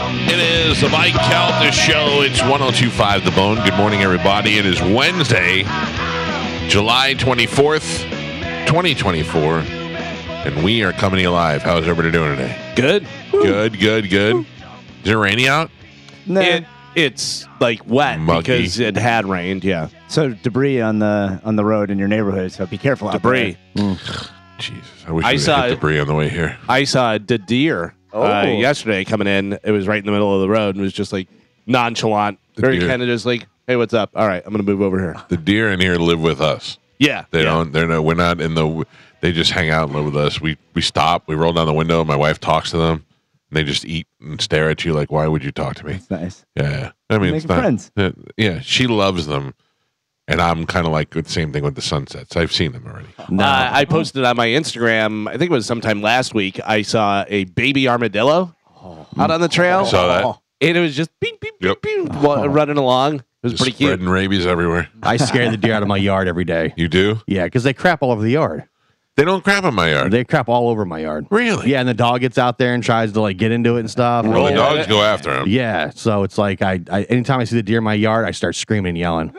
It is the Mike Calta Show. It's 102.5 The Bone. Good morning, everybody. It is Wednesday, July 24th, 2024, and we are coming to you live. How's everybody doing today? Good. Good. Is it rainy out? No. It's like wet Muggy. because it had rained. Yeah, So debris on the road in your neighborhood. So be careful out debris. Jesus, I wish I we saw hit it. debris on the way here. I saw a deer Oh. yesterday coming in. It was right in the middle of the road and was just like nonchalant, very deer. kind of just like, "Hey, what's up? All right, I'm gonna move over here." The deer in here live with us. Yeah, They yeah. don't. They're not. We're not in the. They just hang out and live with us. We stop. We roll down the window. My wife talks to them. And they just eat and stare at you like, "Why would you talk to me?" It's nice. Yeah. I mean, Making it's not. friends. Yeah, she loves them, and I'm kind of like the same thing with the sunsets. I've seen them already. I posted on my Instagram. I think it was sometime last week. I saw a baby armadillo out on the trail. Saw that. And it was just beep, beep, Yep. beep, beep, running along. It was Just pretty cute. spreading rabies everywhere. I scare the deer out of my yard every day. You do? Yeah, because they crap all over the yard. They don't crap in my yard. They crap all over my yard. Really? Yeah, and the dog gets out there and tries to like get into it and stuff. Well, the Yeah. dogs go after them. Yeah, so it's like I anytime I see the deer in my yard, I start screaming and yelling.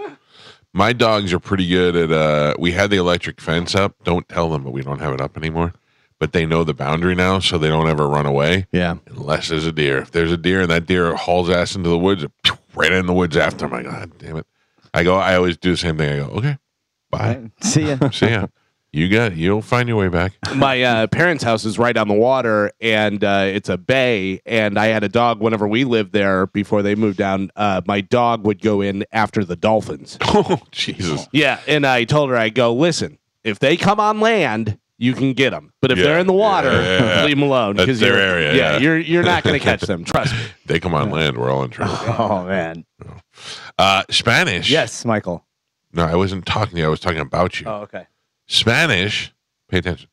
My dogs are pretty good at. We had the electric fence up. Don't tell them, but we don't have it up anymore. But they know the boundary now, so they don't ever run away. Yeah, Unless there's a deer. If there's a deer and that deer hauls ass into the woods, right in the woods after him. I go, God damn it. I always do the same thing. I go, okay, bye. See ya. See ya. You'll find your way back. My parents' house is right on the water, and it's a bay. And I had a dog whenever we lived there before they moved down. My dog would go in after the dolphins. Oh, Jesus. Yeah, and I told her, I go, listen, if they come on land, you can get them. But if Yeah, they're in the water, yeah. leave them alone. That's 'cause their you're- area, Yeah, yeah. you're not going to catch them. Trust me. They come on land, we're all in trouble. Oh man. Spanish. Yes, Michael. No, I wasn't talking to you. I was talking about you. Oh, okay. Spanish, pay attention,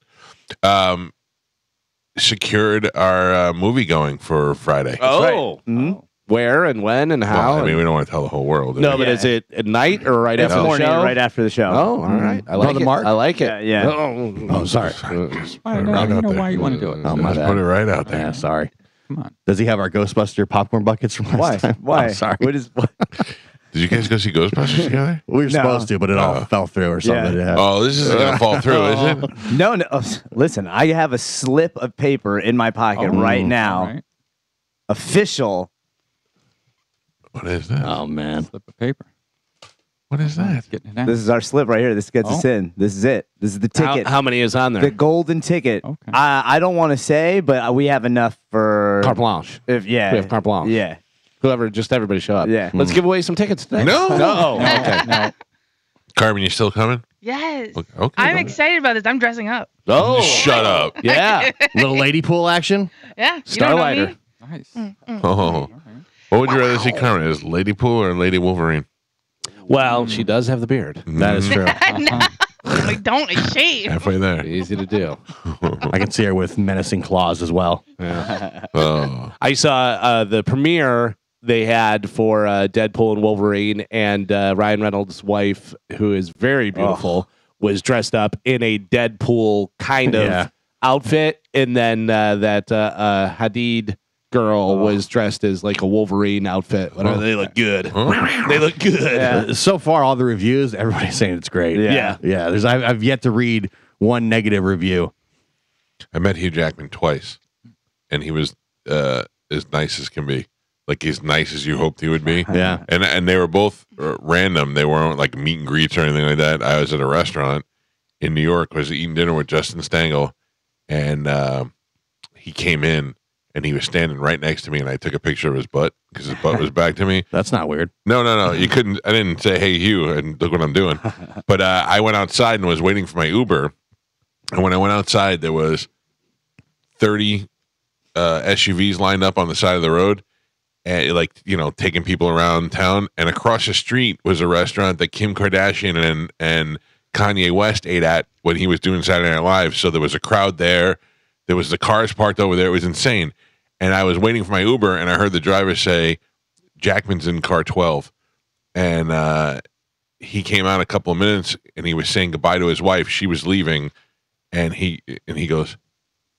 secured our movie going for Friday. Oh. Mhm. Where and when and how? Well, I mean, we don't want to tell the whole world. no, do we? but is it at night or right It's after the morning, show? right after the show. Oh, all right. I like the it. mark? I like it. Yeah, yeah. Oh, sorry. I Put don't it know, right I don't out know there. why you want to do it. Oh, my Just bad. put it right out there. Yeah, sorry. Come on. Does he have our Ghostbuster popcorn buckets from last Why? time? Why? Oh, sorry. What is? What? Did you guys go see Ghostbusters together? We were No. supposed to, but it all fell through or something. Yeah. Yeah. Oh, this isn't going to fall through, is it? No. Listen, I have a slip of paper in my pocket right now. All right. Official. What is that? Oh man. Slip of paper. What is that? Getting it down. This is our slip right here. This gets us Oh. in. This is it. This is the ticket. How many is on The there? golden ticket. Okay. I don't want to say, but we have enough for. Carte blanche. If yeah. We have carte blanche. Yeah. Whoever, just everybody show up. Yeah. Let's give away some tickets today. No. No. Okay. No. Carmen, you still coming? Yes. Okay. I'm excited about this. I'm dressing up. Oh. Shut up. Yeah. Little lady pool action. Yeah. You don't know Starlighter. me? Nice. Oh. What would you rather see, Carmen? Is Lady Pool or Lady Wolverine? Well, she does have the beard. That is true. I'm like, don't I shave. Halfway there. Easy to do. I can see her with menacing claws as well. Oh. I saw the premiere they had for Deadpool and Wolverine, and Ryan Reynolds' wife, who is very beautiful, was dressed up in a Deadpool kind of Yeah. outfit, and then that Hadid girl was dressed as like a Wolverine outfit. They look good. They look good. So far, all the reviews, everybody's saying it's great. Yeah. Yeah. I've yet to read one negative review. I met Hugh Jackman twice, and he was as nice as can be. Like as nice as you hoped he would be. Yeah. And they were both random. They weren't like meet and greets or anything like that. I was at a restaurant in New York. I was eating dinner with Justin Stengel, and he came in, and he was standing right next to me, and I took a picture of his butt because his butt was back to me. That's not weird. No. You couldn't. I didn't say, "Hey, Hugh," and look what I'm doing. But I went outside and was waiting for my Uber. And when I went outside, there was 30 SUVs lined up on the side of the road, and taking people around town. And across the street was a restaurant that Kim Kardashian and Kanye West ate at when he was doing Saturday Night Live. So there was a crowd there. There was the cars parked over there. It was insane. And I was waiting for my Uber, and I heard the driver say, "Jackman's in car 12." And he came out a couple of minutes, and he was saying goodbye to his wife. She was leaving, and he goes,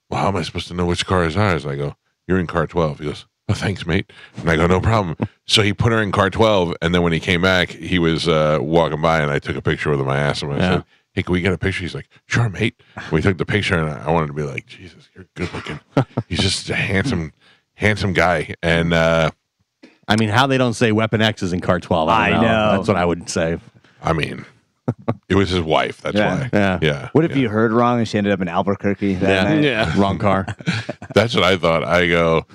"Well, how am I supposed to know which car is ours?" I go, "You're in car 12." He goes, oh, thanks, mate. And I go, no problem. So he put her in car 12, and then when he came back, he was walking by, and I took a picture with him. I asked him, I said, hey, can we get a picture? He's like, sure, mate. We took the picture, and I wanted to be like, Jesus, you're good looking. He's just a handsome guy. And I mean, how they don't say Weapon X is in car 12. I don't know. That's what I would say. I mean, it was his wife. That's why. Yeah. What if you heard wrong and she ended up in Albuquerque that night? Yeah. Wrong car. That's what I thought. I go,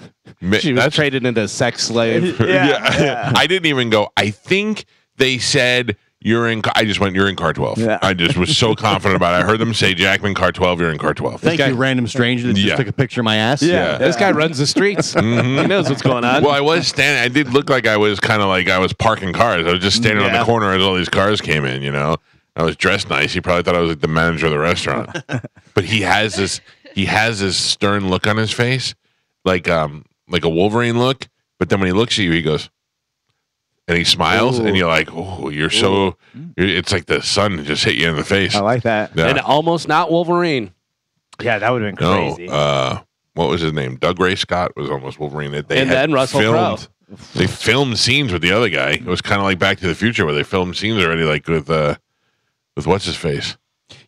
She was traded into a sex slave. Yeah. I didn't even go, I think they said you're in, I just went, you're in car 12. Yeah. I just was so confident about it. I heard them say, Jackman, car 12, you're in car 12. Thank you, random stranger that just took a picture of my ass. Yeah. This guy runs the streets. He knows what's going on. Well, I was standing, I did look like I was kind of like I was parking cars. I was just standing on the corner as all these cars came in, you know. I was dressed nice. He probably thought I was like the manager of the restaurant. But he has this stern look on his face, like a Wolverine look. But then when he looks at you, he goes, and he smiles, and you're like, oh, you're so. It's like the sun just hit you in the face. I like that. Yeah. And almost not Wolverine. Yeah, that would have been No, crazy. what was his name? Doug Ray Scott was almost Wolverine. They And had then Russell Crowe. They filmed scenes with the other guy. It was kind of like Back to the Future, where they filmed scenes already, like with what's his face.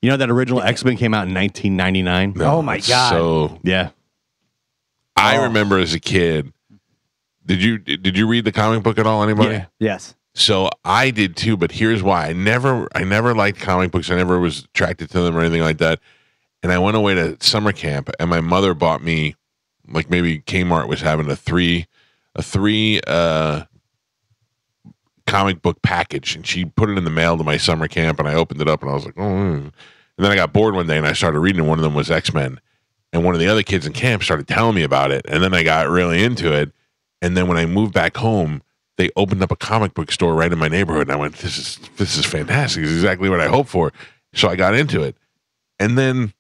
You know that original X-Men came out in 1999? No, Oh, my it's God. So Yeah. I remember as a kid. Did you read the comic book at all? Anybody? Yeah. Yes. So I did too, but here's why. I never liked comic books. I never was attracted to them or anything like that. And I went away to summer camp, and my mother bought me, like maybe Kmart was having a three comic book package, and she put it in the mail to my summer camp, and I opened it up, and I was like, oh. And then I got bored one day, and I started reading, and one of them was X-Men. And one of the other kids in camp started telling me about it, and then I got really into it. And then when I moved back home, they opened up a comic book store right in my neighborhood, and I went, this is fantastic. This is exactly what I hoped for. So I got into it. And then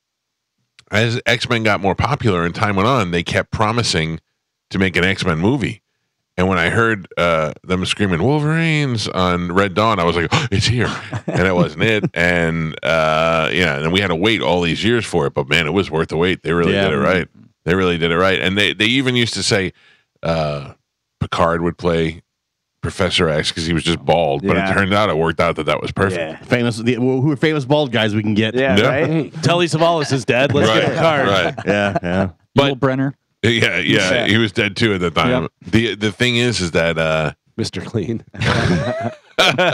as X-Men got more popular and time went on, they kept promising to make an X-Men movie. And when I heard them screaming Wolverines on Red Dawn, I was like, oh, it's here. And it wasn't it. And and we had to wait all these years for it. But man, it was worth the wait. They really did it right. They really did it right. And they even used to say Picard would play Professor X because he was just bald. But it turned out, it worked out that was perfect. Yeah. Who are famous bald guys we can get? Yeah, Yeah. right? Telly Savalas is dead. Let's get Picard. Right. Yeah. Yul Brenner. Yeah, he was dead too at the time. The thing is that Mr. Clean.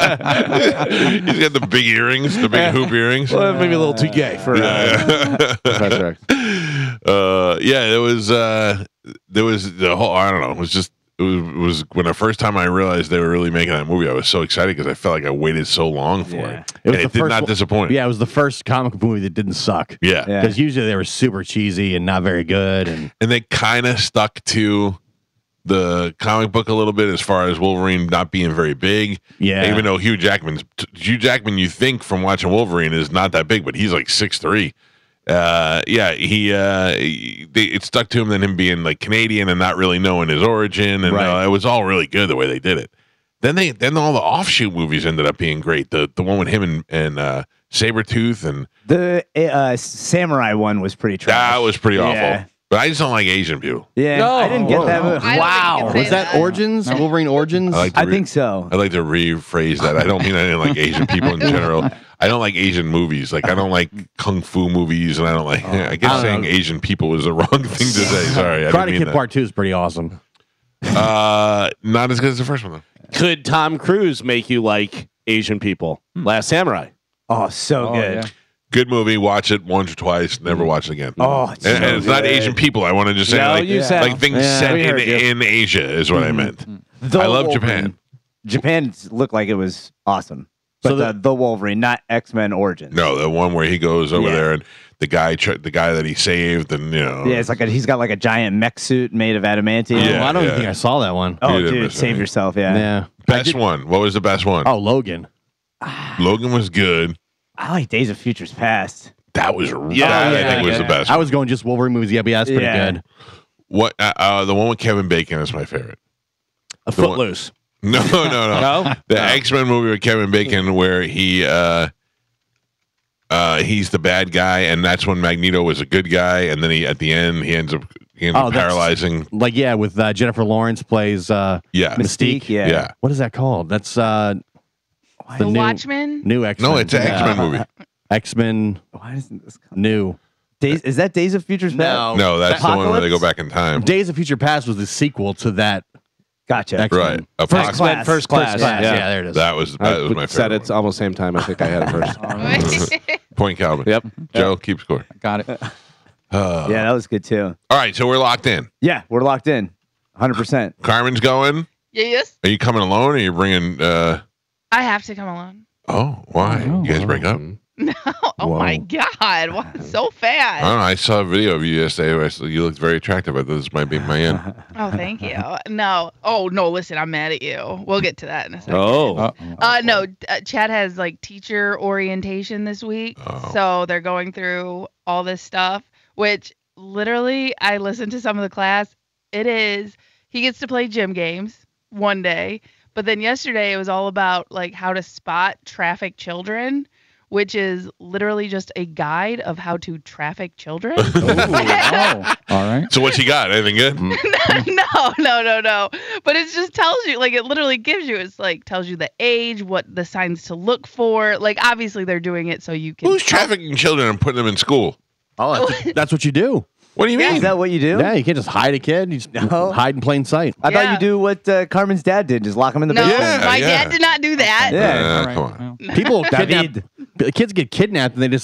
he's got the big earrings, the big hoop earrings. Well, maybe a little too gay for Professor X. There was the whole. I don't know. It was when the first time I realized they were really making that movie. I was so excited because I felt like I waited so long for it. It was And the it did first not one- disappoint. Yeah, it was the first comic book movie that didn't suck. Yeah. Because usually they were super cheesy and not very good. And And they kind of stuck to the comic book a little bit as far as Wolverine not being very big. Yeah. Even though Hugh Jackman, you think from watching Wolverine is not that big, but he's like 6'3". It stuck to him than him being like Canadian and not really knowing his origin, and it was all really good the way they did it. Then all the offshoot movies ended up being great. The one with him and Sabretooth and The samurai one was pretty trash. that was pretty awful. Yeah. But I just don't like Asian people. Yeah, No. I didn't get that movie. I don't think you can say was that Origins? Wolverine Origins? I think so. I like to rephrase that. I don't mean I didn't like Asian people in general. I don't like Asian movies. Like I don't like kung fu movies, and I don't like. I guess saying Asian people is the wrong thing to say. Sorry, I didn't Karate mean Kid that. Part 2 is pretty awesome. Not as good as the first one though. Could Tom Cruise make you like Asian people? Last Samurai. Oh, so good. Yeah. Good movie. Watch it once or twice. Never watch it again. Oh, it's and so it's not good. Asian people. I want to just say No, like, you said- like things Yeah, set we heard you. in Asia is what I meant. The I love Wolverine. Japan. Japan looked like it was awesome. But So the Wolverine, not X-Men Origins. No, the one where he goes over Yeah. there and the guy that he saved, and Yeah, it's like he's got like a giant mech suit made of adamantium. Yeah, I don't yeah. think I saw that one. Oh, You didn't dude, miss save anything. yourself. Yeah. Yeah. best one. What was the best one? Oh, Logan. Logan was good. I like Days of Futures Past. That was Yeah, that I yeah, think was the yeah. best. I was going just Wolverine movies. Yeah, that's pretty Yeah. good. What the one with Kevin Bacon is my favorite. A The one- Footloose. No. No? The X-Men movie with Kevin Bacon where he's the bad guy, and that's when Magneto was a good guy, and then at the end he ends up You Oh, know, that's- paralyzing. Like, yeah, with Jennifer Lawrence plays Yeah. Mystique, yeah. Yeah. what is that called? That's the The new Watchmen. new X-Men. No, it's an X-Men movie. X-Men Why isn't this called? new. Days? Is that Days of Futures Past? No, that's the one where they go Apocalypse? back in time. Days of Future Past was the sequel to that. Gotcha. X-Men. Right. First Apocalypse. class. First class. Yeah, Yeah. there it is. That was my favorite. said it's almost same time. I think I had it first. Point Calvin. Yep. Joe, keep score. Got it. Yeah, that was good too. All right, so we're locked in. Yeah, we're locked in. 100%. Carmen's going. Yes. Are you coming alone, or are you bringing? I have to come alone. Oh, why? Oh. You guys break up? No. Oh my God. Why so I fast? don't know. I saw a video of you yesterday. Where you looked very attractive. I thought this might be my end. Oh, thank you. No. Oh, no. Listen, I'm mad at you. We'll get to that in a second. Oh. No. Chad has like teacher orientation this week. Oh. So they're going through all this stuff, which literally I listened to some of the class. He gets to play gym games one day, but then yesterday it was all about like how to spot traffic children, which is literally just a guide of how to traffic children. Oh, all right. So what you got? Anything good? No. But it just tells you, like, it literally gives you, it's like, tells you the age, what the signs to look for. Like, obviously they're doing it so you can. Who's trafficking children and putting them in school? Oh, that's what you do. What do you mean? Is that what you do? Yeah, you can't just hide a kid. You just No. hide in plain sight. I thought Yeah. you do what Carmen's dad did, just lock him in the No, basement. Yeah, my yeah. dad did not do that. Yeah. All right. Come on. Well, People David. kidnap. The kids get kidnapped, and the new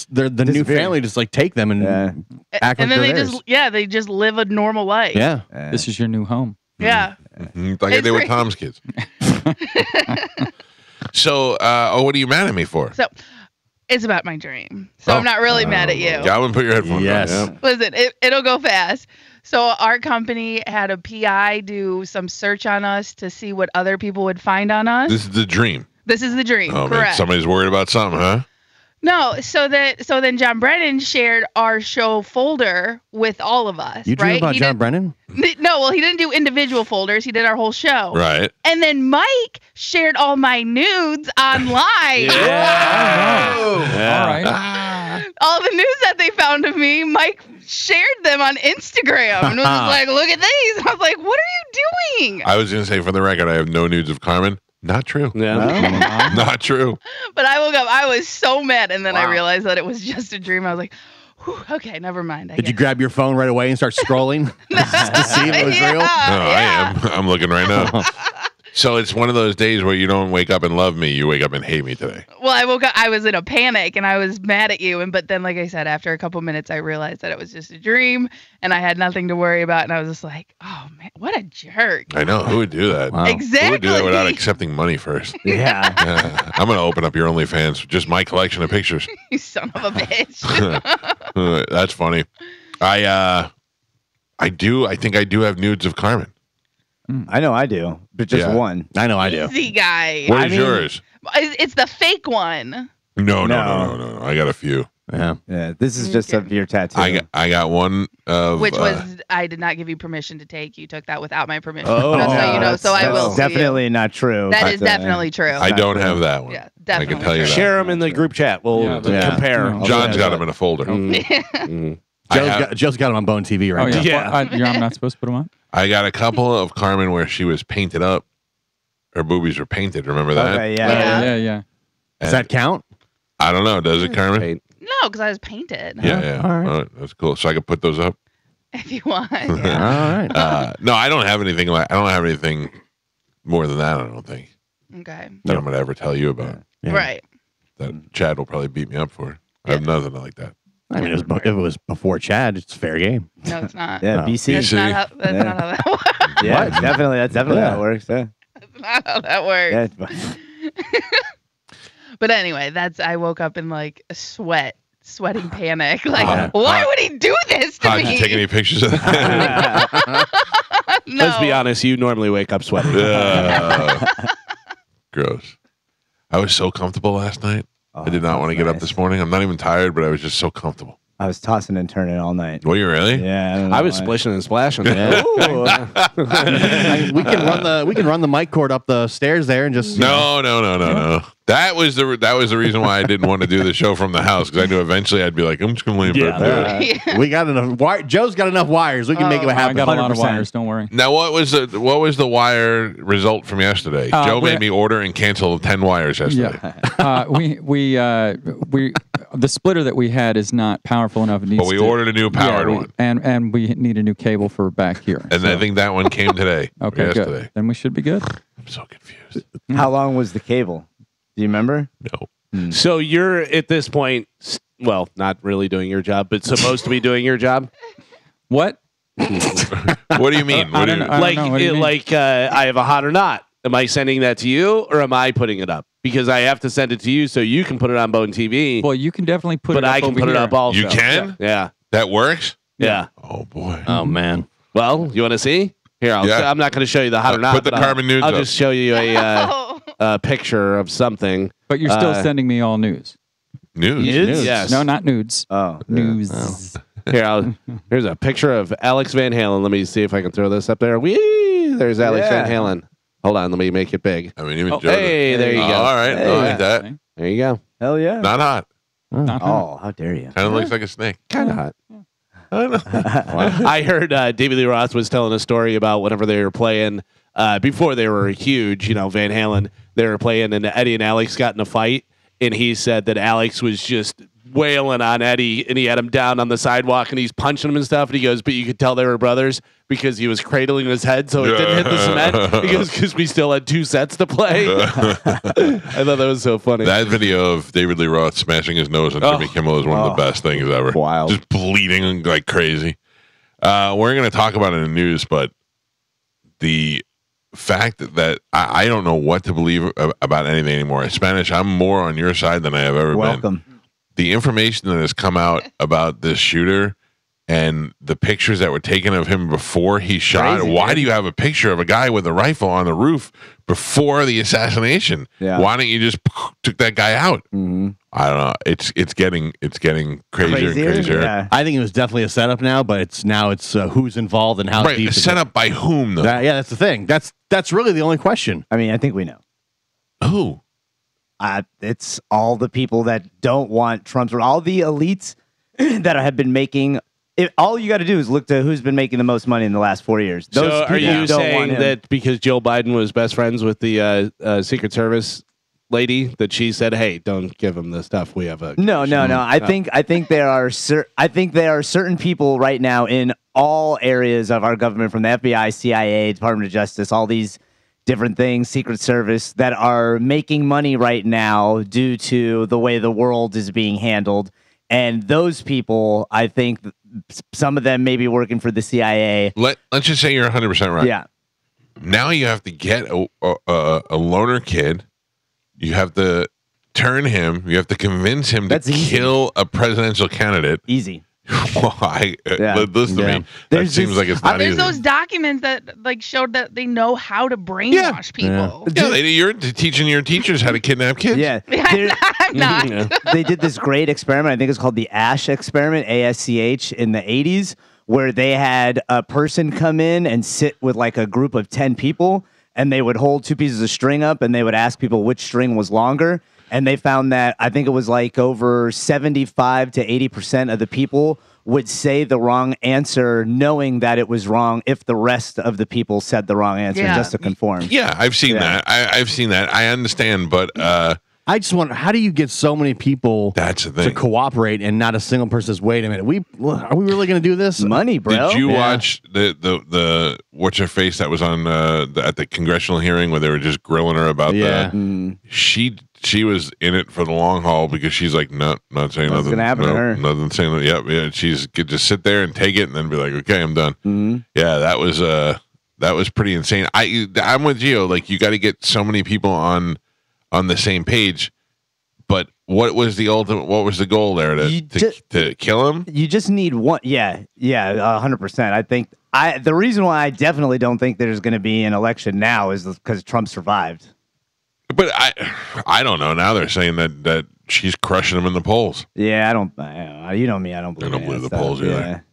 Disappear. family just like take them and Yeah. act And like then they're they theirs. they just live a normal life. Yeah. this is your new home. Yeah. Like I It's did with great. Tom's kids. So, what are you mad at me for? So it's about my dream. So Oh. I'm not really mad at you. Galvin, put your headphones Yes. on. Listen, it'll go fast. So our company had a PI do some search on us to see what other people would find on us. This is the dream. This is the dream, Oh man, correct? somebody's worried about something, huh? No, so then John Brennan shared our show folder with all of us. You dream right? about He John Brennan? No, well, he didn't do individual folders. He did our whole show. Right. And then Mike shared all my nudes online. All right. All the news that they found of me, Mike shared them on Instagram and was just like, "Look at these." I was like, "What are you doing?" I was gonna say for the record, I have no nudes of Carmen. Not true. Yeah. Not true. But I woke up, I was so mad, and then I Wow. realized that it was just a dream. I was like, "Whew, okay, never mind." Did you grab your phone right away and start scrolling to see if it was real? No, I am. I'm looking right now. So it's one of those days where you don't wake up and love me. You wake up and hate me today. Well, I woke up, I was in a panic, and I was mad at you. But then, like I said, after a couple minutes, I realized that it was just a dream, and I had nothing to worry about. And I was just like, "Oh man, what a jerk!" I know. Who would do that? Wow. Who would do that Exactly. without accepting money first? Yeah. I'm going to open up your OnlyFans. Just my collection of pictures. You son of a bitch. That's funny. I think I do have nudes of Carmen. I know I do, but just Yeah. one. I know I do. Easy guy. What I is mean- yours? It's the fake one. No. No. I got a few. Yeah. Yeah, this is just of your tattoo. I got one of Which was I did not give you permission to take. You took that without my permission. Oh. Just so you know. that's- So I that's will sue you. definitely not true. That but, is definitely true. I don't have that one. Yeah, I definitely. can tell you true. that. Share them in the group chat. We'll Yeah, yeah. compare. Yeah. John's got them in a folder. I have- Joe's got him on Bone TV Oh right yeah. now. Yeah. Well, I'm not supposed to put them on. I got a couple of Carmen where she was painted up. Her boobies were painted. Remember that? Okay, yeah. Yeah. Yeah. Does that count? I don't know. Does it, Carmen? Paint. No, because I was painted. Yeah. All right. All right. That's cool. So I could put those up. If you want. All Yeah. right. No, I don't have anything like. I don't have anything more than that. I don't think Okay. that I'm gonna ever tell you about. Yeah. Right. That Chad will probably beat me up for. I have nothing like that. I mean, if it was before Chad, it's fair game. No, it's not. Yeah, Oh. BC. That's, not how, that's Yeah. not how that works. Yeah, definitely. That's definitely Yeah. how it works. Yeah. That's not how that works. Yeah. But anyway, I woke up in like a sweating panic. Like, Hot. why Hot. would he do this to How'd me? you take any pictures of that? No. Let's be honest. You normally wake up sweating. Gross. I was so comfortable last night. Oh, I did not want to get up nice. this morning. I'm not even tired, but I was just so comfortable. I was tossing and turning all night. Were you really? Yeah, I don't know I was why. splishing and splashing. We can run the mic cord up the stairs there and just No. That was the reason why I didn't want to do the show from the house, because I knew eventually I'd be like, I'm just gonna lay in bed and do it. We got enough. Joe's got enough wires. We can make it I happen. got a lot of 100%. wires. Don't worry. Now, what was the wire result from yesterday? Joe made me order and cancel 10 wires yesterday. The splitter that we had is not powerful enough. It needs But we ordered a new powered one. and we need a new cable for back here. And I think that one came today. Okay, yesterday. good. Then we should be good. I'm so confused. How long was the cable? Do you remember? No. So you're at this point, well, not really doing your job, but supposed to be doing your job. What? What do you mean? What do you, don't know. Like, What do you mean? I have a hot or not. Am I sending that to you, or am I putting it up? Because I have to send it to you so you can put it on Bone TV. Well, you can definitely put but it up I can over put it here. up also. You can? Yeah. That works? Yeah. Oh, boy. Oh man. Well, you want to see? Here, Yeah. I'm not going to show you the hot or not. Put the but carbon nudes I'll up. just show you Oh. a picture of something. But you're still Uh, sending me all news. News. Nudes? Yes. No, not nudes. Oh, News. Here's a picture of Alex Van Halen. Let me see if I can throw this up there. Whee! There's Alex Yeah. Van Halen. Hold on, let me make it big. I mean, even Oh, Joe. Hey, there you Oh, go. all right. I like that. There you go. hell yeah! Not hot. Not hot. Oh, how dare you! Kind of looks like a snake. Kind of hot. I don't know. I heard David Lee Roth was telling a story about whenever they were playing before they were huge, Van Halen, they were playing and Eddie and Alex got in a fight, and he said that Alex was just wailing on Eddie, and he had him down on the sidewalk, and he's punching him and stuff, and he goes, but you could tell they were brothers because he was cradling his head so it didn't hit the cement. He goes, because we still had 2 sets to play. I thought that was so funny. That video of David Lee Roth smashing his nose on Jimmy Kimmel is one of the best things ever. Wild. Just bleeding like crazy. We're going to talk about it in the news, but the fact that I don't know what to believe about anything anymore. Spanish, I'm more on your side than I have ever been. Welcome. The information that has come out about this shooter and the pictures that were taken of him before he shot. Crazy, Why dude. do you have a picture of a guy with a rifle on the roof before the assassination? Yeah. Why don't you just took that guy out? Mm-hmm. I don't know. It's getting crazier and crazier. Yeah. I think it was definitely a setup now, but it's who's involved and how Right. deep. is Set it? up by whom though? Yeah, that's the thing. That's really the only question. I mean, I think we know. Who? It's all the people that don't want Trump's, all the elites that have been making. All you got to do is look to who's been making the most money in the last 4 years. Those So are people you don't saying want him. that because Jill Biden was best friends with the Secret Service lady that she said, "Hey, don't give him the stuff. We have a No. I think there are certain people right now in all areas of our government, from the FBI, CIA, Department of Justice, all these different things, Secret Service, that are making money right now due to the way the world is being handled. And those people, I think, some of them may be working for the CIA. Let's just say you're 100% right. Yeah. Now you have to get a loner kid. You have to turn him. You have to convince him That's to easy. kill a presidential candidate. Easy. Why? Yeah. Listen to Yeah. me. That There's seems this- like it's not There's easy. those documents that showed that they know how to brainwash people. Yeah, you're teaching your teachers how to kidnap kids. Yeah. There- I'm not. they did this great experiment. I think it's called the ASH experiment, ASCH, in the 80s, where they had a person come in and sit with like a group of 10 people, and they would hold 2 pieces of string up, and they would ask people which string was longer. And they found that I think it was like over 75 to 80% of the people would say the wrong answer knowing that it was wrong if the rest of the people said the wrong answer Yeah. just to conform. Yeah, I've seen Yeah. that. I've seen that. I understand, but I just wonder, how do you get so many people that's the to thing. cooperate and not a single person says, wait a minute, are we really going to do this? Money, bro. Did you Yeah. watch the what's her face that was on at the congressional hearing where they were just grilling her about Yeah. that? She was in it for the long haul because she's like, no, not saying What's nothing. gonna happen to no, her? Nothing saying that. Yep, yeah. She's could just sit there and take it and then be like, okay, I'm done. Mm-hmm. Yeah, that was pretty insane. I'm with Gio. Like, you got to get so many people on the same page. But what was the ultimate? What was the goal there to kill him? You just need one. Yeah, 100%. I think the reason why I definitely don't think there's going to be an election now is because Trump survived. But I don't know. Now they're saying that she's crushing them in the polls. Yeah, you know me, I don't believe I don't believe the stuff. polls either.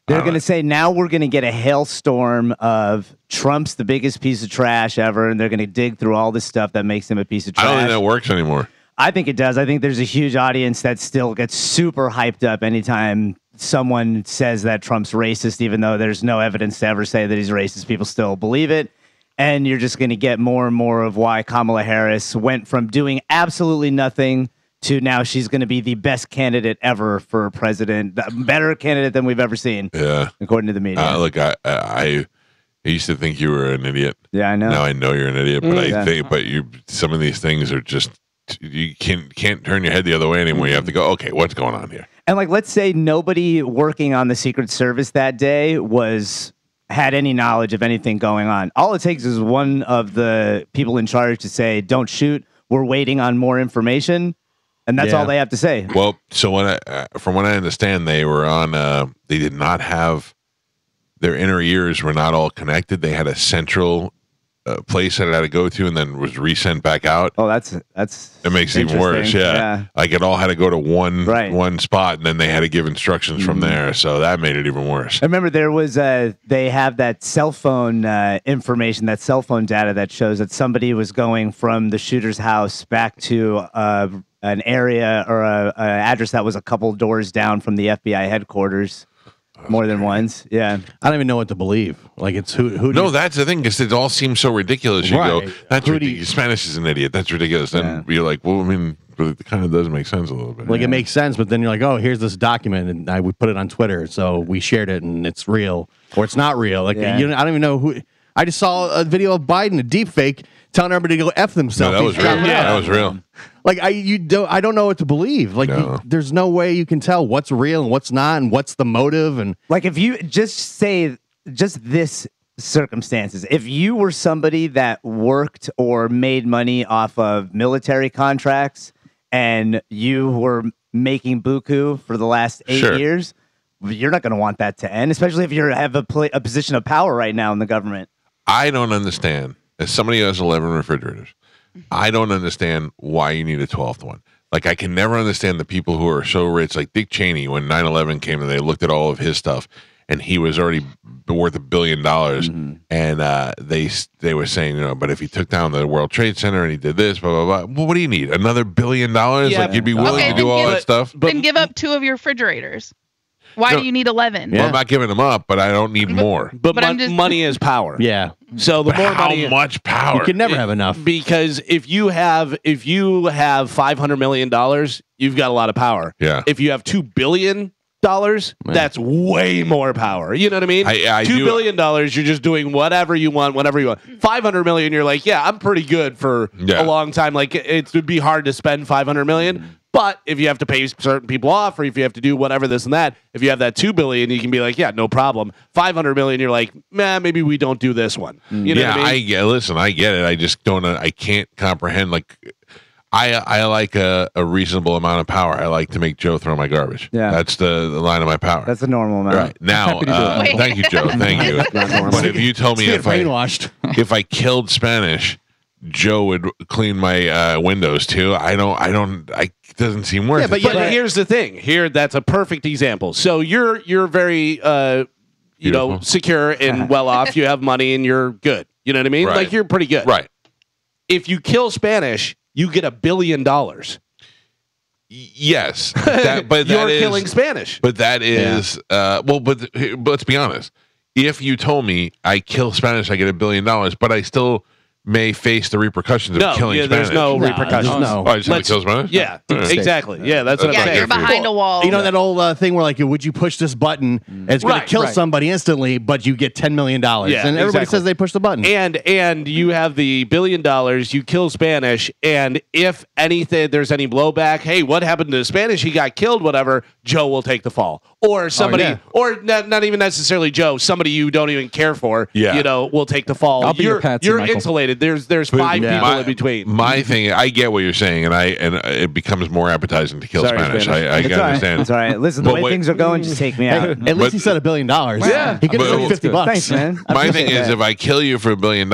They're going to say now we're going to get a hailstorm of Trump's the biggest piece of trash ever, and they're going to dig through all this stuff that makes him a piece of trash. I don't think that works anymore. I think it does. I think there's a huge audience that still gets super hyped up anytime someone says that Trump's racist, even though there's no evidence to ever say that he's racist. People still believe it. And you're just going to get more and more of why Kamala Harris went from doing absolutely nothing to now she's going to be the best candidate ever for president, better candidate than we've ever seen. Yeah, according to the media. Look, I used to think you were an idiot. Yeah, I know. Now I know you're an idiot, but some of these things are just you can't turn your head the other way anymore. You have to go, okay, what's going on here? And like, let's say nobody working on the Secret Service that day had any knowledge of anything going on. All it takes is one of the people in charge to say, "Don't shoot. We're waiting on more information." And that's all they have to say. Well, so from what I understand, they were on. They did not have their inner ears were not all connected. They had a central place that it had to go to, and then was resent back out. Oh, that's it makes it even worse. Yeah, like it all had to go to one spot, and then they had to give instructions from there. So that made it even worse. I remember there was they have that cell phone information, that cell phone data that shows that somebody was going from the shooter's house back to an area or a address that was a couple doors down from the FBI headquarters. More than once, yeah. I don't even know what to believe. Like it's who? No, that's the thing. Because it all seems so ridiculous. You go, that's ridiculous. Spanish is an idiot. That's ridiculous. Then you're like, well, I mean, but it kind of does make sense a little bit. Like it makes sense, but then you're like, oh, here's this document, and we put it on Twitter, so we shared it, and it's real or it's not real. Like I don't even know who. I just saw a video of Biden, a deep fake, telling everybody to go F themselves. No, that was real. Yeah, that was real. Like I don't know what to believe. Like there's no way you can tell what's real and what's not, and what's the motive. And like if you just say this circumstances, if you were somebody that worked or made money off of military contracts and you were making buku for the last 8 years, you're not going to want that to end, especially if you have a position of power right now in the government. I don't understand. As somebody who has 11 refrigerators, I don't understand why you need a 12th one. Like, I can never understand the people who are so rich, like Dick Cheney, when 9/11 came and they looked at all of his stuff, and he was already worth $1 billion. And they were saying, but if he took down the World Trade Center and he did this, blah, blah, blah. Well, what do you need? Another $1 billion? Yeah, like, you'd be willing to do all that stuff? Then give up 2 of your refrigerators. Why do you need 11? Well, I'm not giving them up, but I don't need more. But money is power. Yeah. So the more money, how much power? You can never have enough. Because if you have $500 million, you've got a lot of power. Yeah. If you have $2 billion, that's way more power. You know what I mean? $2 billion, you're just doing whatever you want, whenever you want. 500 million, you're like, yeah, I'm pretty good for a long time. Like it would be hard to spend 500 million. But if you have to pay certain people off, or if you have to do whatever this and that, if you have that $2 billion, you can be like, yeah, no problem. 500 million, you're like, maybe we don't do this one. You know what I mean? Listen, I get it. I just don't. I can't comprehend. Like, I like a reasonable amount of power. I like to make Joe throw my garbage. Yeah, that's the line of my power. That's a normal amount. Right now, thank you, Joe. Thank you. But if you told me if I killed Spanish, Joe would clean my windows too. It doesn't seem worth it. But here's the thing. That's a perfect example. So you're very secure and well off. You have money and you're good. You know what I mean? Right. Like you're pretty good. Right. If you kill Spanish, you get $1 billion. Yes, but you're killing Spanish. But that is but let's be honest. If you told me I kill Spanish, I get $1 billion, but I still may face the repercussions of killing Spanish. There's no repercussions. No. I just have to kill Spanish? Yeah, exactly. Yeah, that's what I'm saying. You're behind a wall. You know that old thing where, like, would you push this button? And it's going to kill somebody instantly, but you get $10 million. Yeah, and everybody says they push the button. And you have the $1 billion, you kill Spanish, and if anything, there's any blowback, hey, what happened to Spanish? He got killed, whatever, Joe will take the fall. Or somebody, or not even necessarily Joe, somebody you don't even care for, will take the fall. I'll be your patsy, you're Michael. insulated. separated. There's 5 people in between. My thing, I get what you're saying, and it becomes more appetizing to kill Sorry, Spanish. Spanish. I It's can all right. understand. It's all right. Listen, the But way wait- things are going, just take me Hey, out. at least But- he said $1 billion. Yeah. He could have But- said $50. Thanks, man. I My appreciate thing is, that. if I kill you for $1 billion and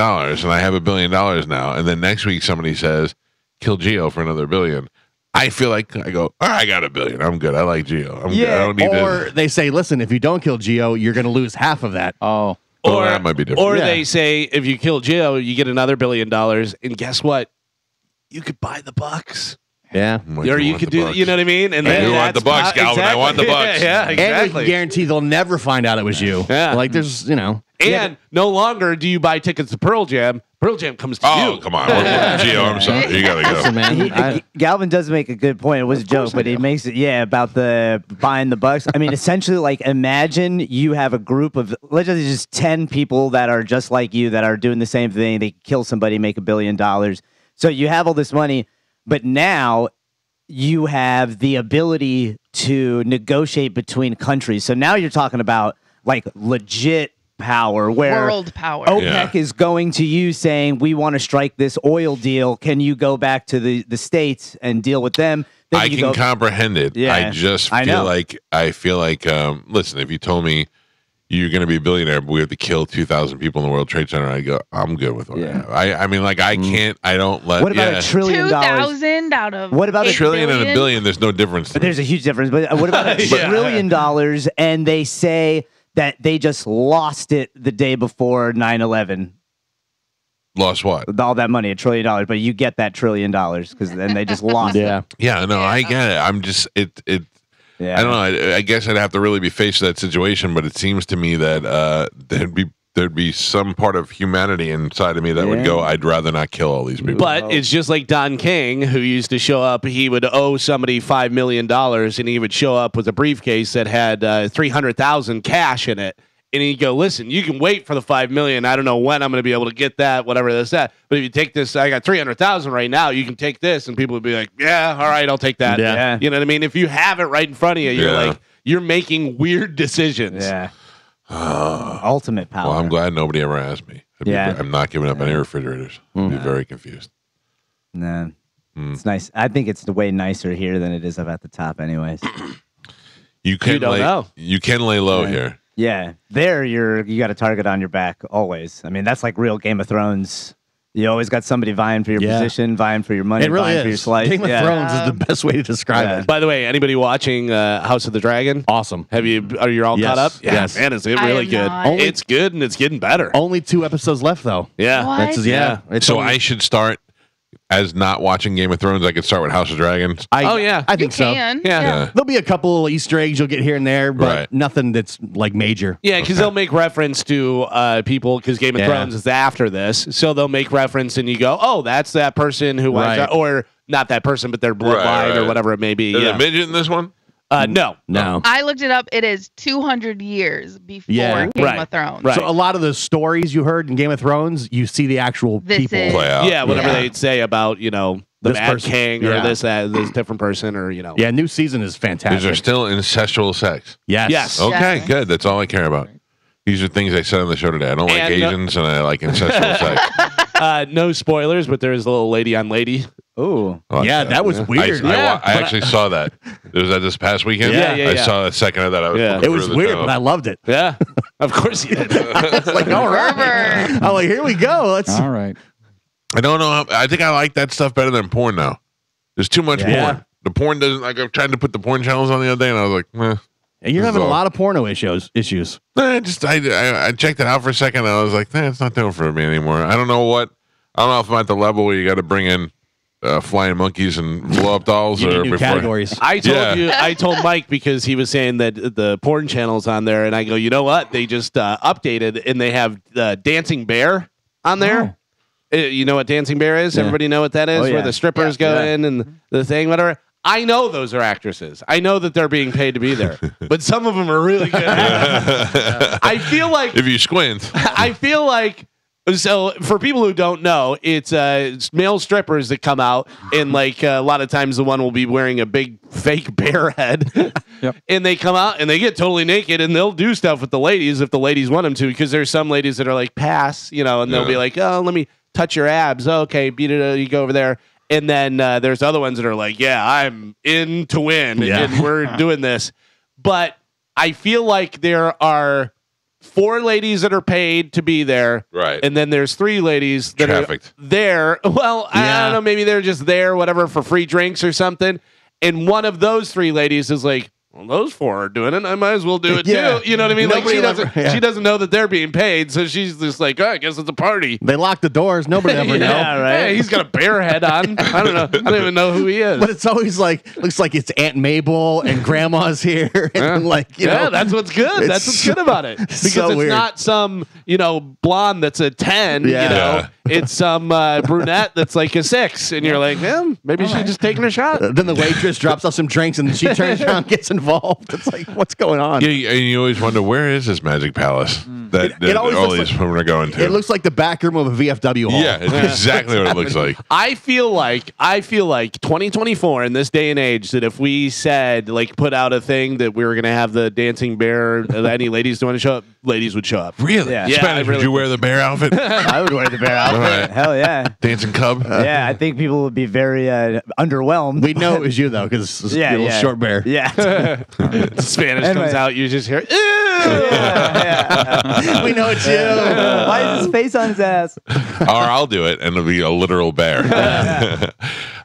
I have $1 billion now, and then next week somebody says, kill Gio for another $1 billion, I feel like I go, all right, I got $1 billion. I'm good. I like Gio. I'm good. I don't need Or to. they say, listen, if you don't kill Gio, you're going to lose half of that. Oh, Well, that might be different. Or Yeah. they say if you kill Gio, you get another $1 billion, and guess what? You could buy the Bucks, Yeah. I'm like, or I you want could the do. Bucks. You know what I mean? And I then do want that's the Bucks, Calvin. I want the Bucks. Yeah, And we exactly. can guarantee they'll never find out it was you. Yeah. Like there's, And no longer do you buy tickets to Pearl Jam. Pearl Jam comes to Oh, you. come on. Gio, I'm sorry. You got to Listen, go. man. Galvin does make a good point. It was a joke, but he makes it, about the buying the Bucks. I mean, essentially, like, imagine you have a group of, let's just 10 people that are just like you that are doing the same thing. They kill somebody, make $1 billion. So you have all this money, but now you have the ability to negotiate between countries. So now you're talking about like legit power where World power. OPEC Yeah. is going to you saying, we want to strike this oil deal. Can you go back to the States and deal with them? Then I you can go, comprehend it. Yeah, I just I feel know. like listen, if you told me you're going to be a billionaire, but we have to kill 2,000 people in the World Trade Center, I go, I'm good with what I have. I mean, like, I can't, I don't let. what about yeah. $1 trillion? 2,000 out of What about a $8 trillion and $1 billion? billion? There's no difference. But there's a huge difference. But what about $1 Yeah. trillion? And they say that they just lost it the day before 9/11. Lost what? All that money, $1 trillion, but you get that $1 trillion because then they just lost Yeah. it. Yeah, no, I get it. I'm just it. Yeah. I don't know. I guess I'd have to really be faced with that situation, but it seems to me that there'd be some part of humanity inside of me that would Yeah. go, I'd rather not kill all these people. But it's just like Don King, who used to show up. He would owe somebody $5 million, and he would show up with a briefcase that had $300,000 cash in it. And he'd go, listen, you can wait for the $5 million. I don't know when I'm going to be able to get that, whatever this, that. But if you take this, I got $300,000 right now. You can take this, and people would be like, yeah, all right, I'll take that. Yeah. You know what I mean? If you have it right in front of you, you're Yeah. like, you're making weird decisions. Yeah. Ultimate power. Well, I'm glad nobody ever asked me. Yeah. I'm not giving up any refrigerators. I'd be very confused. Nah. It's nice. I think it's way nicer here than it is up at the top, anyways. You can don't lay, know. You can lay low Yeah. here. Yeah, there you got a target on your back always. I mean, that's like real Game of Thrones. You always got somebody vying for your Yeah. position, vying for your money, It really vying for your is. slice. Game of Yeah. Thrones is the best way to describe Yeah. it. By the way, anybody watching House of the Dragon? Awesome. Are you all Yes. caught up? Yeah, Yes. man, is it I really am good? not. It's good and it's getting better. Only 2 episodes left, though. Yeah. What? That's It's So only- I should start as not watching Game of Thrones. I could start with House of Dragons. Oh, yeah. I You think so. can. Yeah. Yeah. There'll be a couple Easter eggs you'll get here and there, but Right. nothing that's like major. Yeah, because they'll make reference to people because Game of Yeah. Thrones is after this, so they'll make reference and you go, "Oh, that's that person who was," Right. or not that person, but their bloodline Right, or right. whatever it may be. Is Yeah. it a midget in this one? No, No. I looked it up. It is 200 years before Yeah. Game Right. of Thrones. Right. So a lot of the stories you heard in Game of Thrones, you see the actual This people. is- Play out. Yeah, whatever Yeah. they'd say about the This Mad person. King or Yeah. this different person or Yeah, new season is Is fantastic. there still incestual sex? Yes. Yes. Okay, Definitely. good. That's all I care about. These are things I said on the show today. I don't like And, Asians and I like incestual sex. No spoilers, but there is a little lady on lady. Ooh. I like Yeah, that was weird. Yeah. I actually saw that. Was that this past weekend? Yeah, yeah, I yeah. saw a second of that. I was Yeah. flipping It was through the weird, channel. but I loved it. Yeah, of course you did. It's like, all right. Pervert. I'm like, here we go. Let's. all right. I don't know. I think I like that stuff better than porn now. There's too much Yeah. porn. The porn doesn't like. I've tried to put the porn channels on the other day, and I was like, And you're This having is a all- lot of porno issues. I checked it out for a second. And I was like, it's not doing for me anymore. I don't know if I'm at the level where you got to bring in flying monkeys and blow up dolls You or need new before. categories. I told Mike because he was saying that the porn channel's on there, and I go, you know what? They just updated and they have Dancing Bear on there. You know what Dancing Bear is? Yeah. Everybody know what that is? Oh, yeah. Where the strippers go Yeah. in and the thing, whatever. I know those are actresses. I know that they're being paid to be there, but some of them are really good. I feel like If you squint, I feel like so for people who don't know, it's male strippers that come out and like a lot of times the one will be wearing a big fake bear head. Yep. And they come out and they get totally naked and they'll do stuff with the ladies if the ladies want them to, because there's some ladies that are like pass, and they'll Yeah. be like, oh, let me touch your abs. Okay, beat it. You go over there. And then there's other ones that are like, yeah, I'm in to win, and we're doing this. But I feel like there are 4 ladies that are paid to be there, Right. and then there's 3 ladies that Trafficked. are there. Well, I don't know, maybe they're just there, whatever, for free drinks or something. And one of those 3 ladies is like, well, those 4 are doing it. I might as well do it too. You know what I mean? Like she doesn't know that they're being paid, so she's just like, oh, I guess it's a party. They lock the doors. Nobody ever know. Yeah, right. Hey, he's got a bear head on. I don't know. I don't even know who he is. But it's always like looks like it's Aunt Mabel and Grandma's here, and like you know, that's what's good. That's what's good about it because so it's weird. not some blonde that's a 10. Yeah. It's some brunette that's like a 6, and you're like, maybe she's just taking a shot. Then the waitress drops off some drinks, and then she turns around and gets involved. It's like, what's going on? Yeah, and you always wonder, where is this Magic Palace that It always all looks these women are going to? It looks like the back room of a VFW hall. Yeah, it's exactly what it looks like. I feel like 2024 in this day and age that if we said like put out a thing that we were gonna have the dancing bear, any ladies doing to show up, ladies would show up. Really? Yeah. Spanish, Yeah, I would you wear the bear outfit? I would wear the bear outfit. Right. Hell yeah. Dancing cub? Yeah, I think people would be very underwhelmed. We know it was you though, because it's a little short bear. Yeah. Spanish Anyway. comes out, you just hear. Yeah. We know it's you. Why is his face on his ass? Or I'll do it, and it'll be a literal bear.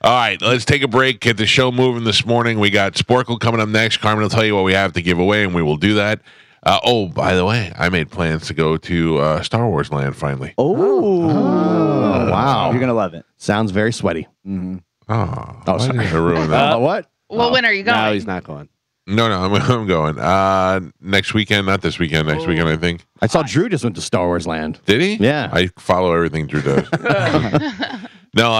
All right, let's take a break, get the show moving this morning. We got Sporkle coming up next. Carmen will tell you what we have to give away, and we will do that. By the way, I made plans to go to Star Wars Land finally. Oh, Wow. You're going to love it. Sounds very sweaty. Oh, Oh, sorry. I ruined that. What? Well, when are you going? No, he's not going. No, I'm going. Next weekend, not this weekend, next weekend, I think. I saw Drew just went to Star Wars Land. Did he? Yeah. I follow everything Drew does. No,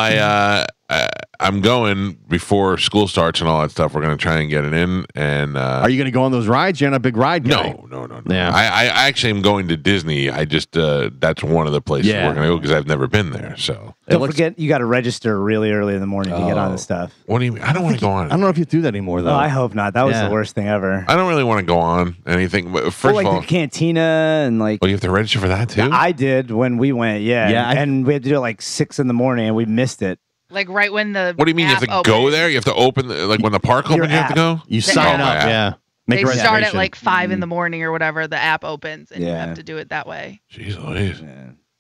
I'm going before school starts and all that stuff. We're going to try and get it in. And Are you going to go on those rides? You're not a big ride guy. No. Yeah. I actually am going to Disney. I just that's one of the places Yeah. we're going to go because I've never been there. So Don't forget, you got to register really early in the morning to get on this stuff. what do you mean? I don't want to go on. I don't know if you do that anymore though. Oh, I hope not. That was Yeah. the worst thing ever. I don't really want to go on anything. But Or first like of all, the cantina and like you have to register for that too. I did when we went. Yeah. Yeah, And we had to do it like 6 in the morning and we missed it. Like right when the What do you mean? You have app to go opens. there? You have to open like when the park Your opens. You have to app. go. You sign Oh, up. yeah. Yeah. Make They a start at reservation. like 5 in the morning or whatever. The app opens and you Yeah. have to do it that way. Jeez Louise. Yeah.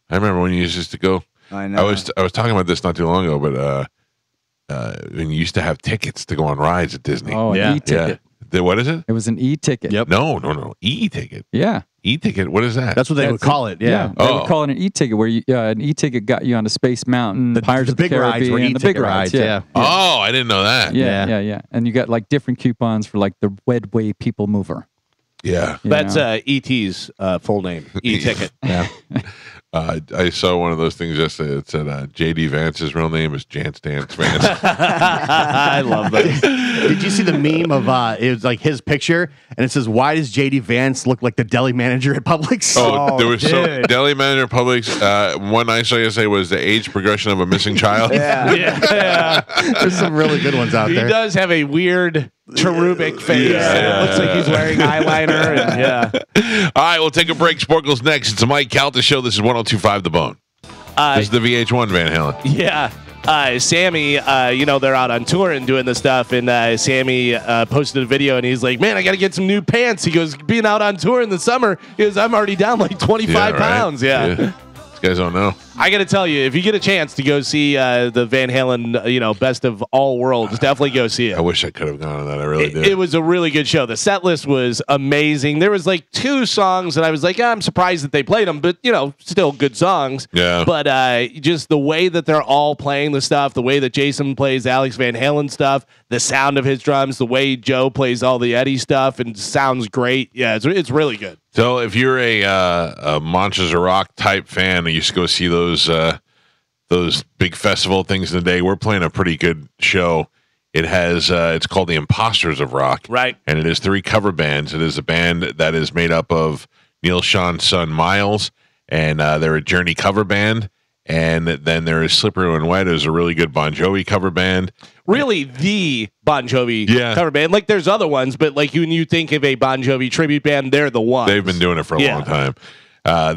I remember when you used to go. I know. I was talking about this not too long ago, but when you used to have tickets to go on rides at Disney. Oh, Yeah. an e-ticket. What is it? It was an e-ticket. Yep. No. E-ticket. Yeah. E-ticket. What is that? That's what they would That's call it. Yeah. They Oh. would call it an e-ticket where an e-ticket got you onto Space Mountain, Pirates the of the big rides were Caribbean, the big e-ticket rides. rides, Yeah. Oh, I didn't know that. Yeah. And you got like different coupons for like the Wedway People Mover. Yeah. you That's know? ET's full name. E-ticket. Yeah. I saw one of those things yesterday. It said J.D. Vance's real name is Jance Dance Vance. I love that. Did you see the meme of it was like his picture and it says, "Why does JD Vance look like the deli manager at Publix?" Oh, there was so dude. deli manager Publix. One I saw yesterday was the age progression of a missing child. Yeah. There's some really good ones out He there. does have a weird cherubic face. Yeah. It looks like he's wearing eyeliner. And, yeah. All right, we'll take a break. Sporkle's next. It's the Mike Calta Show. This is 102.5 The Bone. This is the VH1 Van Halen. Yeah. Sammy, they're out on tour and doing this stuff, and Sammy posted a video, and he's like, "Man, I got to get some new pants." He goes, "Being out on tour in the summer, he goes, I'm already down like 25 right? pounds." Yeah. These guys don't know. I got to tell you, if you get a chance to go see the Van Halen, best of all worlds, definitely go see it. I wish I could have gone to that. I really did. It was a really good show. The set list was amazing. There was like 2 songs that I was like, I'm surprised that they played them, but still good songs. Yeah. But just the way that they're all playing the stuff, the way that Jason plays Alex Van Halen stuff, the sound of his drums, the way Joe plays all the Eddie stuff, and sounds great. Yeah, it's really good. So if you're a Monsters of Rock type fan, and you used to go see those big festival things in the day, we're playing a pretty good show. It has it's called the Imposters of Rock, Right. And it is 3 cover bands. It is a band that is made up of Neil Sean's son Miles, and they're a Journey cover band. And then there is Slippery When Wet, is a really good Bon Jovi cover band. Really, the Bon Jovi Yeah. cover band. Like, there's other ones, but like when you think of a Bon Jovi tribute band, they're the ones. They've been doing it for a Yeah. long time.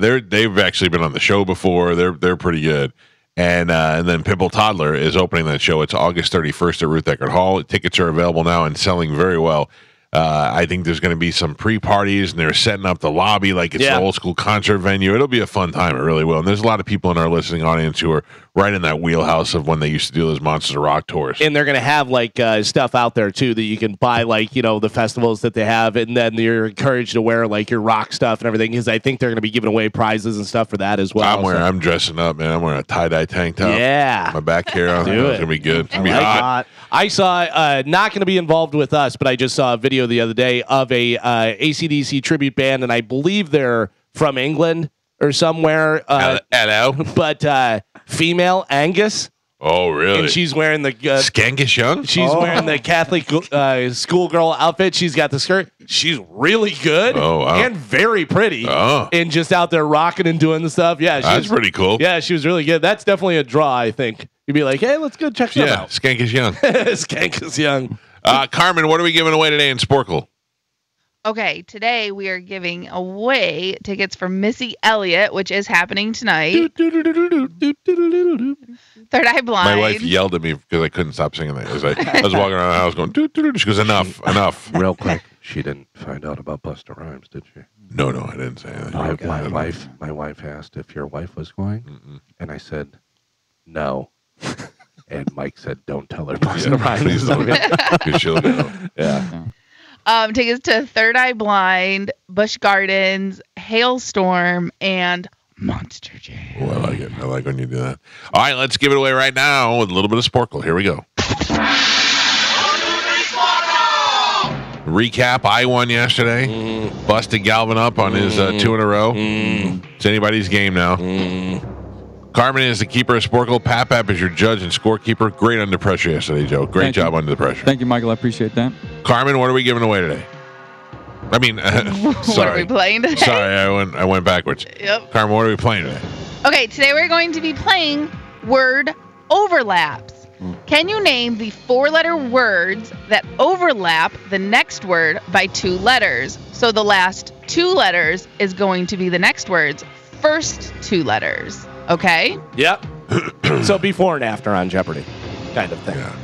They've actually been on the show before. They're pretty good. And then Pimple Toddler is opening that show. It's August 31st at Ruth Eckerd Hall. Tickets are available now and selling very well. I think there's going to be some pre-parties, and they're setting up the lobby like it's an old school concert venue. It'll be a fun time. It really will. And there's a lot of people in our listening audience who are right in that wheelhouse of when they used to do those Monsters of Rock tours. And they're going to have like stuff out there too that you can buy, like, you know, the festivals that they have. And then you're encouraged to wear like your rock stuff and everything, because I think they're going to be giving away prizes and stuff for that as well. I'm dressing up, man. I'm wearing a tie-dye tank top. Yeah. My back hair on. Do It's it. going to be good. It's going to be Like hot. hot. I saw, not going to be involved with us, but I just saw a video the other day of a AC/DC tribute band, and I believe they're from England or somewhere. Hello. But female, Angus, Oh, really? and she's wearing the Skankish Young? she's wearing the Catholic schoolgirl outfit. She's got the skirt. She's really good and very pretty, and just out there rocking and doing the stuff. Yeah, That's pretty cool. Yeah, she was really good. That's definitely a draw, I think. You'd be like, hey, let's go check them out. Skankish Young. Skank is young. Carmen, what are we giving away today in Sporkle? Okay, today we are giving away tickets for Missy Elliott, which is happening tonight. Third Eye Blind. My wife yelled at me because I couldn't stop singing that. I was walking around the house going, doo, doo, doo. She goes, enough. Real quick, she didn't find out about Busta Rhymes, did she? No, I didn't say anything. My wife asked if your wife was going, and I said, no. And Mike said, don't tell her Busta Rhymes. Please don't. 'Cause she'll go. Yeah. Tickets to Third Eye Blind, Busch Gardens, Hailstorm, and Monster Jam. Oh, I like it. I like when you do that. All right, let's give it away right now with a little bit of Sporkle. Here we go. Recap, I won yesterday. Busted Galvin up on his 2 in a row. It's anybody's game now. Carmen is the keeper of Sporkle. Papap is your judge and scorekeeper. Great under pressure yesterday, Joe. Great Thank job you. under the pressure. Thank you, Michael. I appreciate that. Carmen, what are we giving away today? I mean, What are sorry. we playing today? Sorry, I went backwards. Yep. Carmen, what are we playing today? Okay, today we're going to be playing word overlaps. Can you name the 4-letter words that overlap the next word by 2 letters? So the last 2 letters is going to be the next word's first 2 letters. Okay? Yep. So before and after on Jeopardy kind of thing. Yeah,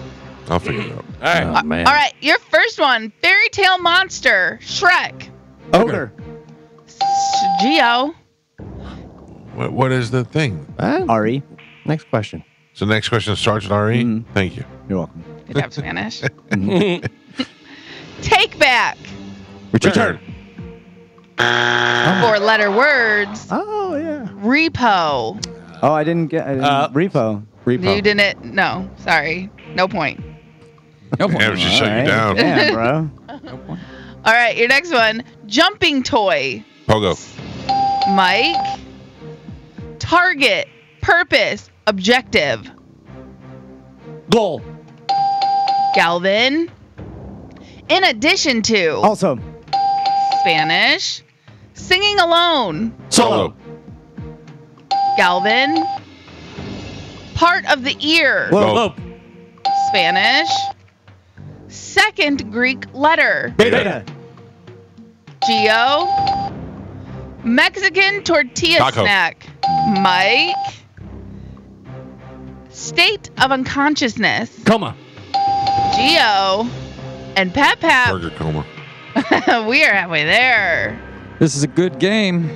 I'll figure it out. All right. Oh, man. All right, your first one, Fairy Tale Monster, Shrek. Ogre. Geo. What is the thing? Ari. Next question. So next question starts with RE? Thank you. You're welcome. Did have Spanish. Take back. Return. 4-letter words. Oh, yeah. Repo. Oh, I didn't get repo. You didn't. No, sorry. No point. No point. Yeah, she shut you down. Damn, bro. All right, your next one. Jumping toy. Pogo. Mike. Target. Purpose. Objective. Goal. Galvin. In addition to. Also, Spanish. Singing alone. Solo. Galvin. Part of the ear. Lobe. Spanish. Second Greek letter. beta. Geo. Mexican tortilla Taco. snack. Mike. State of unconsciousness. Coma. Geo. And Pap Pap. Burger coma. We are halfway there. This is a good game.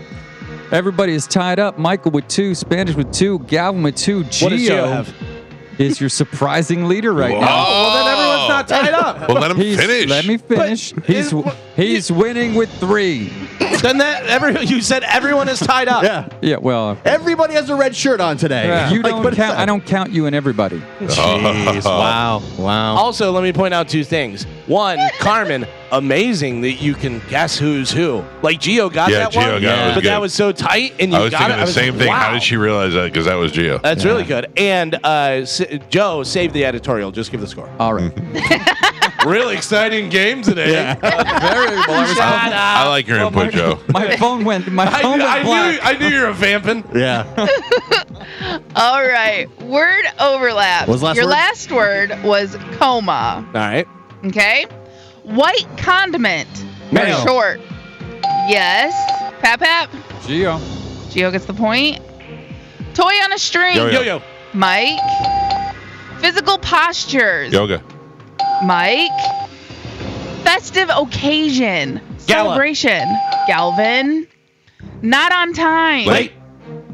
Everybody is tied up. Michael with 2, Spanish with 2, Galvin with 2. What does Geo Gio have? is your surprising leader right Whoa. now. Well, then everyone's not tied up. Well, let him finish. Let me finish. He's winning with 3. Then you said everyone is tied up. Yeah. Yeah, well, Everybody has a red shirt on today. you Like, don't what is count. that? I don't count you and everybody. Jeez. Wow. Wow. Also, let me point out 2 things. One, Carmen, amazing that you can guess who's who. Like Geo got Yeah, that Geo one, got it. It was but that good. was so tight, and you I was got thinking it. the same thing. Wow. How did she realize that? Because that was Gio. That's really good. And Joe saved the editorial. Just give the score. All right. Really exciting game today. Very well. Shut up. I like your input, Joe. My phone went black. I knew you were vamping. Yeah. All right. Word overlap. What was the last Your word? last word was coma. All right. Okay. White condiment. Mayo. Short. Yes. Pap Pap. Gio. Geo gets the point. Toy on a string. Yo-yo. Yo-yo. Mike. Physical postures. Yoga. Mike. Festive occasion. Gala. Celebration. Galvin. Not on time. Late.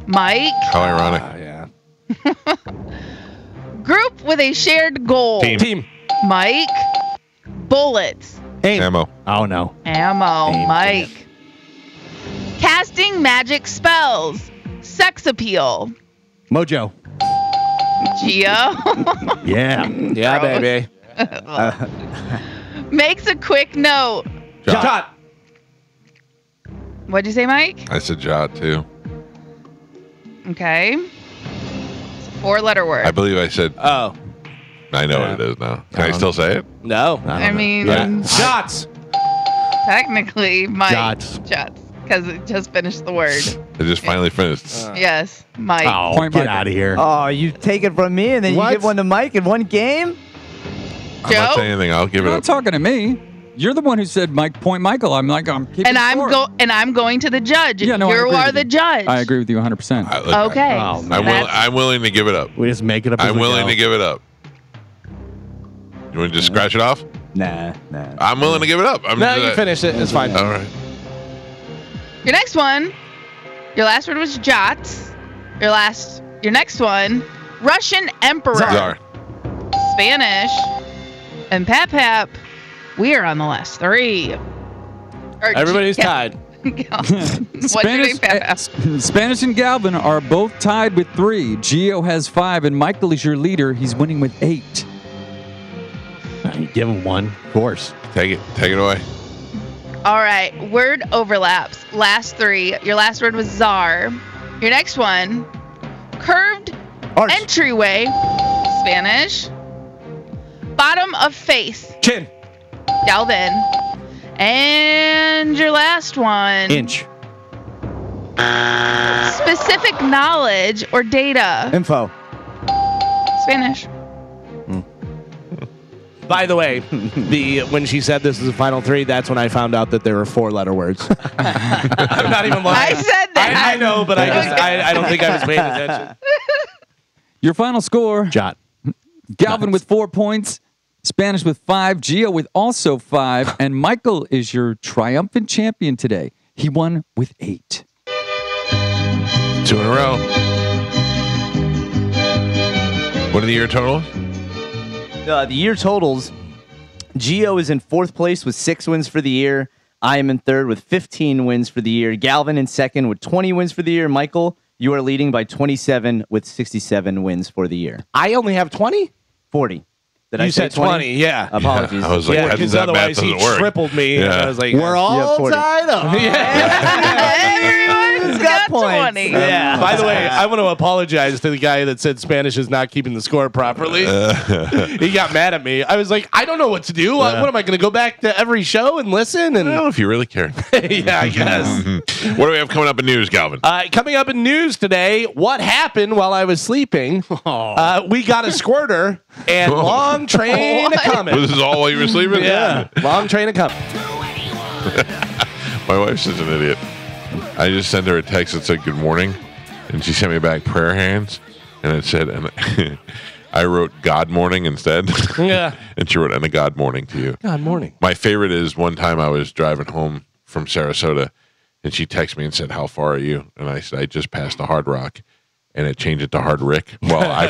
Mike. How ironic. Yeah. Group with a shared goal. Team. Mike. Bullets. Ammo. Oh no. Ammo. Aim. Mike. Casting magic spells. Sex appeal. Mojo. Geo. Yeah. Yeah, Gross. baby. Makes a quick note. Jot. What'd you say, Mike? I said Jot too. Okay. It's a 4-letter word. I believe I said. Oh, I know what it is now. Can I still say it? no. I mean, Yeah. Shots. technically, Mike. Jots. Jots. Because it just finished the word. I just finally finished. Yes, Mike. Oh, Point get Michael. out of here. Oh, you take it from me and then What? you give one to Mike in one game? I'm not Joe? saying anything. I'll give You're it not up. talking to me. You're the one who said Mike Point Michael. I'm like, I'm keeping And score. I'm going to the judge. Yeah, no, I you agree are with the you. judge. I agree with you 100%. Look, Okay. Oh, so man. that's- I'm willing to give it up. We just make it up. as I'm we willing go. to give it up. You want to just scratch it off? Nah. I'm willing to give it up. I'm No, just, you finished it. It's fine. All right. Your next one, your last word was Jots. Your next one, Russian Emperor. Czar. Spanish. And Pap, we are on the last 3. Everybody's tied. What's your name, Pap? Spanish and Galvin are both tied with 3. Gio has 5, and Michael is your leader. He's winning with 8. Give him one. Of course. Take it. Take it away. All right, word overlaps. Last 3. Your last word was czar. Your next one, curved Arch. entryway. Spanish. Bottom of face. Chin. Galvin. And your last one, Inch. specific knowledge or data. Info. Spanish. By the way, when she said this is the final 3, that's when I found out that there were 4-letter words. I'm not even lying. I said that. I know, but I don't think I was paying attention. Your final score, Jot. Galvin with 4 points, Spanish with 5, Gio with also 5, and Michael is your triumphant champion today. He won with 8. 2 in a row. What are the year totals? The year totals, Gio is in 4th place with 6 wins for the year. I am in 3rd with 15 wins for the year. Galvin in 2nd with 20 wins for the year. Michael, you are leading by 27 with 67 wins for the year. I only have 20? 40. Did I You say said 20, yeah. Apologies. I was like, Yeah, that because math otherwise he doesn't work. tripled me. And Yeah. I was like, We're all 40. tied up. Everyone's got points. 20. Yeah. By the way, I want to apologize to the guy that said Spanish is not keeping the score properly. He got mad at me. I was like, I don't know what to do. What am I going to go back to every show and listen? And Well, if you really care. yeah, I guess. What do we have coming up in news, Galvin? Coming up in news today, what happened while I was sleeping? We got a squirter and long train a coming. This is all while you were sleeping? Yeah, long train a coming. My wife's such an idiot. I just sent her a text that said good morning, and she sent me back prayer hands, and it said, and I wrote God morning instead. Yeah. And she wrote, and a God morning to you. God morning. My favorite is one time I was driving home from Sarasota, and she texted me and said, how far are you? And I said, I just passed the Hard Rock. And it changed it to Hard Rick. Well, I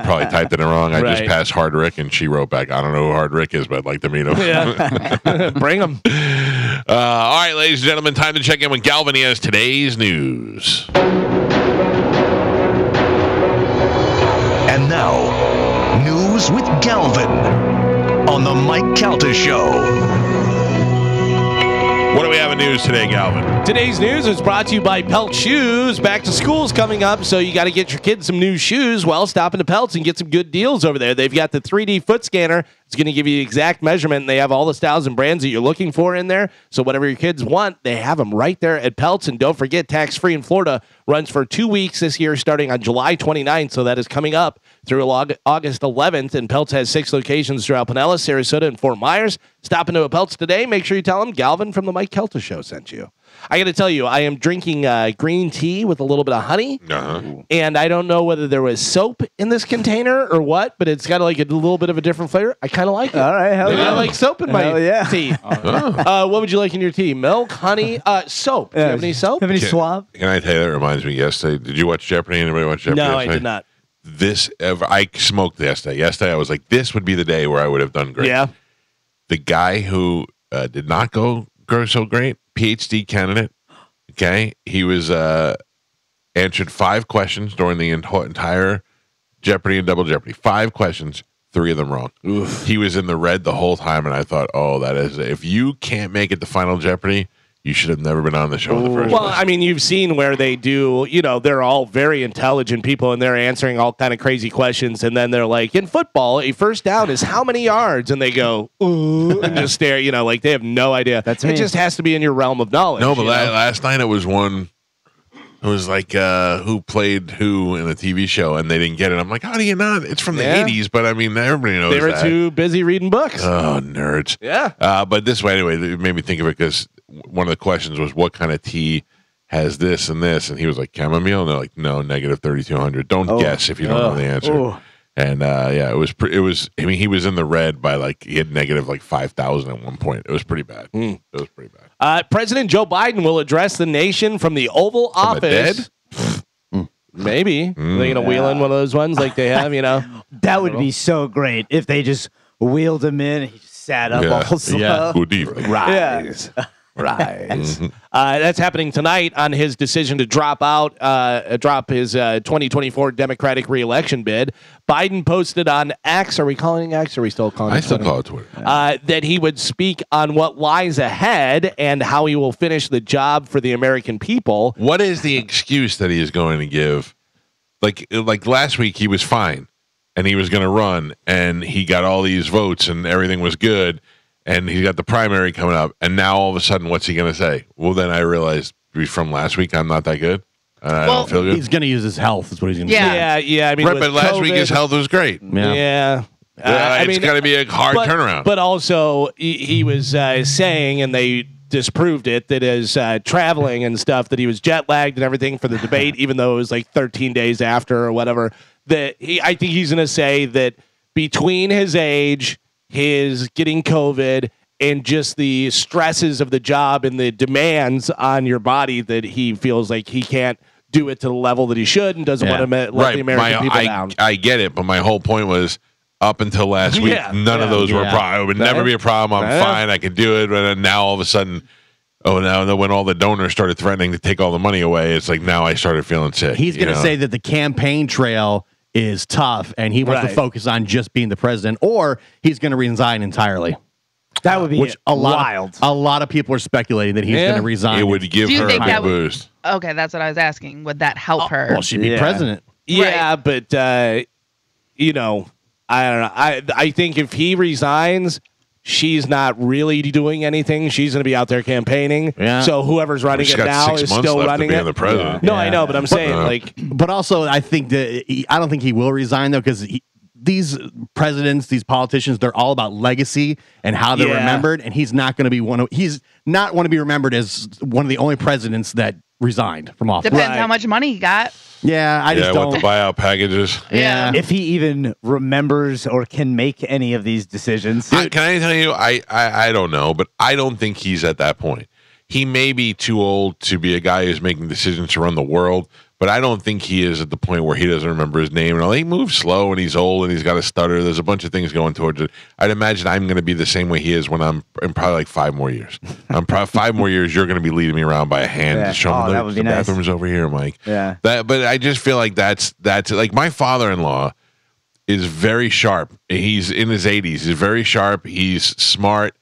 probably typed it in wrong. I just Right. passed Hard Rick, and she wrote back, I don't know who Hard Rick is, but I'd like to meet him. Yeah. Bring them. All right, ladies and gentlemen, time to check in with Galvin. He has today's news. And now, news with Galvin on the Mike Calta Show. What do we have in news today, Galvin? Today's news is brought to you by Pelt Shoes. Back to school's coming up, so you got to get your kids some new shoes. Well, stop into Pelts and get some good deals over there. They've got the 3D foot scanner. It's going to give you the exact measurement, and they have all the styles and brands that you're looking for in there. So whatever your kids want, they have them right there at Pelts. And don't forget, tax-free in Florida runs for 2 weeks this year, starting on July 29th. So that is coming up through August 11th. And Pelts has 6 locations throughout Pinellas, Sarasota, and Fort Myers. Stop into a Pelts today. Make sure you tell them Galvin from the Mike Calta Show sent you. I got to tell you, I am drinking green tea with a little bit of honey. Uh-huh. And I don't know whether there was soap in this container or what, but it's got like a little bit of a different flavor. I kind of like it. All right, hell Maybe yeah. I like soap in my Hell yeah. tea. What would you like in your tea? Milk, honey, soap. Do you have any soap? Have any swab? Can I tell you, that reminds me yesterday? Did you watch Jeopardy? Anybody watch Jeopardy? No, I yesterday? did not. I smoked yesterday. Yesterday, I was like, this would be the day where I would have done great. Yeah. The guy who did not go so great, PhD candidate. Okay, he was answered 5 questions during the entire Jeopardy and Double Jeopardy. 5 questions, 3 of them wrong. Oof. He was in the red the whole time, and I thought, oh, that is, if you can't make it to Final Jeopardy, you should have never been on the show in the first Well, place. I mean, you've seen where they do, they're all very intelligent people and they're answering all kind of crazy questions. And then they're like, in football, a first down is how many yards? And they go, ooh, and just stare, like they have no idea. That's it me. just has to be in your realm of knowledge. No, but you know? last night it was one. It was like who played who in a TV show, and they didn't get it. I'm like, how do you not? It's from the Yeah. 80s, but I mean, everybody knows they were that. too busy reading books. Oh, nerds. Yeah. But this way, anyway, it made me think of it because one of the questions was, what kind of tea has this and this? And he was like, chamomile. And they're like, no, negative 3,200. Don't guess if you don't know the answer. Oh. And it was. I mean, he was in the red by he had negative 5,000 at one point. It was pretty bad. It was pretty bad. President Joe Biden will address the nation from the Oval From the Office. Maybe. They're going to wheel in one of those ones like they have, That would be so great if they just wheeled him in and he just sat up all slow. Yeah. Good evening. Rise. Rise. That's happening tonight on his decision to drop his 2024 Democratic reelection bid. Biden posted on X. Are we calling it X? Or are we still calling it I still Twitter? call it Twitter. That he would speak on what lies ahead and how he will finish the job for the American people. What is the excuse that he is going to give? Like last week, he was fine, and he was going to run, and he got all these votes, and everything was good, and he got the primary coming up, and now all of a sudden, what's he going to say? Well, then I realized from last week, I'm not that good, and I don't feel good. He's going to use his health. Is what he's going to do. Yeah. I mean, Right, with but last week his COVID, health was great. Yeah. It's got to be a hard turnaround. But also, he was saying, and they disproved it, that his traveling and stuff, that he was jet lagged and everything for the debate, even though it was 13 days after or whatever. I think he's going to say that between his age, his getting COVID, and just the stresses of the job and the demands on your body, that he feels like he can't do it to the level that he should and doesn't want to let the American people down. I get it, but my whole point was, up until last week, none of those were a problem. It would never be a problem. I'm fine. I can do it. And now all of a sudden, now when all the donors started threatening to take all the money away, it's like now I started feeling sick. He's going to say that the campaign trail is tough and he wants to focus on just being the president, or he's going to resign entirely. That would be wild. A lot of people are speculating that he's going to resign. It would give Do you her think a big that would- boost. Okay, that's what I was asking. Would that help her? Well, she'd be president. Yeah, but I don't know. I think if he resigns, she's not really doing anything. She's going to be out there campaigning. Yeah. So whoever's running She's it got now 6 is months still left running to be it. the president. No, I know, but I'm saying But also, I think that I don't think he will resign though, because these presidents, these politicians, they're all about legacy and how they're remembered. And he's not going to be he's not want to be remembered as one of the only presidents that resigned from office. Depends how much money he got. Yeah, I just don't. What the buyout packages. Yeah. If he even remembers or can make any of these decisions. Can I tell you, I don't know, but I don't think he's at that point. He may be too old to be a guy who's making decisions to run the world, but I don't think he is at the point where he doesn't remember his name. And he moves slow and he's old and he's got a stutter. There's a bunch of things going towards it. I'd imagine I'm going to be the same way he is when I'm in probably 5 more years. I'm probably 5 more years. You're going to be leading me around by a hand to show me that would be the nice. bathroom's over here, Mike. Yeah. But I just feel like that's like my father-in-law is very sharp. He's in his 80s. He's very sharp. He's smart.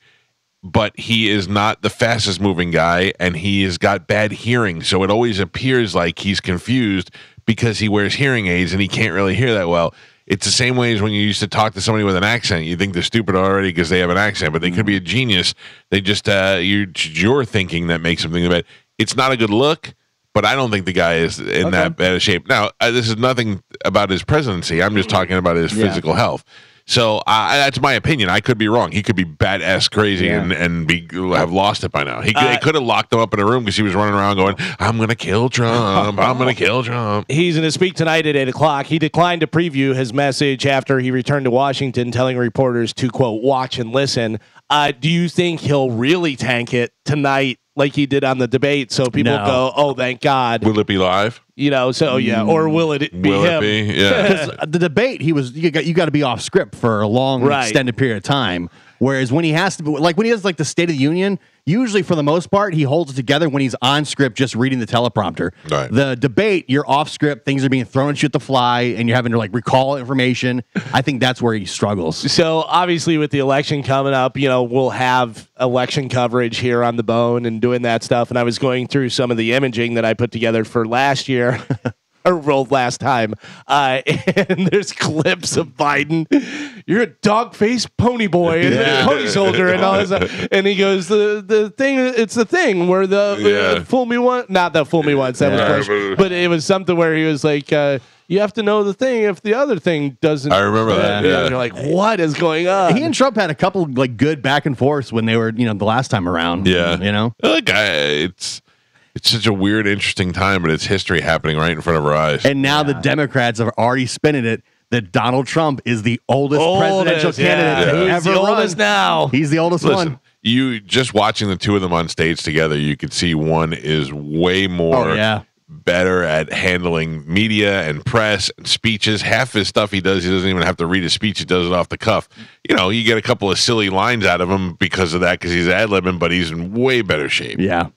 But he is not the fastest moving guy, and he has got bad hearing. So it always appears like he's confused because he wears hearing aids and he can't really hear that well. It's the same way as when you used to talk to somebody with an accent. You think they're stupid already because they have an accent, but they could be a genius. They just, your thinking that makes them think about it. It's not a good look, but I don't think the guy is in that bad a shape. Now, this is nothing about his presidency. I'm just talking about his physical health. So that's my opinion. I could be wrong. He could be badass crazy and have lost it by now. They could have locked him up in a room because he was running around going, "I'm going to kill Trump. I'm going to kill Trump." He's going to speak tonight at 8:00. He declined to preview his message after he returned to Washington, telling reporters to, quote, watch and listen. Do you think he'll really tank it tonight like he did on the debate so people go, oh, thank God? Will it be live? Or will it be him? Yeah. Because the debate, you got to be off script for a long, extended period of time. Whereas when he has to, like when he does like the State of the Union, usually for the most part, he holds it together when he's on script, just reading the teleprompter. Right. The debate, you're off script, things are being thrown at you at the fly, and you're having to like recall information. I think that's where he struggles. So obviously with the election coming up, we'll have election coverage here on The Bone and doing that stuff. And I was going through some of the imaging that I put together for last year. Or rolled last time, and there's clips of Biden. You're a dog-faced pony boy and pony soldier and all this stuff. And he goes, the thing, it's the thing where the fool me once, not the fool me once, that was Bush, but it was something where he was like, you have to know the thing if the other thing doesn't. I remember that. Yeah. And you're like, what is going on? He and Trump had a couple like good back and forths when they were, the last time around. Yeah. Look, it's such a weird, interesting time, but it's history happening right in front of our eyes. And now the Democrats are already spinning it that Donald Trump is the oldest presidential candidate to He's ever the run. oldest now. He's the oldest one. You just watching the two of them on stage together, you could see one is way more better at handling media and press and speeches. Half his stuff he doesn't even have to read a speech. He does it off the cuff. You get a couple of silly lines out of him because of that, because he's ad-libbing, but he's in way better shape. Yeah.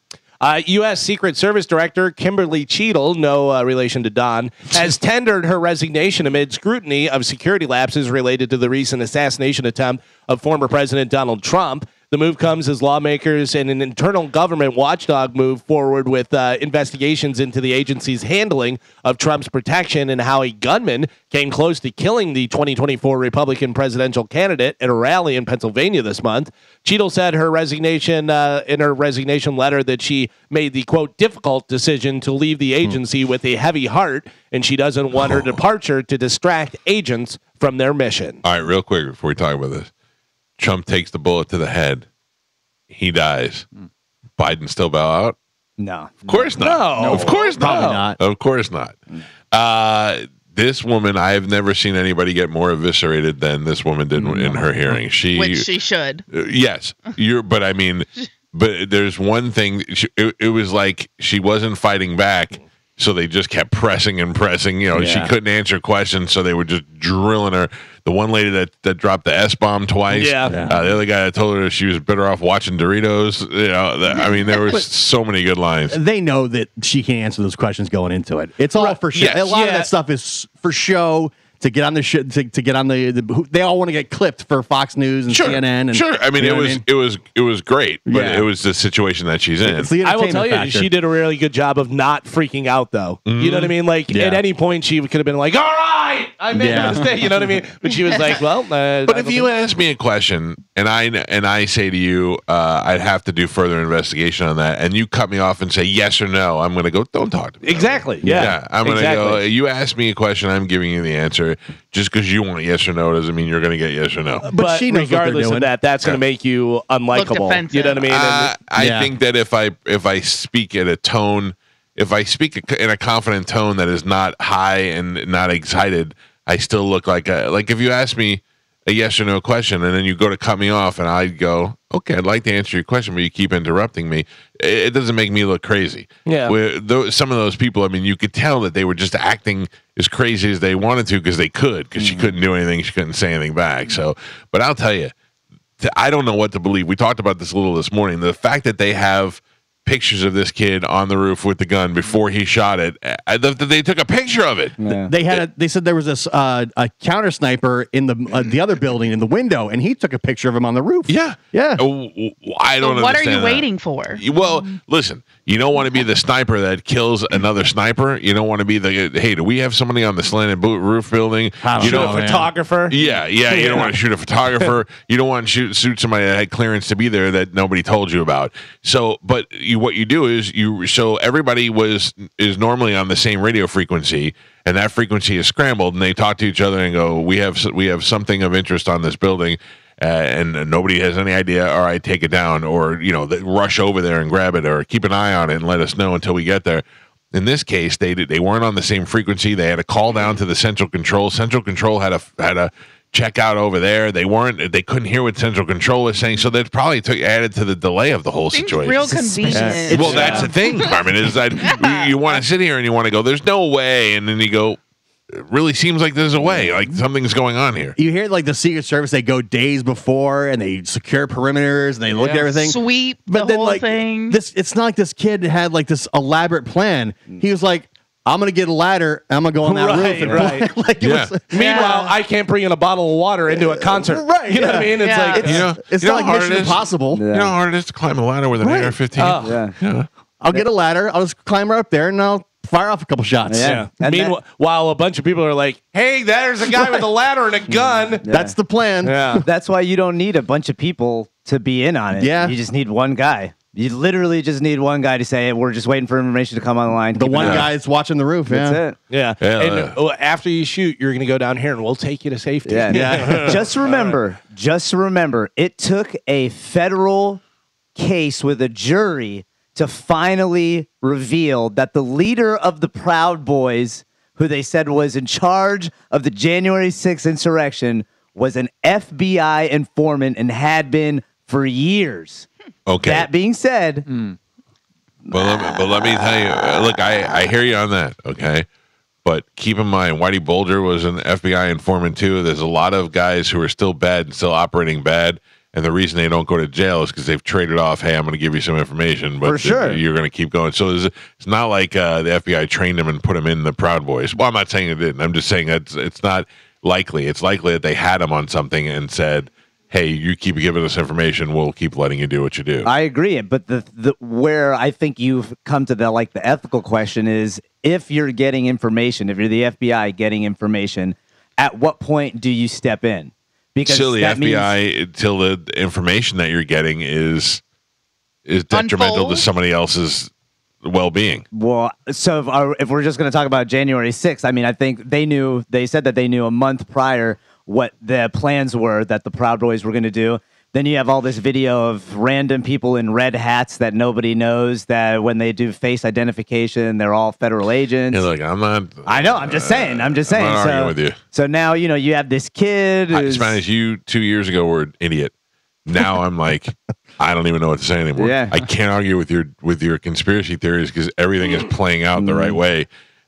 U.S. Secret Service Director Kimberly Cheadle, no relation to Don, has tendered her resignation amid scrutiny of security lapses related to the recent assassination attempt of former President Donald Trump. The move comes as lawmakers and an internal government watchdog move forward with investigations into the agency's handling of Trump's protection and how a gunman came close to killing the 2024 Republican presidential candidate at a rally in Pennsylvania this month. Cheadle said in her resignation letter that she made the, quote, difficult decision to leave the agency with a heavy heart, and she doesn't want her departure to distract agents from their mission. All right, real quick before we talk about this. Trump takes the bullet to the head. He dies. Biden still bow out? No. Of course not. No. Of course not. Probably not. Of course not. This woman, I have never seen anybody get more eviscerated than this woman did in her hearing. Which she should. Yes. But there's one thing. It was like she wasn't fighting back. So they just kept pressing and pressing. She couldn't answer questions, so they were just drilling her. The one lady that dropped the S-bomb twice. The other guy that told her she was better off watching Doritos. There were so many good lines. They know that she can't answer those questions going into it. It's all for show. Yes. A lot of that stuff is for show. To get on the shit, to get on they all want to get clipped for Fox News and CNN. And, it was great, but it was the situation that she's in. It's the I will tell entertainment you, factor. she did a really good job of not freaking out, though. You know what I mean? Like, at any point, she could have been like, all right, I made a mistake. You know what I mean? But she was like, well. But if you ask me a question, and I say to you, I'd have to do further investigation on that, and you cut me off and say yes or no, I'm going to go, don't talk to me. Exactly. Yeah. I'm going to go, you ask me a question, I'm giving you the answer. Just because you want yes or no doesn't mean you're going to get yes or no. But she knows what they're regardless of doing. that, that's going to make you unlikable. You know what I mean? I think that if I speak at a tone, if I speak in a confident tone that is not high and not excited, I still look like if you ask me a yes or no question and then you go to cut me off and I go, okay, I'd like to answer your question, but you keep interrupting me. It doesn't make me look crazy. Yeah. Some of those people, you could tell that they were just acting as crazy as they wanted to because they could, because she couldn't do anything. She couldn't say anything back. So, but I'll tell you, I don't know what to believe. We talked about this a little this morning. The fact that they have pictures of this kid on the roof with the gun before he shot it. They took a picture of it. Yeah. They said there was this a counter sniper in the other building in the window, and he took a picture of him on the roof. Yeah. Yeah. I don't. What are understand you that. waiting for? Well, listen. You don't want to be the sniper that kills another sniper. You don't want to be the hey. Do we have somebody on the slanted roof building? You know, photographer. Yeah. You don't want to shoot a photographer. You don't want to shoot somebody that had clearance to be there that nobody told you about. So, but you what you do is so everybody is normally on the same radio frequency, and that frequency is scrambled, and they talk to each other and go, we have something of interest on this building, and nobody has any idea. All right, take it down, or they rush over there and grab it, or keep an eye on it and let us know until we get there. In this case, they weren't on the same frequency. They had to call down to the central control. Central control had a check out over there. They couldn't hear what central control was saying, so that probably added to the delay of the whole Seems situation. real convenient. Well, that's the thing, Carmen, is that you want to sit here and you want to go, there's no way, and then you go, it really seems like there's a way, like something's going on here. You hear like the Secret Service, they go days before and they secure perimeters and they look at everything. Sweep But the then whole like thing. it's not like this kid had like this elaborate plan. He was like, I'm gonna get a ladder. And I'm gonna go on that Right, roof. And right. like it Yeah. was, Meanwhile, I can't bring in a bottle of water into a concert. Right, You know what I yeah. mean? It's Yeah. like it's You know not how like hard Mission it is? Impossible. You know how hard it is to climb a ladder with an Right. AR-15? Yeah. I'll get a ladder. I'll just climb right up there and I'll fire off a couple shots. Yeah. And Meanwhile, while a bunch of people are like, "Hey, there's a guy with a ladder and a gun." That's the plan. Yeah. That's why you don't need a bunch of people to be in on it. Yeah. You just need one guy. You literally just need one guy to say, we're just waiting for information to come online. The Keep one an eye. guy that's watching the roof. That's Yeah. it. Yeah. Yeah. And after you shoot, you're going to go down here and we'll take you to safety. Yeah. Just remember, it took a federal case with a jury to finally reveal that the leader of the Proud Boys, who they said was in charge of the January 6th insurrection, was an FBI informant and had been for years. Okay. That being said, But let me tell you, look, I hear you on that, okay? But keep in mind, Whitey Bulger was an FBI informant too. There's a lot of guys who are still bad and still operating bad, and the reason they don't go to jail is because they've traded off, hey, I'm going to give you some information, but For sure. you're going to keep going. So it's not like the FBI trained them and put them in the Proud Boys. Well, I'm not saying it didn't. I'm just saying it's not likely. It's likely that they had them on something and said, hey, you keep giving us information, we'll keep letting you do what you do. I agree, but the where I think you've come to the ethical question is, if you're getting information, if you're the FBI getting information, at what point do you step in? Because Still, the that means- FBI, until the information that you're getting is detrimental to Unfolds? somebody else's well-being. well, so if we're just going to talk about January 6th, I mean, I think they said that they knew a month prior what the plans were that the Proud Boys were going to do. Then you have all this video of random people in red hats that nobody knows, that when they do face identification, they're all federal agents. You're like, I'm not. I know. I'm just saying. I'm not arguing with you. So now, you have this kid who's... Spanish, you 2 years ago were an idiot. Now I'm like, I don't even know what to say anymore. Yeah. I can't argue with your conspiracy theories because everything is playing out the right way.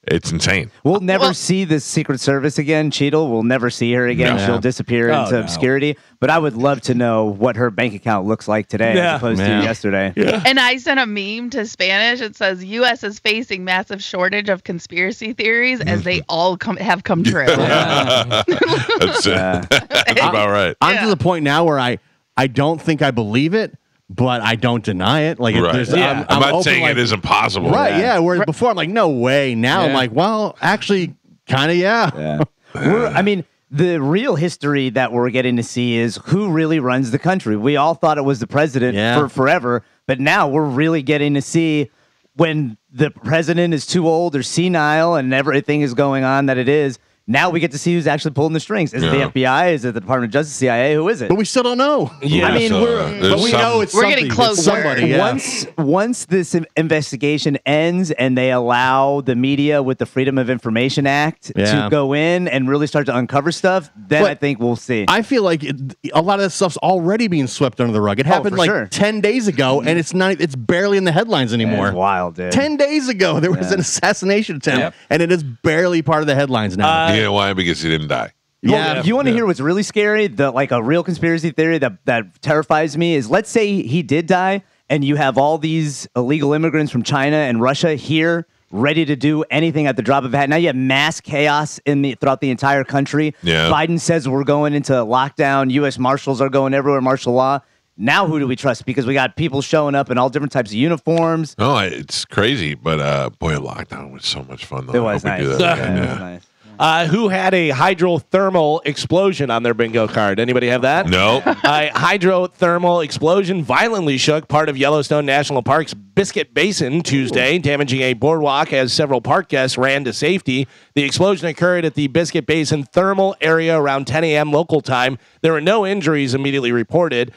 It's insane. We'll never see the Secret Service again. Cheadle, we'll never see her again. No. She'll disappear Oh, into no. obscurity. But I would love to know what her bank account looks like today Yeah. as opposed to Yeah. yesterday. And I sent a meme to Spanish. It says, U.S. is facing massive shortage of conspiracy theories as they all have come true. That's about right. I'm Yeah. to the point now where I don't think I believe it, but I don't deny it. Like, Right. there's, Yeah. I'm not open, saying like, it isn't possible. Right, yeah. Whereas before, I'm like, no way. Now I'm Yeah. like, well, actually, kind of, yeah. I mean, the real history that we're getting to see is who really runs the country. We all thought it was the president Yeah. for forever, but now we're really getting to see when the president is too old or senile and everything is going on that it is. Now we get to see who's actually pulling the strings. Is it the Yeah. FBI? Is it the Department of Justice, CIA? Who is it? But we still don't know. Yeah. I mean, So, we're- there's But we some- know it's We're something. getting It's closer. somebody, yeah. Once this investigation ends and they allow the media with the Freedom of Information Act Yeah. to go in and really start to uncover stuff, then But I think we'll see. I feel like a lot of that stuff's already being swept under the rug. It happened for like sure. 10 days ago, and it's barely in the headlines anymore. It's wild, dude. 10 days ago, there was an assassination attempt, Yep. and it is barely part of the headlines now. You know why? Because he didn't die. Well, you want to hear what's really scary? A real conspiracy theory that terrifies me is, let's say he did die, and you have all these illegal immigrants from China and Russia here ready to do anything at the drop of a hat. Now you have mass chaos throughout the entire country. Yeah. Biden says we're going into lockdown. U.S. Marshals are going everywhere, martial law. Now who do we trust? Because we got people showing up in all different types of uniforms. No, it's crazy. But boy, lockdown was so much fun. Though. It was I hope nice. we do that again, Yeah, it yeah. was nice. Who had a hydrothermal explosion on their bingo card? Anybody have that? No. A hydrothermal explosion violently shook part of Yellowstone National Park's Biscuit Basin Tuesday, damaging a boardwalk as several park guests ran to safety. The explosion occurred at the Biscuit Basin thermal area around 10 a.m. local time. There were no injuries immediately reported.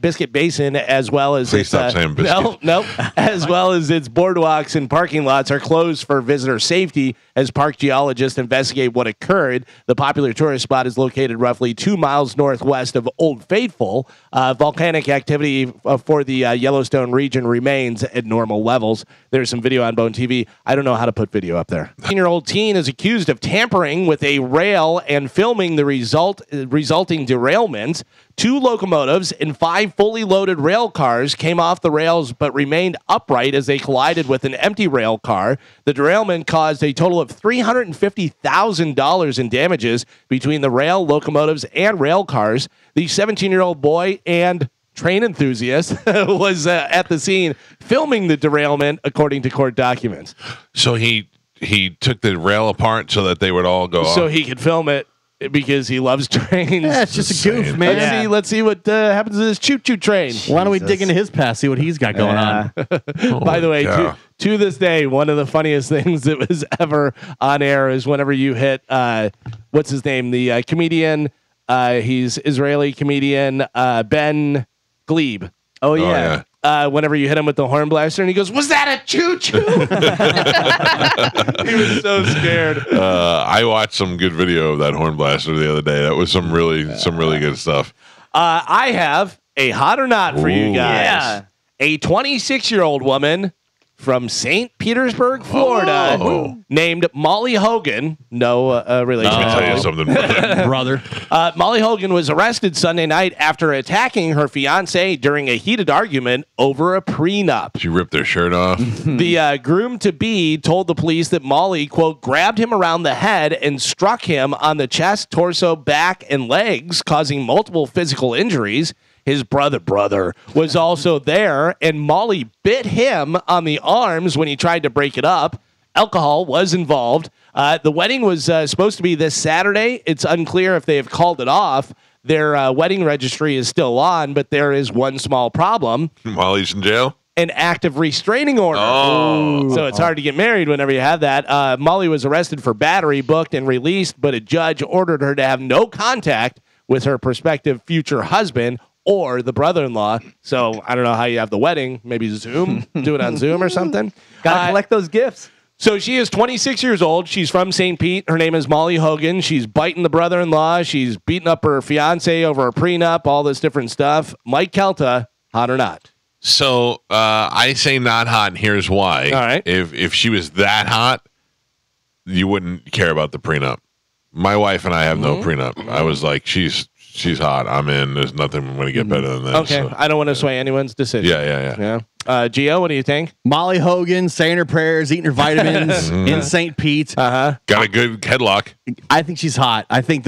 Biscuit Basin, as well as Please stop saying biscuit. no, as well as its boardwalks and parking lots are closed for visitor safety as park geologists investigate what occurred. The popular tourist spot is located roughly 2 miles northwest of Old Faithful. Volcanic activity for the Yellowstone region remains at normal levels. There's some video on Bone TV. I don't know how to put video up there. 18-year-old teen is accused of tampering with a rail and filming the resulting derailment. 2 locomotives and 5 fully loaded rail cars came off the rails but remained upright as they collided with an empty rail car. The derailment caused a total of $350,000 in damages between the rail, locomotives, and rail cars. The 17-year-old boy and train enthusiast was at the scene filming the derailment, according to court documents. So he took the rail apart so that they would all go So off. he could film it because he loves trains. Yeah, it's just a goof, man. Let's see what happens to this choo-choo train. Why don't we dig into his past, see what he's got going on? By the way, God. to this day, one of the funniest things that was ever on air is whenever you hit, what's his name? The comedian, he's Israeli comedian, Ben Glebe. Oh, yeah. Whenever you hit him with the horn blaster, and he goes, "Was that a choo-choo?" He was so scared. I watched some good video of that horn blaster the other day. That was some really good stuff. I have a hot or not for you Ooh. guys. Yeah. A 26-year-old woman from St. Petersburg, Florida, named Molly Hogan. No relation. Let me tell you something, brother. Brother. Molly Hogan was arrested Sunday night after attacking her fiance during a heated argument over a prenup. She ripped their shirt off. The groom-to-be told the police that Molly, quote, grabbed him around the head and struck him on the chest, torso, back, and legs, causing multiple physical injuries. His brother was also there, and Molly bit him on the arms when he tried to break it up. Alcohol was involved. The wedding was supposed to be this Saturday. It's unclear if they have called it off. Their wedding registry is still on, but there is one small problem. Molly's in jail. An active restraining order. So it's hard to get married whenever you have that. Molly was arrested for battery, booked, and released, but a judge ordered her to have no contact with her prospective future husband or the brother-in-law. So I don't know how you have the wedding. Maybe Zoom? Do it on Zoom or something? Gotta collect those gifts. So she is 26 years old. She's from St. Pete. Her name is Molly Hogan. She's biting the brother-in-law. She's beating up her fiance over a prenup, all this different stuff. Mike Kelta, hot or not? So I say not hot, and here's why. All right. If she was that hot, you wouldn't care about the prenup. My wife and I have no prenup. I was like, she's hot. I'm in. There's nothing going to get better than this. Okay. So. I don't want to sway anyone's decision. Yeah. Gio, what do you think? Molly Hogan saying her prayers, eating her vitamins in St. Pete. Got a good headlock. I think she's hot. I think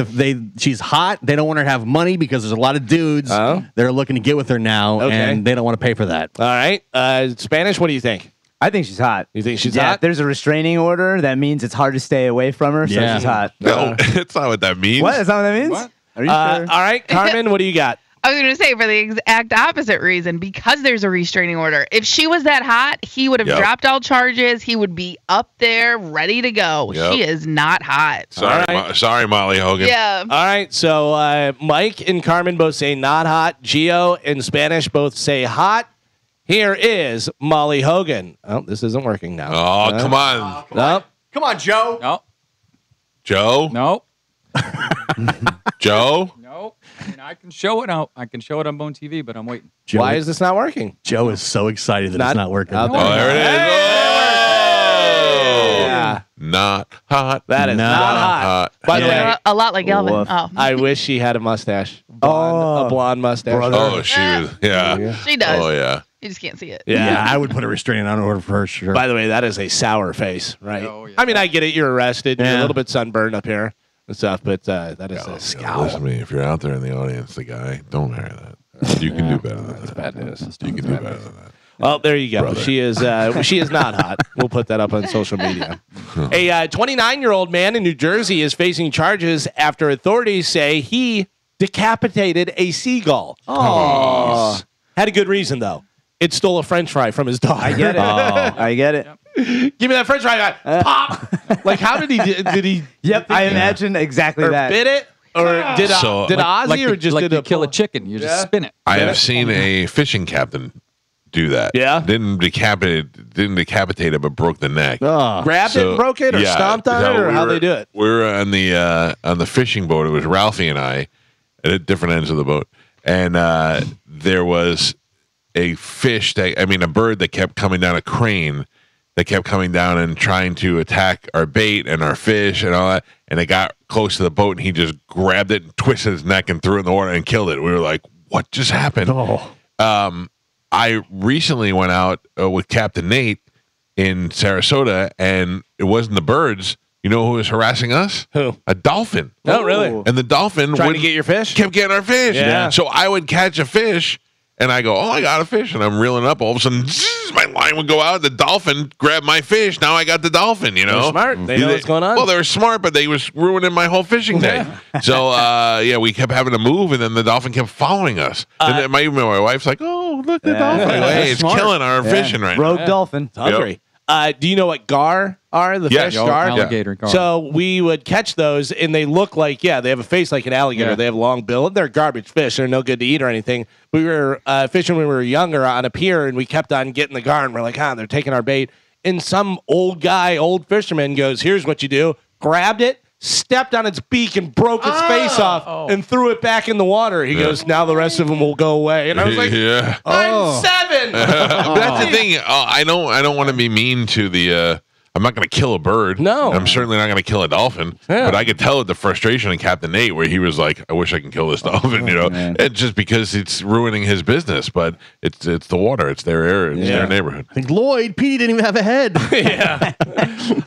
she's hot. They don't want her to have money because there's a lot of dudes that are looking to get with her now, and they don't want to pay for that. All right. Spanish, what do you think? I think she's hot. You think she's Yeah, hot? if there's a restraining order, that means it's hard to stay away from her, so Yeah. she's hot. No, that's not what that means. What? That's not what that means? What? Are you All sure? right, Carmen, what do you got? I was going to say for the exact opposite reason, because there's a restraining order. If she was that hot, he would have Yep. dropped all charges. He would be up there ready to go. Yep. She is not hot. Sorry, All right. sorry, Molly Hogan. Yeah. All right, so Mike and Carmen both say not hot. Gio and Spanish both say hot. Here is Molly Hogan. Oh, this isn't working now. Oh, come on, No. Come on, Joe. No, Joe. no, Joe. no. I mean, I can show it out. I can show it on Bone TV, but I'm waiting. Joe, Why is this not working? Joe is so excited that Not- it's not working. out Oh, there it is. Oh! Yeah. Not hot. That is No. not hot. By the Yeah. way, A lot like Elvin. Woof. Oh, I wish she had a mustache. A blonde mustache. Oh, she was. Yeah. she does. Oh, yeah. You just can't see it. Yeah, I would put a restraining order for her, sure. By the way, that is a sour face, right? Oh, yeah. I mean, I get it. You're arrested. You're a Yeah. little bit sunburned up here and stuff, but that is a scowl. Listen to me. If you're out there in the audience, the guy, don't marry that. You can do better than that. Bad news. You can do better than that. Well, there you go. She is not hot. We'll put that up on social media. A 29-year-old man in New Jersey is facing charges after authorities say he decapitated a seagull. Oh, had a good reason though. It stole a French fry from his dog. I get it. I get it. Give me that French fry. Pop. Like, how did he? Yep, I imagine exactly Or that. bit it, or did Ozzy, or just like did you a kill a chicken? You just spin it. I have seen a fishing captain do that. Yeah? Didn't decapitate it, but broke the neck. grabbed it, and broke it, or stomped on it, or how they do it? We were on the fishing boat. It was Ralphie and I at different ends of the boat, and there was a bird that kept coming down, a crane that kept coming down and trying to attack our bait and our fish and all that. And it got close to the boat, and he just grabbed it and twisted his neck and threw it in the water and killed it. We were like, "What just happened?" I recently went out with Captain Nate in Sarasota, and it wasn't the birds. You know who was harassing us? Who? A dolphin. Oh, really? And the dolphin Trying to get your fish? kept getting our fish. Yeah. So I would catch a fish, and I go, "Oh, I got a fish," and I'm reeling up. All of a sudden, zzz, my line would go out. The dolphin grabbed my fish. Now I got the dolphin. You know, They're smart. They know what's going on. Well, they were smart, but they was ruining my whole fishing day. So we kept having to move, and then the dolphin kept following us. And then my wife's like, "Oh, look, the dolphin! I go, hey, it's killing our fishing right Rogue now." dolphin. Hungry. Do you know what gar are? The Yes. fish gar? Alligator gar. So we would catch those, and they look like, they have a face like an alligator. Yeah. They have a long bill. They're garbage fish. They're no good to eat or anything. We were fishing when we were younger on a pier, and we kept on getting the gar, and we're like, they're taking our bait. And some old fisherman goes, "Here's what you do." Grabbed it, stepped on its beak, and broke its face off, and threw it back in the water. He goes, "Now the rest of them will go away." And I was like, "Yeah." I'm 7. But that's the thing. I don't want to be mean to the. I'm not going to kill a bird. No. I'm certainly not going to kill a dolphin. Yeah. But I could tell the frustration in Captain Nate, where he was like, "I wish I can kill this dolphin," and just because it's ruining his business. But it's the water. It's their area. It's their neighborhood. I think Lloyd, Petey didn't even have a head.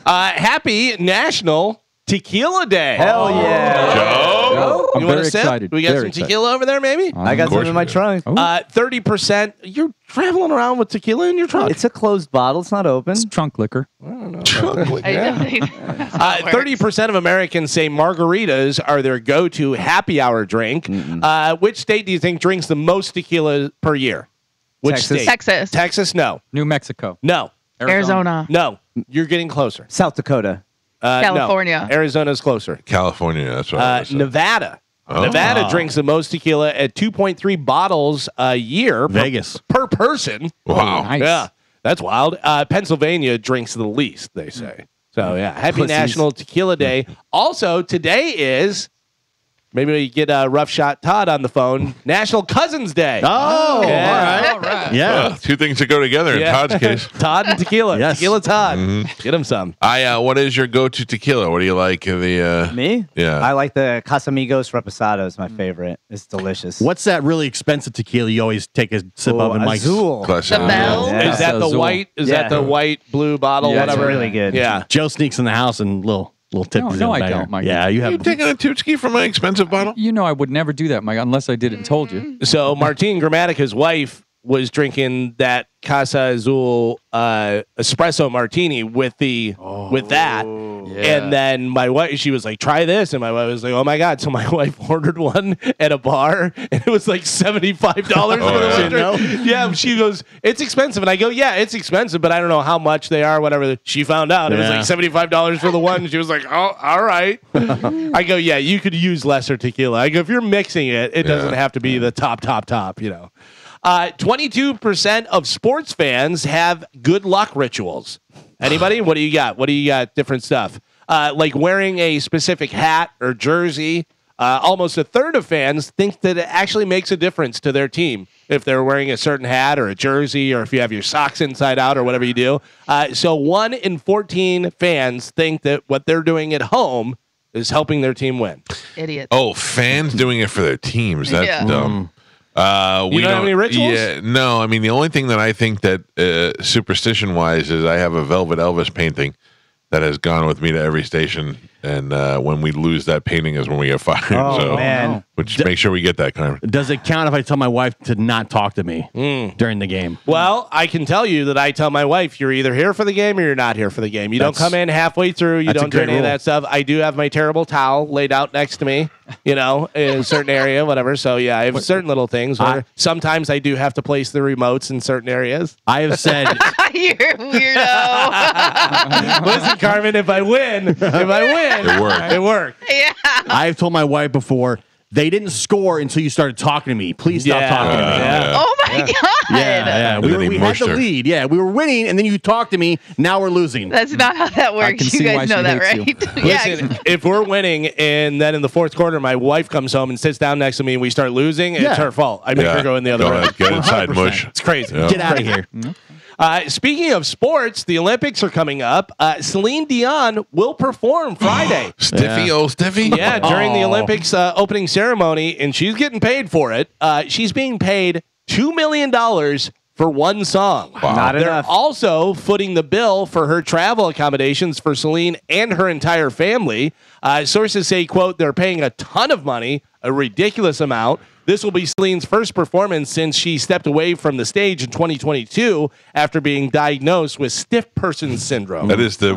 Happy National Tequila Day. Hell yeah. Joe. I'm You want very a sip? excited. We got Very some excited. tequila over there, maybe? I got some course in my we do. trunk. 30%. You're traveling around with tequila in your trunk? It's a closed bottle. It's not open. It's trunk liquor. I don't think that's how it works. 30% of Americans say margaritas are their go-to happy hour drink. Which state do you think drinks the most tequila per year? Which Texas. state? Texas. Texas? No. New Mexico. No. Arizona. No. You're getting closer. South Dakota. No. California. Arizona's closer. California. That's what I was saying. Nevada. Oh. Nevada drinks the most tequila at 2.3 bottles a year Vegas. per person. Wow. Nice. Yeah, that's wild. Pennsylvania drinks the least, they say. So, happy Pussies. National Tequila Day. Also, today is, maybe we get Rough Shot Todd on the phone, National Cousins Day. Oh, Yeah. all right. Yeah. Two things that go together in Yeah. Todd's case. Todd and tequila. Yes. Tequila Todd. Get him some. What is your go-to tequila? What do you like? Me? Yeah. I like the Casamigos Reposado. Is my favorite. It's delicious. What's that really expensive tequila you always take a sip of in Mike's? Azul. Classic. The Bell? Yeah. Is that the Azul. white? Is Yeah. that the white, blue bottle? Yeah, That's whatever. really good. Yeah. Joe sneaks in the house and little tip. No, I don't, Mike. Yeah, you You have. taking a Tootski from my expensive bottle? You know I would never do that, Mike, unless I did it and told you. So Martine Grammatica's wife was drinking that Casa Azul espresso martini with that. And then my wife, she was like, "Try this," and my wife was like, "Oh my god!" So my wife ordered one at a bar, and it was like $75 for the yeah. drink. Yeah, she goes, "It's expensive," and I go, "Yeah, it's expensive, but I don't know how much they are." Whatever. She found out it was like $75 for the one. She was like, "Oh, all right." I go, "Yeah, you could use lesser tequila." I go, "If you're mixing it, it doesn't have to be the top, you know." 22% of sports fans have good luck rituals. Anybody? What do you got? What do you got? Different stuff. Like wearing a specific hat or jersey. Almost a third of fans think that it actually makes a difference to their team if they're wearing a certain hat or a jersey, or if you have your socks inside out or whatever you do. So 1 in 14 fans think that what they're doing at home is helping their team win. Idiot. Oh, fans doing it for their teams. That's Yeah. dumb. You don't have any rituals? Yeah, no. I mean, the only thing that I think that superstition-wise is I have a Velvet Elvis painting that has gone with me to every station And when we lose that painting is when we get fired. Oh, so, man. Which make sure we get that, Carmen. Does it count if I tell my wife to not talk to me during the game? Well, I can tell you that I tell my wife, you're either here for the game or you're not here for the game. You don't That's- come in halfway through. You that's a don't do great any of rule. that stuff. I do have my terrible towel laid out next to me, in a certain area, whatever. So, yeah, I have certain little things. Where sometimes I do have to place the remotes in certain areas. I have said, You're a weirdo. Listen, Carmen, if I win, It worked. It worked. Yeah. I've told my wife before, they didn't score until you started talking to me. Please stop talking to me. Yeah. Oh my god. Yeah. And then he We had mushed the her. lead. Yeah, we were winning, and then you talked to me. Now we're losing. That's not how that works. can You see why guys she know that, hates right? you. Yeah. Listen, if we're winning and then in the fourth quarter my wife comes home and sits down next to me and we start losing, Yeah. it's her fault. I make her go in the other Go room. ahead, get inside 100%. mush. It's crazy. Yeah. Get out of here. Speaking of sports, the Olympics are coming up. Celine Dion will perform Friday. Stiffy, old Stiffy. Yeah, during the Oh. Olympics opening ceremony, and she's getting paid for it. She's being paid $2 million for one song. Not They're enough. also footing the bill for her travel accommodations for Celine and her entire family. Sources say, quote, they're paying a ton of money, a ridiculous amount. This will be Celine's first performance since she stepped away from the stage in 2022 after being diagnosed with stiff person syndrome. That is the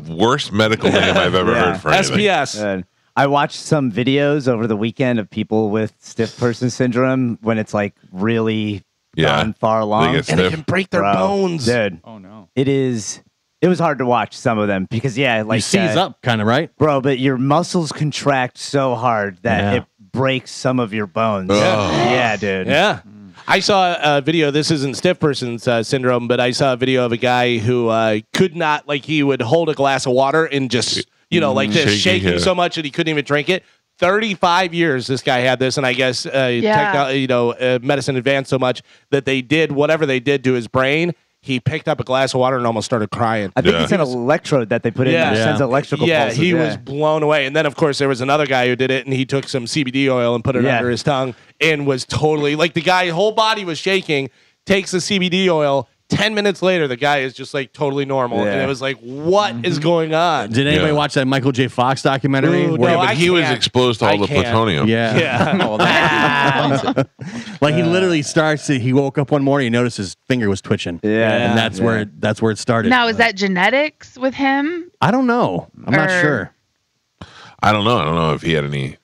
worst medical name I've ever Yeah. heard for anything. SPS. Good. I watched some videos over the weekend of people with stiff person syndrome when it's like really gone far along. get And it stiff. can break their Bro, bones. dude. Oh no. It was hard to watch some of them because like You seize up, kind of, right? bro, but your muscles contract so hard that Yeah. it breaks some of your bones. Ugh. Yeah, dude. Yeah. I saw a video. This isn't stiff person's syndrome, but I saw a video of a guy who could not, like, he would hold a glass of water and just, like this, Shaking, shaking yeah. so much that he couldn't even drink it. 35 years this guy had this, and I guess medicine advanced so much that they did whatever they did to his brain. He picked up a glass of water and almost started crying. I think Yeah. it's an electrode that they put in that Yeah. sends electrical Yeah, pulses. he was blown away. And then, of course, there was another guy who did it, and he took some CBD oil and put it Yeah. under his tongue and was totally, like, the guy, whole body was shaking, takes the CBD oil. 10 minutes later, the guy is just, like, totally normal. Yeah. And it was like, what is going on? Did anybody Yeah. watch that Michael J. Fox documentary? Ooh, where no, But I he was can't. exposed to all I the can't. plutonium. yeah. Yeah. Oh, that explains it. Like he literally starts. He woke up one morning, and noticed his finger was twitching. Yeah. and that's where it started. Now, is that genetics with him? I don't know. I'm not Or- sure. I don't know. I don't know if he had any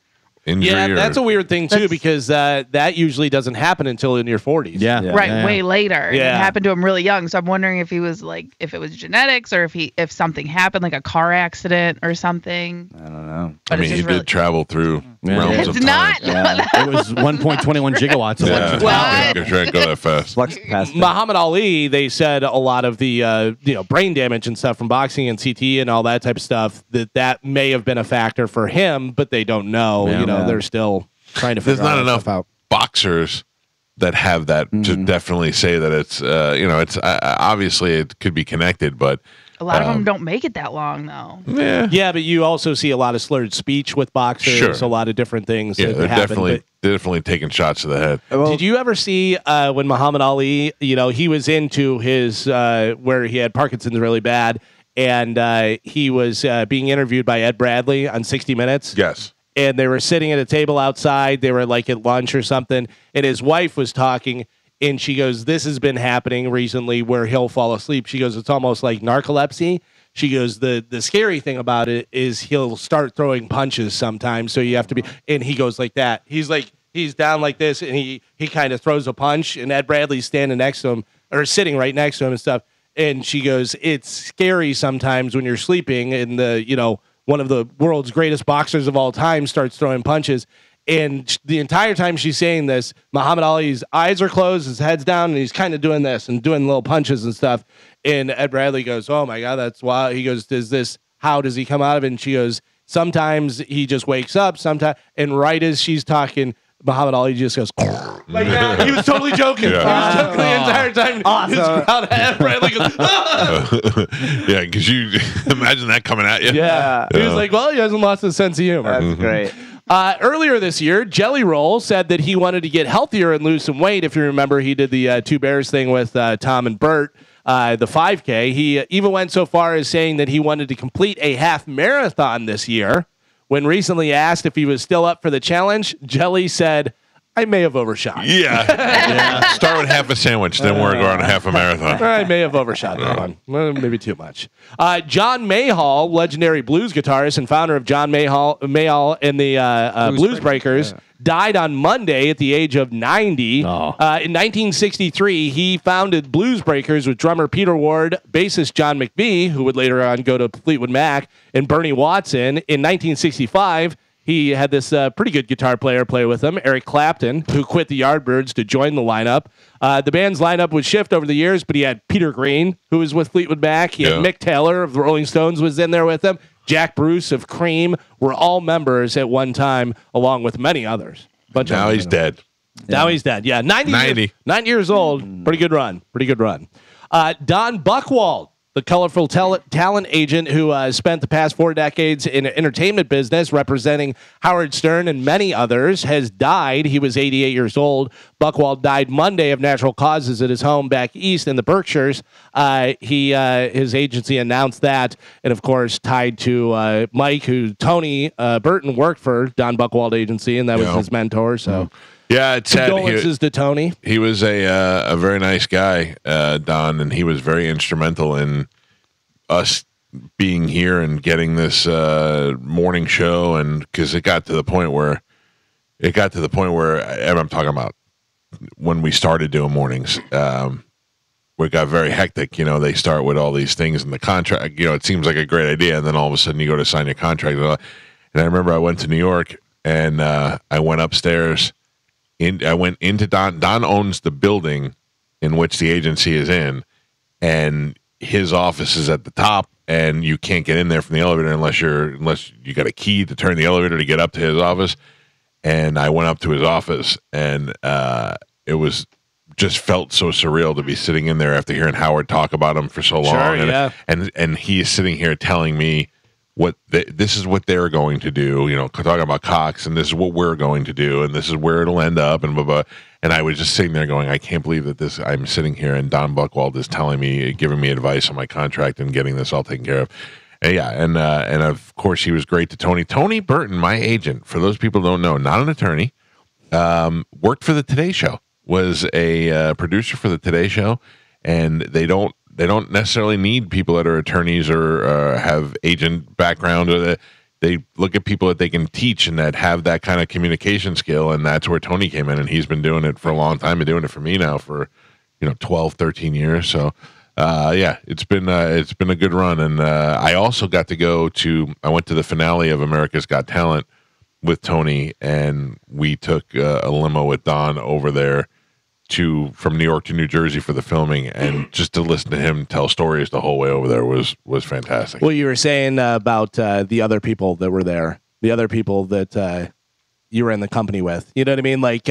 injury. Yeah, or, that's a weird thing, too, because that usually doesn't happen until in your 40s. Yeah, Yeah. Right, yeah. way later. And Yeah. it happened to him really young. So I'm wondering if he was if it was genetics or if something happened, like a car accident or something. I don't know. I But mean, it's he just did really- travel through Yeah. realms It's of not. time. It was 1.21 gigawatts. Of Yeah, electricity. What? I can't go that fast. Flux capacitor. Muhammad Ali, they said a lot of the brain damage and stuff from boxing and CTE and all that type of stuff that may have been a factor for him, but they don't know. Yeah. They're still trying to. There's figure not all that enough stuff out. boxers that have that to definitely say that it's it's obviously it could be connected, but A lot of them don't make it that long, though. Yeah, but you also see a lot of slurred speech with boxers. Sure. A lot of different things. yeah, that they're happen, definitely taking shots to the head. but did you ever see when Muhammad Ali? He was into his where he had Parkinson's really bad, and he was being interviewed by Ed Bradley on 60 Minutes. Yes. And they were sitting at a table outside. They were like at lunch or something. And his wife was talking, and she goes, "This has been happening recently where he'll fall asleep." She goes, "It's almost like narcolepsy." She goes, the scary thing about it is he'll start throwing punches sometimes. So you have to be, and he goes like that. He's down like this, and he kind of throws a punch, and Ed Bradley's standing next to him or sitting right next to him and stuff. And she goes, "It's scary sometimes when you're sleeping, and one of the world's greatest boxers of all time starts throwing punches." And the entire time she's saying this, Muhammad Ali's eyes are closed, his head's down, and he's kind of doing this and doing little punches and stuff. And Ed Bradley goes, "Oh my God, that's wild." He goes, how does he come out of it? And she goes, "Sometimes he just wakes up, sometimes." And right as she's talking, Muhammad Ali just goes, like that. He was totally joking. Yeah. He was joking the entire time. Awesome. His crowd, Ed Bradley goes, Yeah, because you imagine that coming at you. yeah. He was like, well, he hasn't lost his sense of humor. That's great. Earlier this year, Jelly Roll said that he wanted to get healthier and lose some weight. If you remember, he did the Two Bears thing with Tom and Bert. the 5K. He even went so far as saying that he wanted to complete a half marathon this year. When recently asked if he was still up for the challenge, Jelly said, I may have overshot. Yeah. Start with half a sandwich, then we're going half a marathon. I may have overshot that one. Well, maybe too much. John Mayall, legendary blues guitarist and founder of John Mayall and the Blues Breakers, died on Monday at the age of 90. In 1963, he founded Blues Breakers with drummer Peter Ward, bassist John McVie, who would later on go to Fleetwood Mac, and Bernie Watson. In 1965, he had this pretty good guitar player play with him, Eric Clapton, who quit the Yardbirds to join the lineup. The band's lineup would shift over the years, but he had Peter Green, who was with Fleetwood Mac. He had Mick Taylor of the Rolling Stones was in there with him. Jack Bruce of Cream were all members at one time, along with many others. Now he's dead. Now he's dead. Yeah, 90 years old. Pretty good run. Don Buchwald, the colorful talent agent who spent the past 4 decades in the entertainment business representing Howard Stern and many others, has died. He was 88 years old. Buchwald died Monday of natural causes at his home back east in the Berkshires. His agency announced that, and of course tied to Mike, who Tony Burton worked for Don Buchwald agency, and that was his mentor. So. Yeah, it's sad. Condolences to Tony. He was a very nice guy, Don, and he was very instrumental in us being here and getting this morning show. And because it got to the point where, I'm talking about when we started doing mornings, where it got very hectic. They start with all these things in the contract. It seems like a great idea, and then all of a sudden you go to sign your contract. And I remember I went to New York, and I went upstairs. I went into Don. Don owns the building in which the agency is in, and his office is at the top, and you can't get in there from the elevator unless you got a key to turn the elevator to get up to his office. And I went up to his office, and it was just felt so surreal to be sitting in there after hearing Howard talk about him for so long. And he is sitting here telling me this is what they're going to do, talking about Cox, and this is what we're going to do, and this is where it'll end up, and blah, blah. And I was just sitting there going, I can't believe that I'm sitting here and Don Buchwald is telling me, giving me advice on my contract and getting this all taken care of. And and of course he was great to Tony. Tony Burton, my agent, for those people who don't know, not an attorney, worked for the Today Show, was a producer for the Today Show, and they don't necessarily need people that are attorneys or have agent background. They look at people that they can teach and that have that kind of communication skill, and that's where Tony came in, and he's been doing it for a long time and doing it for me now for 12, 13 years. So it's been a good run, and I also got to I went to the finale of America's Got Talent with Tony, and we took a limo with Don over there from New York to New Jersey for the filming, and just to listen to him tell stories the whole way over there was fantastic. Well, you were saying about the other people that were there, the other people that you were in the company with. You know what I mean? Like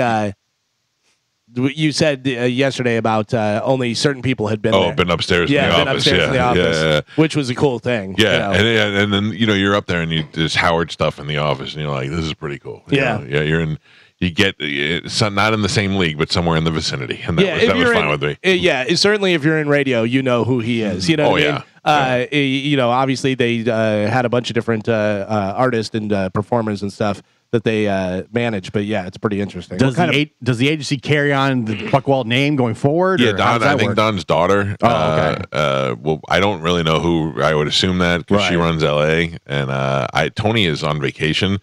you said yesterday about only certain people had been there. Been upstairs in the office. In the office, which was a cool thing. Yeah, and then you're up there and there's Howard stuff in the office, and you're like, this is pretty cool. You're in. You get not in the same league, but somewhere in the vicinity, and that was fine with me. Certainly, if you're in radio, you know who he is. You know what I mean? Obviously they had a bunch of different artists and performers and stuff that they manage, but it's pretty interesting. Does the agency carry on the Buchwald name going forward? Yeah, Don. I think Don's daughter. Okay. Well, I don't really know who. I would assume that because she runs LA, and Tony is on vacation.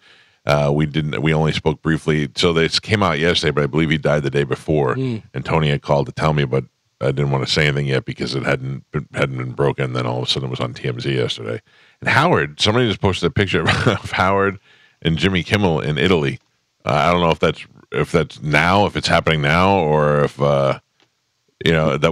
We only spoke briefly. So this came out yesterday, but I believe he died the day before. And Tony had called to tell me, but I didn't want to say anything yet because it hadn't been broken. Then all of a sudden it was on TMZ yesterday. And Howard, somebody just posted a picture of Howard and Jimmy Kimmel in Italy. I don't know if it's happening now, or if that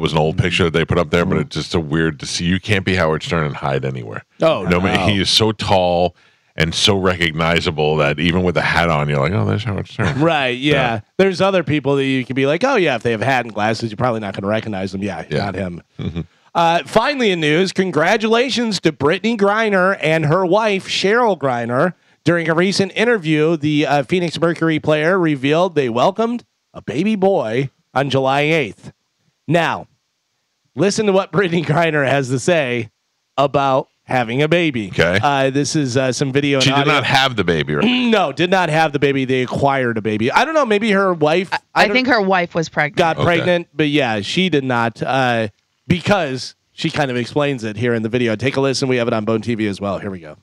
was an old picture that they put up there. But it's just so weird to see. You can't be Howard Stern and hide anywhere. Oh no, he is so tall and so recognizable that even with a hat on, you're like, oh, there's Howard Stern. Right, yeah. There's other people that you can be like, oh, yeah, if they have a hat and glasses, you're probably not going to recognize them. Yeah, not him. Mm-hmm. Finally in news, congratulations to Brittany Griner and her wife, Cheryl Griner. During a recent interview, the Phoenix Mercury player revealed they welcomed a baby boy on July 8th. Now, listen to what Brittany Griner has to say about having a baby. Okay. This is some video. She and did audio. not have the baby, right? No, did not have the baby. They acquired a baby. I don't know. Maybe her wife. I think her wife was pregnant. got Okay. pregnant, but yeah, she did not because she kind of explains it here in the video. Take a listen. We have it on Bone TV as well. Here we go.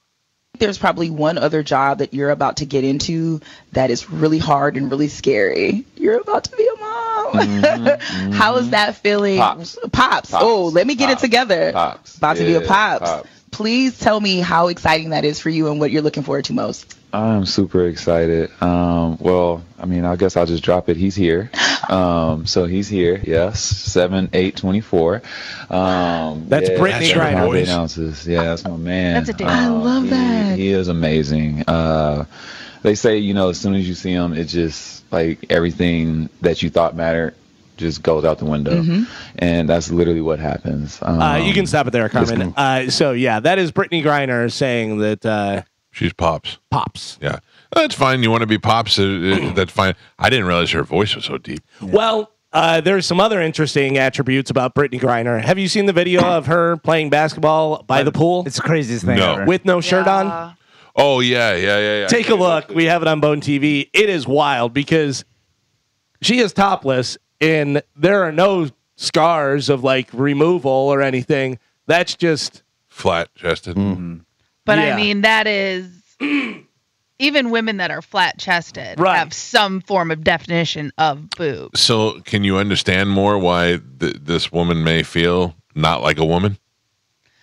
There's probably one other job that you're about to get into that is really hard and really scary. You're about to be a mom. How is that feeling? Pops. Oh, let me get it together. Pops. About to be a Yeah, pops. Please tell me how exciting that is for you and what you're looking forward to most. I'm super excited. Well, I mean, I guess I'll just drop it. He's here. So he's here. Yes, 7/8/24. That's Brittany that's Griner. 8 ounces. Yeah, that's my man. That's a dude. I love that. He is amazing. They say, you know, as soon as you see him, it just like everything that you thought mattered just goes out the window, and that's literally what happens. You can stop it there, Carmen. So yeah, that is Brittany Griner saying that She's Pops. Pops. Yeah. That's fine. You want to be Pops? That's fine. I didn't realize her voice was so deep. Well, there's some other interesting attributes about Brittany Griner. Have you seen the video of her playing basketball by the pool It's the craziest thing No. ever. with no shirt on? Yeah. Oh, yeah. Take a look. We have it on Bone TV. It is wild because she is topless and there are no scars of like removal or anything. That's just Flat chested. But Yeah. I mean, that is even women that are flat chested Right. have some form of definition of boob. So, can you understand more why this woman may feel not like a woman?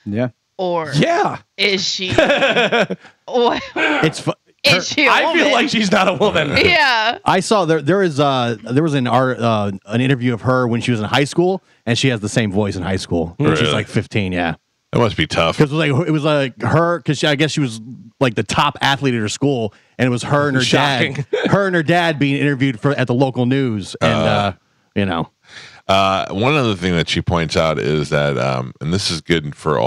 Yeah. Or yeah. is she? Or It's fu- is she? A I feel woman? like she's not a woman. Yeah. I saw there was an interview of her when she was in high school, and she has the same voice in high school. When she's Really? like 15, yeah. That must be tough. Because it was like her, because I guess she was like the top athlete at her school, and it was her and her Shocking. her and her dad being interviewed at the local news, and you know, One other thing that she points out is that, and this is good for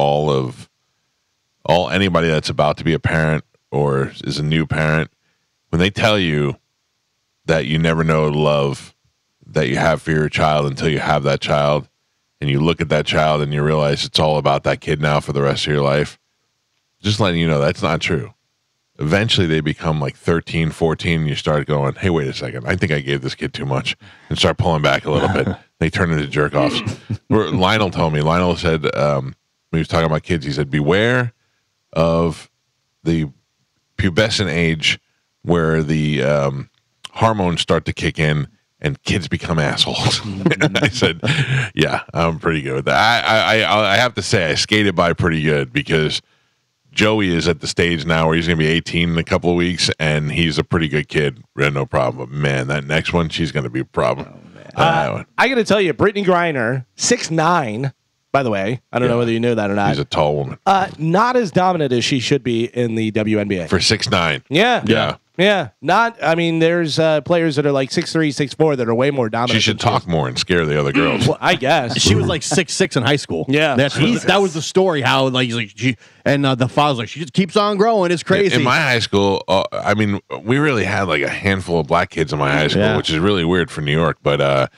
anybody that's about to be a parent or is a new parent, when they tell you that you never know the love that you have for your child until you have that child, and you look at that child and you realize it's all about that kid now for the rest of your life, just letting you know that's not true. Eventually they become like 13, 14, and you start going, hey, wait a second, I think I gave this kid too much, and start pulling back a little bit. They turn into jerk-offs. Lionel told me, Lionel said, when he was talking about kids, he said, beware of the pubescent age where the hormones start to kick in and kids become assholes. And I said, yeah, I'm pretty good with that. I have to say I skated by pretty good because Joey is at the stage now where he's going to be 18 in a couple of weeks, and he's a pretty good kid. No problem. But, man, that next one, she's going to be a problem. I got to tell you, Brittany Griner, 6'9", by the way. I don't know whether you knew that or not. She's a tall woman. Not as dominant as she should be in the WNBA. For 6'9". Yeah. Not. I mean, there's players that are like 6'3", 6'4" that are way more dominant. She should than talk more and scare the other girls. Well, I guess she was like 6'6" in high school. Yeah. That was the story. How like she and the father's like, she just keps on growing. It's crazy. In my high school, I mean, we really had like a handful of black kids in my high school, which is really weird for New York. But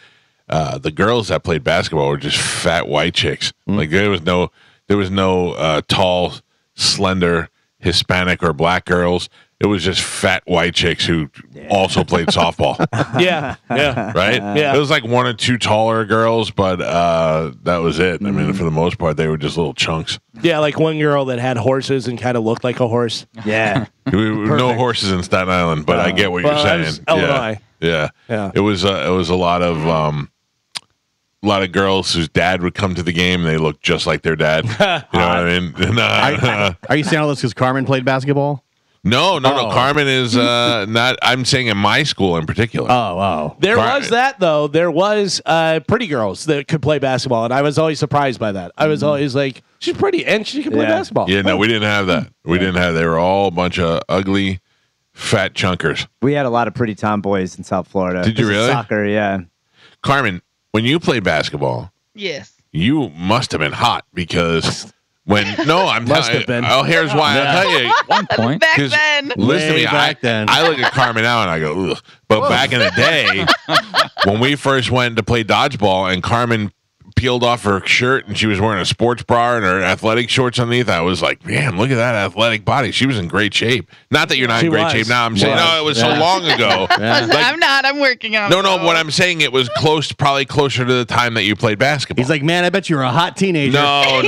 the girls that played basketball were just fat white chicks. Like there was no tall, slender Hispanic or black girls. It was just fat white chicks who also played softball. Yeah. Right? Yeah. It was like one or two taller girls, but that was it. I mean, for the most part, they were just little chunks. Yeah, like one girl that had horses and kind of looked like a horse. Yeah. No horses in Staten Island, but I get what Well, you're that saying. was Illinois. Yeah. It was a lot of girls whose dad would come to the game and they looked just like their dad. You know what I mean? Are you saying all this because Carmen played basketball? No. Carmen is not. I'm saying in my school in particular. Oh. There was that, though. There was pretty girls that could play basketball, and I was always surprised by that. I was always like, she's pretty, and she can play basketball. Yeah, no, we didn't have that. We didn't have. They were all a bunch of ugly, fat chunkers. We had a lot of pretty tomboys in South Florida. Did you 'Cause of really? Soccer, yeah. Carmen, when you played basketball, Yes. you must have been hot because I'm Must telling have been. Oh, here's why. I'll tell you. One point. Back 'Cause then. Listen to me. Way back then. I look at Carmen now and I go, ugh. But back in the day, when we first went to play dodgeball and Carmen peeled off her shirt and she was wearing a sports bra and her athletic shorts underneath, I was like, man, look at that athletic body. She was in great shape. Not that you're not in great shape now. I'm saying, no, it was so long ago. I'm not. I'm working on it. No, what I'm saying, it was probably closer to the time that you played basketball. He's like, man, I bet you were a hot teenager. No.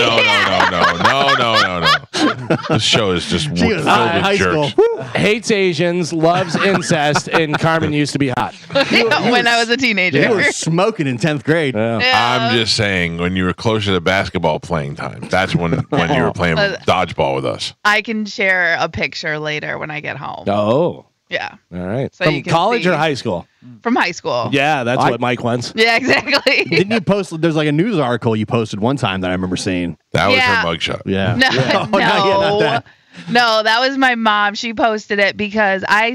This show is just filled with high jerks. school. Hates Asians, loves incest, and Carmen used to be hot. When I was a teenager. You were smoking in 10th grade. I'm just saying, when you were closer to basketball playing time, that's when you were playing dodgeball with us. I can share a picture later when I get home. Oh. Yeah. All right. So you From can college see. or high school? From high school. Yeah, that's what Mike wants. Yeah, exactly. Didn't you post? There's like a news article you posted one time that I remember seeing. That was Yeah. her mugshot. Yeah. No, Oh, not that. No, that was my mom. She posted it because I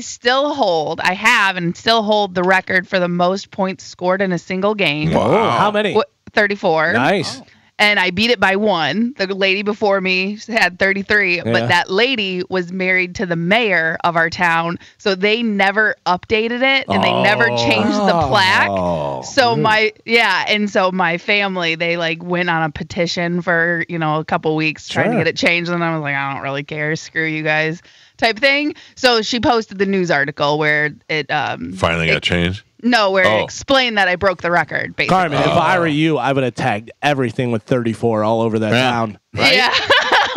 have and still hold the record for the most points scored in a single game. Wow. How many? 34. Nice. And I beat it by 1. The lady before me had 33, but that lady was married to the mayor of our town, so they never updated it and they never changed the plaque. So my family, they like went on a petition for, a couple weeks trying to get it changed, and I was like, I don't really care, screw you guys type thing. So she posted the news article where it Finally got changed. No, where it explained that I broke the record, basically. Carmen, if I were you, I would have tagged everything with 34 all over that town. Right? Yeah.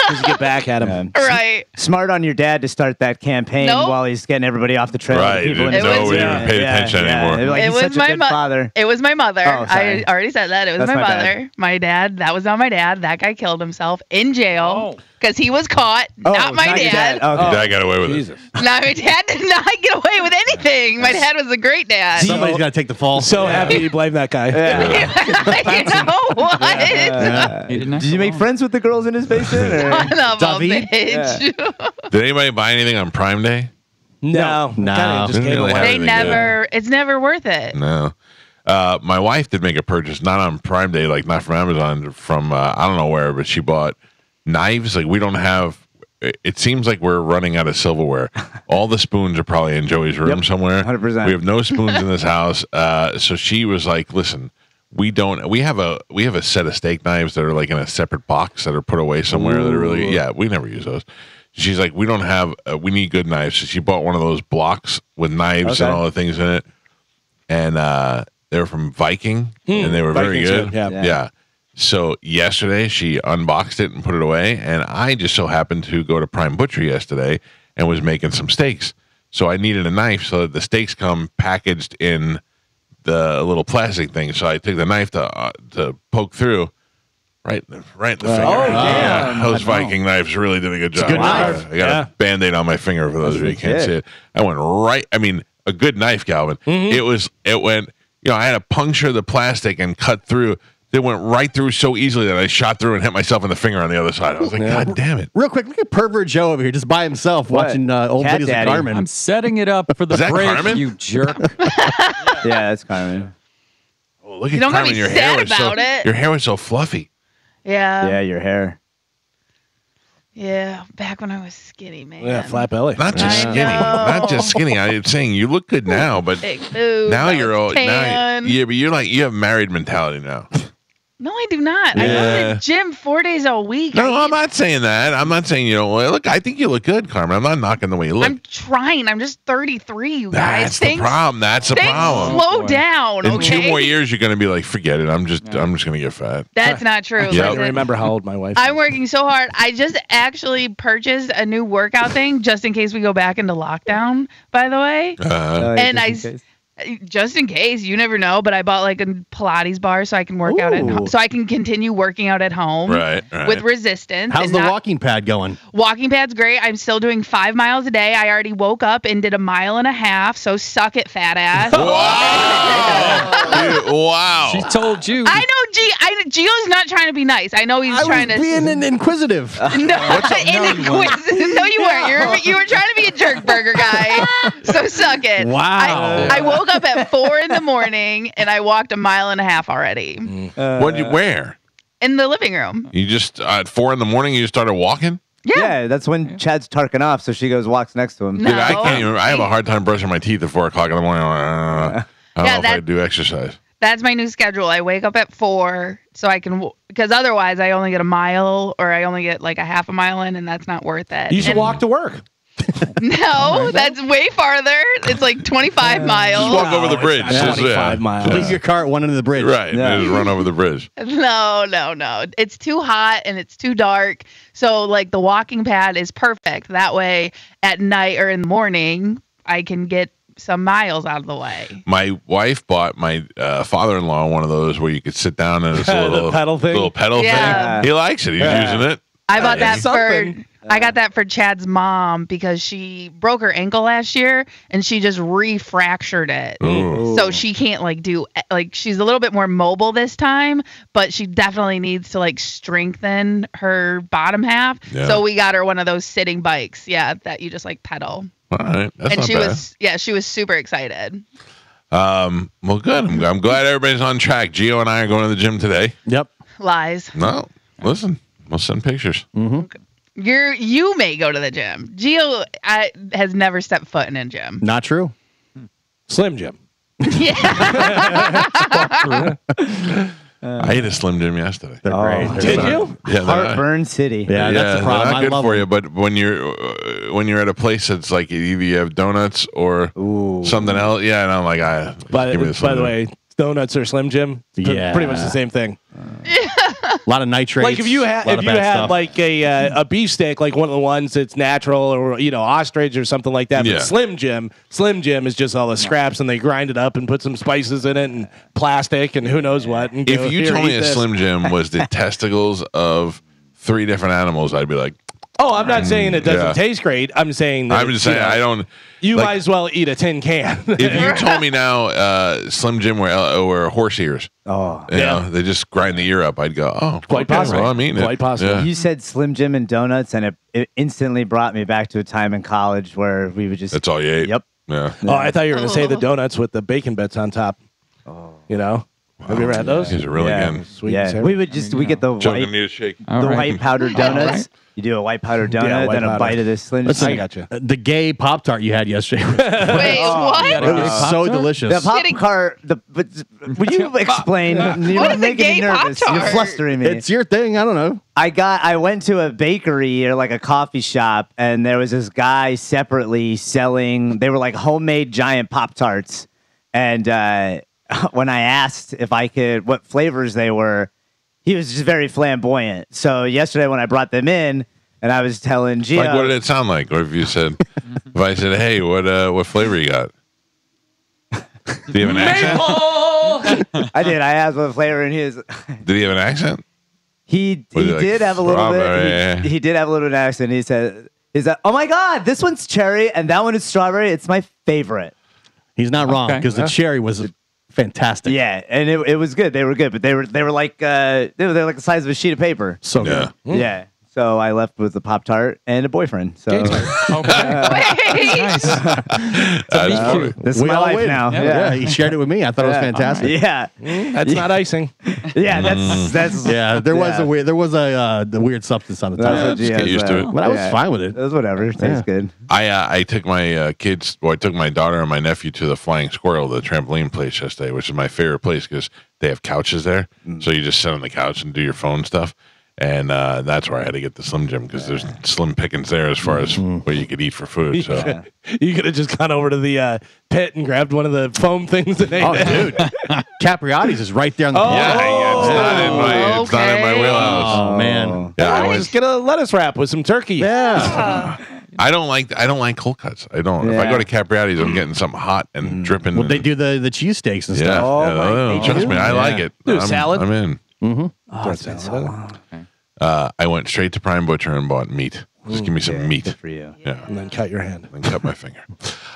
Just to get back at him. Right. Smart on your dad to start that campaign while he's getting everybody off the trail. Right. People in Didn't his know we even paid attention anymore. They're like, It he's was such a my good mo- father. It was my mother. Oh, sorry. I already said that. It was That's my my mother. bad. My dad. That was not my dad. That guy killed himself in jail because he was caught. Not my not your dad. dad. Okay. Dad got away with it. No, my dad did not get away with anything. My dad was a great dad. Somebody's got to take the fall. So happy you blame that guy. You know what? He didn't Did you make friends with the girls in his basement? Or? Son of a David? bitch. Did anybody buy anything on Prime Day? No. No. Kinda just Didn't came really away. have They anything never. It's never worth it. No. My wife did make a purchase, not on Prime Day, like not from Amazon, from I don't know where, but she bought knives. Like we don't have. It seems like we're running out of silverware. All the spoons are probably in Joey's room somewhere. 100%. We have no spoons in this house. So she was like, "Listen, we have a set of steak knives that are like in a separate box that are put away somewhere. That are really we never use those." She's like, "We don't have. We need good knives." So she bought one of those blocks with knives and all the things in it, and they were from Viking, and they were very Vikings, good. yeah. So yesterday she unboxed it and put it away, and I just so happened to go to Prime Butcher yesterday and was making some steaks. So I needed a knife so that the steaks come packaged in the little plastic thing. So I took the knife to poke through. Right in the finger. damn. Those Viking knives really did a good job. good knife. I got a Band-Aid on my finger for those of you who can't see it. I went right. I mean, a good knife, Calvin. It went. I had to puncture the plastic and cut through. It went right through so easily that I shot through and hit myself in the finger on the other side. I was like, God damn it. Real quick, look at Pervert Joe over here just by himself What? watching old Cat videos Daddy. of Carmen. I'm setting it up for the Is that break, Carmen? you jerk. Yeah, that's Carmen. Oh, look You at don't gotta Carmen. be Your sad hair was about it. Your hair was so fluffy. Yeah, your hair. Yeah, back when I was skinny, man. Yeah, flat belly. Not just I skinny. know. Not just skinny. I'm saying you look good now, but Big boobs. now I you're was old. Now, tan. yeah, but you're like you have married mentality now. No, I do not. I go to Yeah. the gym 4 days a week. No, I I'm not saying that. I'm not saying you don't look. I think you look good, Carmen. I'm not knocking the way you look. I'm trying. I'm just 33, you guys. That's the problem. That's the Things problem. slow down, In okay? 2 more years, you're going to be like, forget it. I'm just going to get fat. That's not true. I Yeah. don't Listen, remember how old my wife I'm is. working so hard. I just actually purchased a new workout thing just in case we go back into lockdown, by the way. And just in case, you never know, but I bought like a Pilates bar so I can work out Ooh. so I can continue working out at home Right. with resistance. How's and the not- walking pad going? Walking pad's great. I'm still doing 5 miles a day. I already woke up and did 1.5 miles, so suck it, fat ass. Dude, wow. She told you. I know Gio's not trying to be nice. I know he's I trying was to being inquisitive. No, you weren't. You were trying to be a jerk burger guy. So suck it. Wow. I woke up at 4 in the morning and I walked 1.5 miles already What'd you wear? in the living room. You just at 4 a.m. you just started walking? Yeah, that's when Chad's tarking off, so she goes walks next to him. No. Dude, I can't even. I have a hard time brushing my teeth at 4 o'clock in the morning. I don't know if I that- do exercise. That's my new schedule. I wake up at 4 so I can, because otherwise I only get a mile or I only get like a half a mile in, and that's not worth it. You should And- walk to work. No, that's way farther. It's like 25 miles. Just walk over the bridge. It's not 25 miles. Leave your car at one end of the bridge. Right. Yeah. Just run over the bridge. No. It's too hot and it's too dark. So like the walking pad is perfect. That way at night or in the morning, I can get some miles out of the way. My wife bought my father-in-law one of those where you could sit down and it's a The little pedal thing? Little pedal Yeah. thing. He likes it. He's Yeah. using it. I bought that Something. I got that for Chad's mom because she broke her ankle last year and she just refractured it. Ooh. So she can't she's a little bit more mobile this time, but she definitely needs to like strengthen her bottom half. Yeah. So we got her one of those sitting bikes, that you just like pedal. All right. That's And not she bad. she was super excited. Well, good. I'm glad everybody's on track. Gio and I are going to the gym today. Yep. Lies. No, listen, we'll send pictures. You may go to the gym. Gio has never stepped foot in a gym. Not true. Slim Jim. I ate a Slim Jim yesterday. They're great. They're Did so- you? Yeah, they're- Heartburn City. Yeah, that's the problem. They're not I good love for them. you, but when you're at a place that's like either you have donuts or something else, and I'm like, By give me Slim the Jim. way, donuts or Slim Jim, Yeah. pretty much the same thing. A lot of nitrates. Like if you had a lot of bad stuff. like a beef steak, like one of the ones that's natural or ostrich or something like that. Yeah. But Slim Jim is just all the scraps and they grind it up and put some spices in it and plastic and who knows what. And go, If you "Here, told me eat a this." Slim Jim was the testicles of 3 different animals, I'd be like, Oh, I'm not saying it doesn't Yeah. taste great. I'm saying that I'm just saying I don't. You like, might as well eat a tin can. If you told me now Slim Jim were horse ears, Oh. you know, they just grind the ear up, I'd go, oh, Quite okay, possible. Well, I'm eating it. Quite possible. Yeah. You said Slim Jim and donuts, and it instantly brought me back to a time in college where we would just. That's all you ate. Yep. Yeah. Oh, I thought you were going to say the donuts with the bacon bits on top. Oh. Have you ever had those? These are really Yeah. good. Sweet and Yeah, savory. we would just we get the Joe, white, I need a shake. All right. white powdered donuts. You do a white powdered donut, white then a powder. bite of this Slim Listen, Jim. I got you. The gay Pop Tart you had yesterday. was- Wait, what? it was so Pop-Tart? delicious. The pop Kidding. cart. Would you explain? You're What is a making me gay nervous. You're Pop-Tart? flustering me. It's your thing. I don't know. I went to a bakery or like a coffee shop, and there was this guy separately selling. They were like homemade giant Pop Tarts, and when I asked if I could, what flavors they were, he was just very flamboyant. So yesterday when I brought them in, and I was telling Gio, Like, what did it sound like? Or if you said, if I said, hey, what flavor you got? Do you have an accent? I did. I asked what flavor, and he was. Did he have an accent? He Was it like did have a little strawberry? bit. He did have a little bit of an accent. He said, "Is that? Oh my God, this one's cherry and that one is strawberry. It's my favorite." He's not wrong Okay. because the cherry was fantastic. Yeah, and it was good. They were good, but they were like they were like the size of a sheet of paper. So Yeah. good. Yeah. So I left with a Pop-Tart and a boyfriend. So Wait. That's funny. this is We my all life win. now. Yeah. He shared it with me. I thought it was fantastic. Yeah. That's not icing. Yeah, that's Yeah, there was a weird, the weird substance on the That's top. what just Gio get used to said. it. But I was Yeah. fine with it. It was whatever. It tastes good. I took my kids, well, I took my daughter and my nephew to the Flying Squirrel, the trampoline place yesterday, which is my favorite place because they have couches there. So you just sit on the couch and do your phone stuff. And that's where I had to get the Slim Jim because there's slim pickings there as far as what you could eat for food. So You could have just gone over to the pit and grabbed one of the foam things and ate Oh, it. dude. Capriati's is right there on the yeah, it's not in my Okay. wheelhouse. Oh, man. Yeah, I Why went, just get a lettuce wrap with some turkey. Yeah. I don't like cold cuts. I don't. If I Yeah. go to Capriati's, I'm getting something hot and dripping. Well, they and- do the cheesesteaks and Yeah, stuff. Oh, yeah, my no, God. trust me, I Yeah. like it. Do a I'm- salad? I'm in. Oh, it's been so long. I went straight to Prime Butcher and bought meat. Just give me some meat. Good for you. Yeah. And then cut your hand. And cut my finger.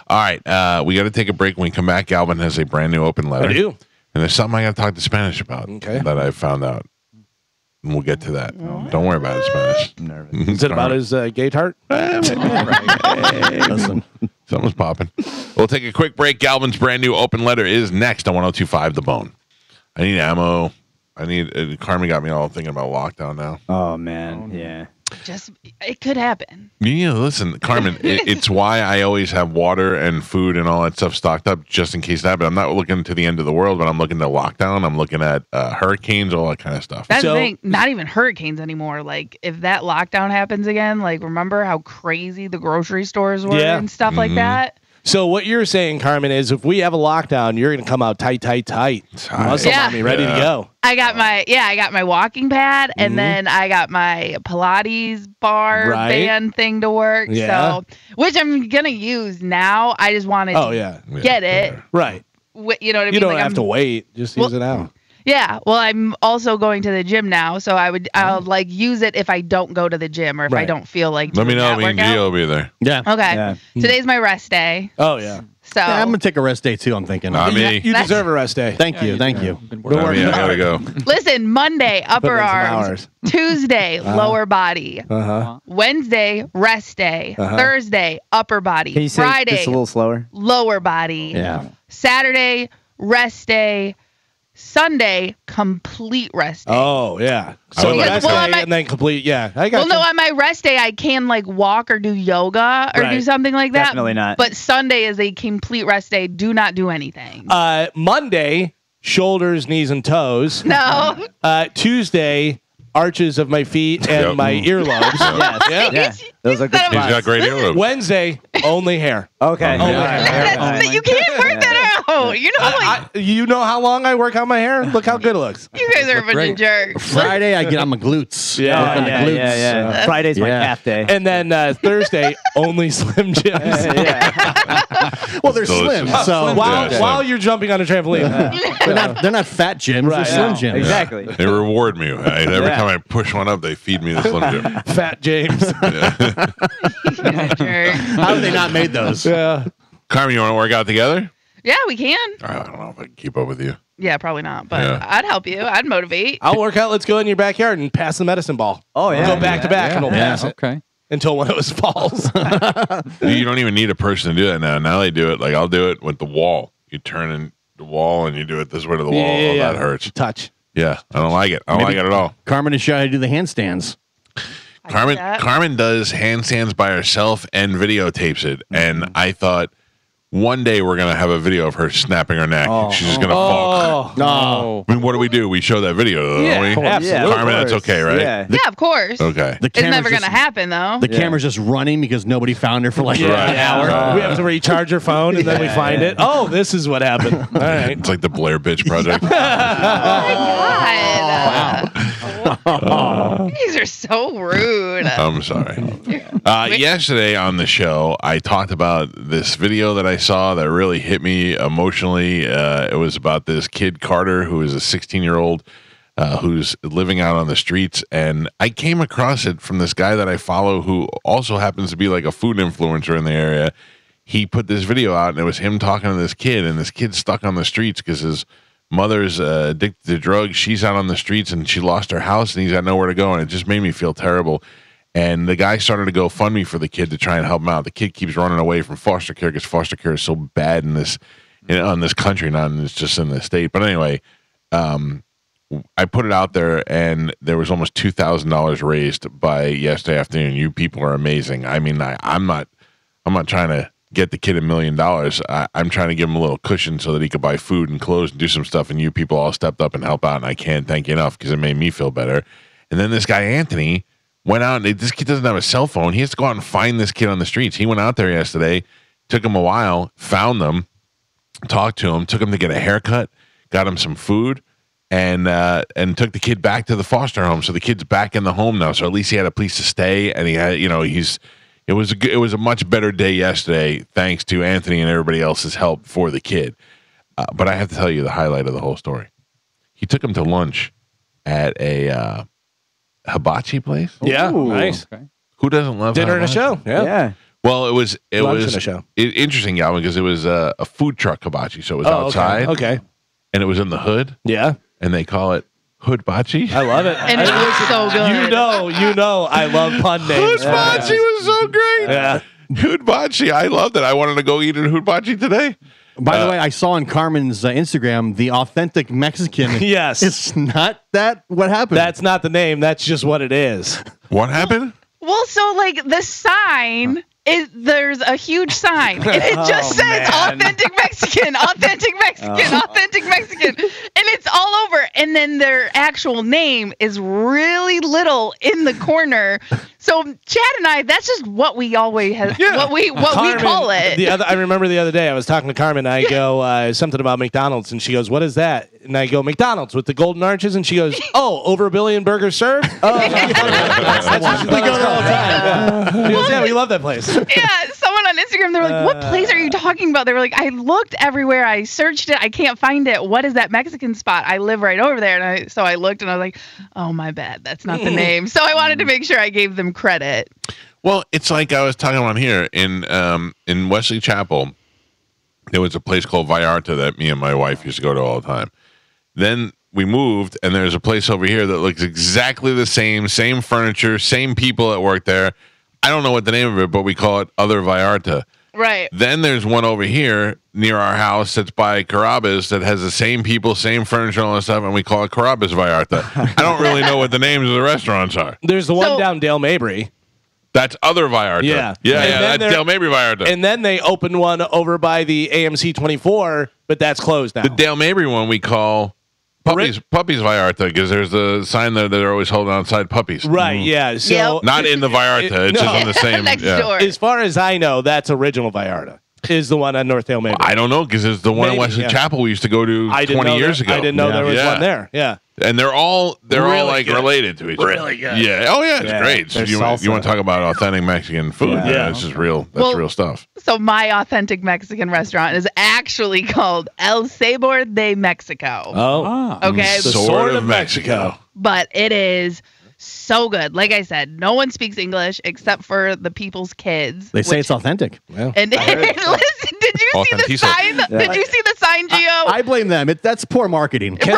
All right. We got to take a break. When we come back, Galvin has a brand new open letter. I do. And there's something I got to talk to Spanish about Okay. that I found out. And we'll get to that. Don't worry about it, Spanish. I'm nervous. Is it about his gay tart? Listen. Something's popping. We'll take a quick break. Galvin's brand new open letter is next on 102.5 The Bone. I need ammo. Carmen got me all thinking about lockdown now. Oh man, yeah. just it could happen. Yeah, listen, Carmen, it's why I always have water and food and all that stuff stocked up just in case that happens. I'm not looking to the end of the world, but I'm looking to lockdown. I'm looking at hurricanes, all that kind of stuff. That's the thing. Not even hurricanes anymore. Like if that lockdown happens again, like remember how crazy the grocery stores were and stuff like that. So what you're saying, Carmen, is if we have a lockdown, you're going to come out tight. Muscle mommy, ready to go. I got my walking pad, and then I got my Pilates bar band thing to work. Yeah. So, which I'm gonna use now. I just wanted to get it. Right. You know what I mean? You don't like have to wait. Just use it now. Yeah, well, I'm also going to the gym now, so I'll like use it if I don't go to the gym or if I don't feel like. Let me doing know. that Me and workout. Gio will be there. Yeah. Okay. Yeah. Today's my rest day. Oh yeah. So Yeah, I'm gonna take a rest day too. I'm thinking. Not me. You deserve a rest day. Thank you. Thank you. Not me. I gotta go. listen, Monday upper in some arms, hours. Tuesday lower body, Wednesday rest day, Thursday upper body, Can you say Friday just a little slower? lower body, Yeah. Saturday rest day, Sunday complete rest day. Oh yeah. I So would like rest to- day and then complete. Yeah, I got Well, no, on my rest day, I can like walk or do yoga or do Right. something like that. Definitely not. But Sunday is a complete rest day. Do not do anything. Monday, shoulders, knees, and toes. No. Tuesday, arches of my feet and Yep. my earlobes. Yes. Yeah. Those are good He's He's spots. got great earlobes. Wednesday, only hair. Okay. Oh, You can't work that out. You know, like, You know how long I work out my hair? Look how good it looks. you guys are a bunch of jerks. Friday, I get on my glutes. Yeah. Work on the glutes. Yeah. Friday's my Yeah. calf day. And then Thursday, only Slim Jims. Well, they're Delicious. slim, Oh, so slim. While, Yeah. while you're jumping on a trampoline. they're not fat gyms. Right, They're slim yeah. gyms. Exactly. They reward me. Every time I push one up, they feed me the Slim Jim. Fat James. Jerk. How have they not made those? Yeah. Carmen, you want to work out together? Yeah, we can. I don't know if I can keep up with you. Yeah, probably not. But Yeah. I'd help you. I'd motivate. I'll work out. Let's go in your backyard and pass the medicine ball. Oh, yeah. We'll go back to back and we'll pass it Okay. until one of us falls. You don't even need a person to do that now. Now they do it. Like I'll do it with the wall. You turn in the wall and you do it this way to the wall. Oh, that hurts. Touch. Yeah, I don't like it. I don't like it at all. Carmen is showing how to do the handstands. Carmen does handstands by herself and videotapes it. And I thought one day we're gonna have a video of her snapping her neck. She's just gonna fall. No. I mean, what do we do? We show that video, don't we? absolutely. Yeah, Carmen, that's okay, right? Yeah. Yeah, of course. Okay. The It's camera's never going just- to happen, though. The camera's just running because nobody found her for like Right. an hour. We have to recharge your phone and then we find it. Oh, this is what happened. All right. It's like the Blair Bitch Project. Oh, my God. These are so rude. I'm sorry. Yesterday on the show, I talked about this video that I saw that really hit me emotionally. It was about this kid, Carter, who is a 16-year-old who's living out on the streets. And I came across it from this guy that I follow who also happens to be like a food influencer in the area. He put this video out, and it was him talking to this kid, and this kid's stuck on the streets because his mother's addicted to drugs. She's out on the streets, and she lost her house, and he's got nowhere to go, and it just made me feel terrible. And the guy started to go fund me for the kid to try and help him out. The kid keeps running away from foster care because foster care is so bad in this country, not in this, just in the state. But anyway, I put it out there, and there was almost $2,000 raised by yesterday afternoon. You people are amazing. I mean, I'm not trying to get the kid $1 million. I'm trying to give him a little cushion so that he could buy food and clothes and do some stuff. And you people all stepped up and helped out, and I can't thank you enough because it made me feel better. And then this guy Anthony went out. And this kid doesn't have a cell phone. He has to go out and find this kid on the streets. He went out there yesterday. Took him a while. Found them. Talked to him. Took him to get a haircut. Got him some food. And took the kid back to the foster home. So the kid's back in the home now. So at least he had a place to stay. And he had, it was a much better day yesterday, thanks to Anthony and everybody else's help for the kid. But I have to tell you the highlight of the whole story. He took him to lunch at a hibachi place. Yeah. Ooh. Nice. Who doesn't love Dinner and a hibachi? show. Yeah. Yeah. Well, it was Lunch and a show. Interesting, Galvin, because it was a food truck hibachi, so it was outside, Okay. and it was in the hood, Yeah. and they call it hoodbachi. I love it. And it was so good. You know, I love pun names. Hoodbachi was so great. Yeah. Hoodbachi, I loved it. I wanted to go eat at Hoodbachi today. By the way, I saw on Carmen's Instagram the authentic Mexican. Yes. It's not that what happened. That's not the name. That's just what it is. What happened? Well, so like the sign is there's a huge sign and it just says authentic Mexican, authentic Mexican, authentic Mexican, and it's all over. And then their actual name is really little in the corner. So Chad and I, that's just what we always have, what we call it. I remember the other day I was talking to Carmen. I go something about McDonald's, and she goes, "What is that?" And I go, "McDonald's with the golden arches," and she goes, "Oh, over 1 billion burgers served." Oh, we go there all the time. She goes, "Yeah, we love that place." Yeah, someone on Instagram, they were like, "What place are you talking about?" They were like, "I looked everywhere. I searched it. I can't find it. What is that Mexican spot? I live right over there." And so I looked, and I was like, "Oh, my bad. That's not the name." So I wanted to make sure I gave them credit. Well, it's like I was talking about here in Wesley Chapel. There was a place called Vallarta that me and my wife used to go to all the time. Then we moved, and there's a place over here that looks exactly the same furniture, same people that work there. I don't know what the name of it, but we call it Other Vallarta. Right. Then there's one over here near our house that's by Carrabba's that has the same people, same furniture, and all that stuff, and we call it Carrabba's Vallarta. I don't really know what the names of the restaurants are. There's the one down Dale Mabry. That's Other Vallarta. Yeah. That's Dale Mabry Vallarta. And then they opened one over by the AMC 24, but that's closed now. The Dale Mabry one we call Puppies Vallarta, because there's a sign there that they're always holding outside puppies. Right, yeah. So not in the Vallarta, it's just on the same. Next door. As far as I know, that's original Vallarta. Is the one on North Dale Mabry. I don't know, because it's the one in Wesley Chapel we used to go to 20 years ago. I didn't know there was one there. Yeah. And they're all Really like good. related to each other. Really good. Yeah. Oh yeah, it's Yeah, great. So there's you want salsa. to talk about authentic Mexican food? Yeah, it's just real. That's real stuff. So my authentic Mexican restaurant is actually called El Sabor de Mexico. Oh. Okay. The Sword of Mexico. But it is so good. Like I said, no one speaks English except for the people's kids. They say it's authentic. And listen, did you see the Authentizo. sign? Did you see the sign, Gio? I blame them. That's poor marketing. Can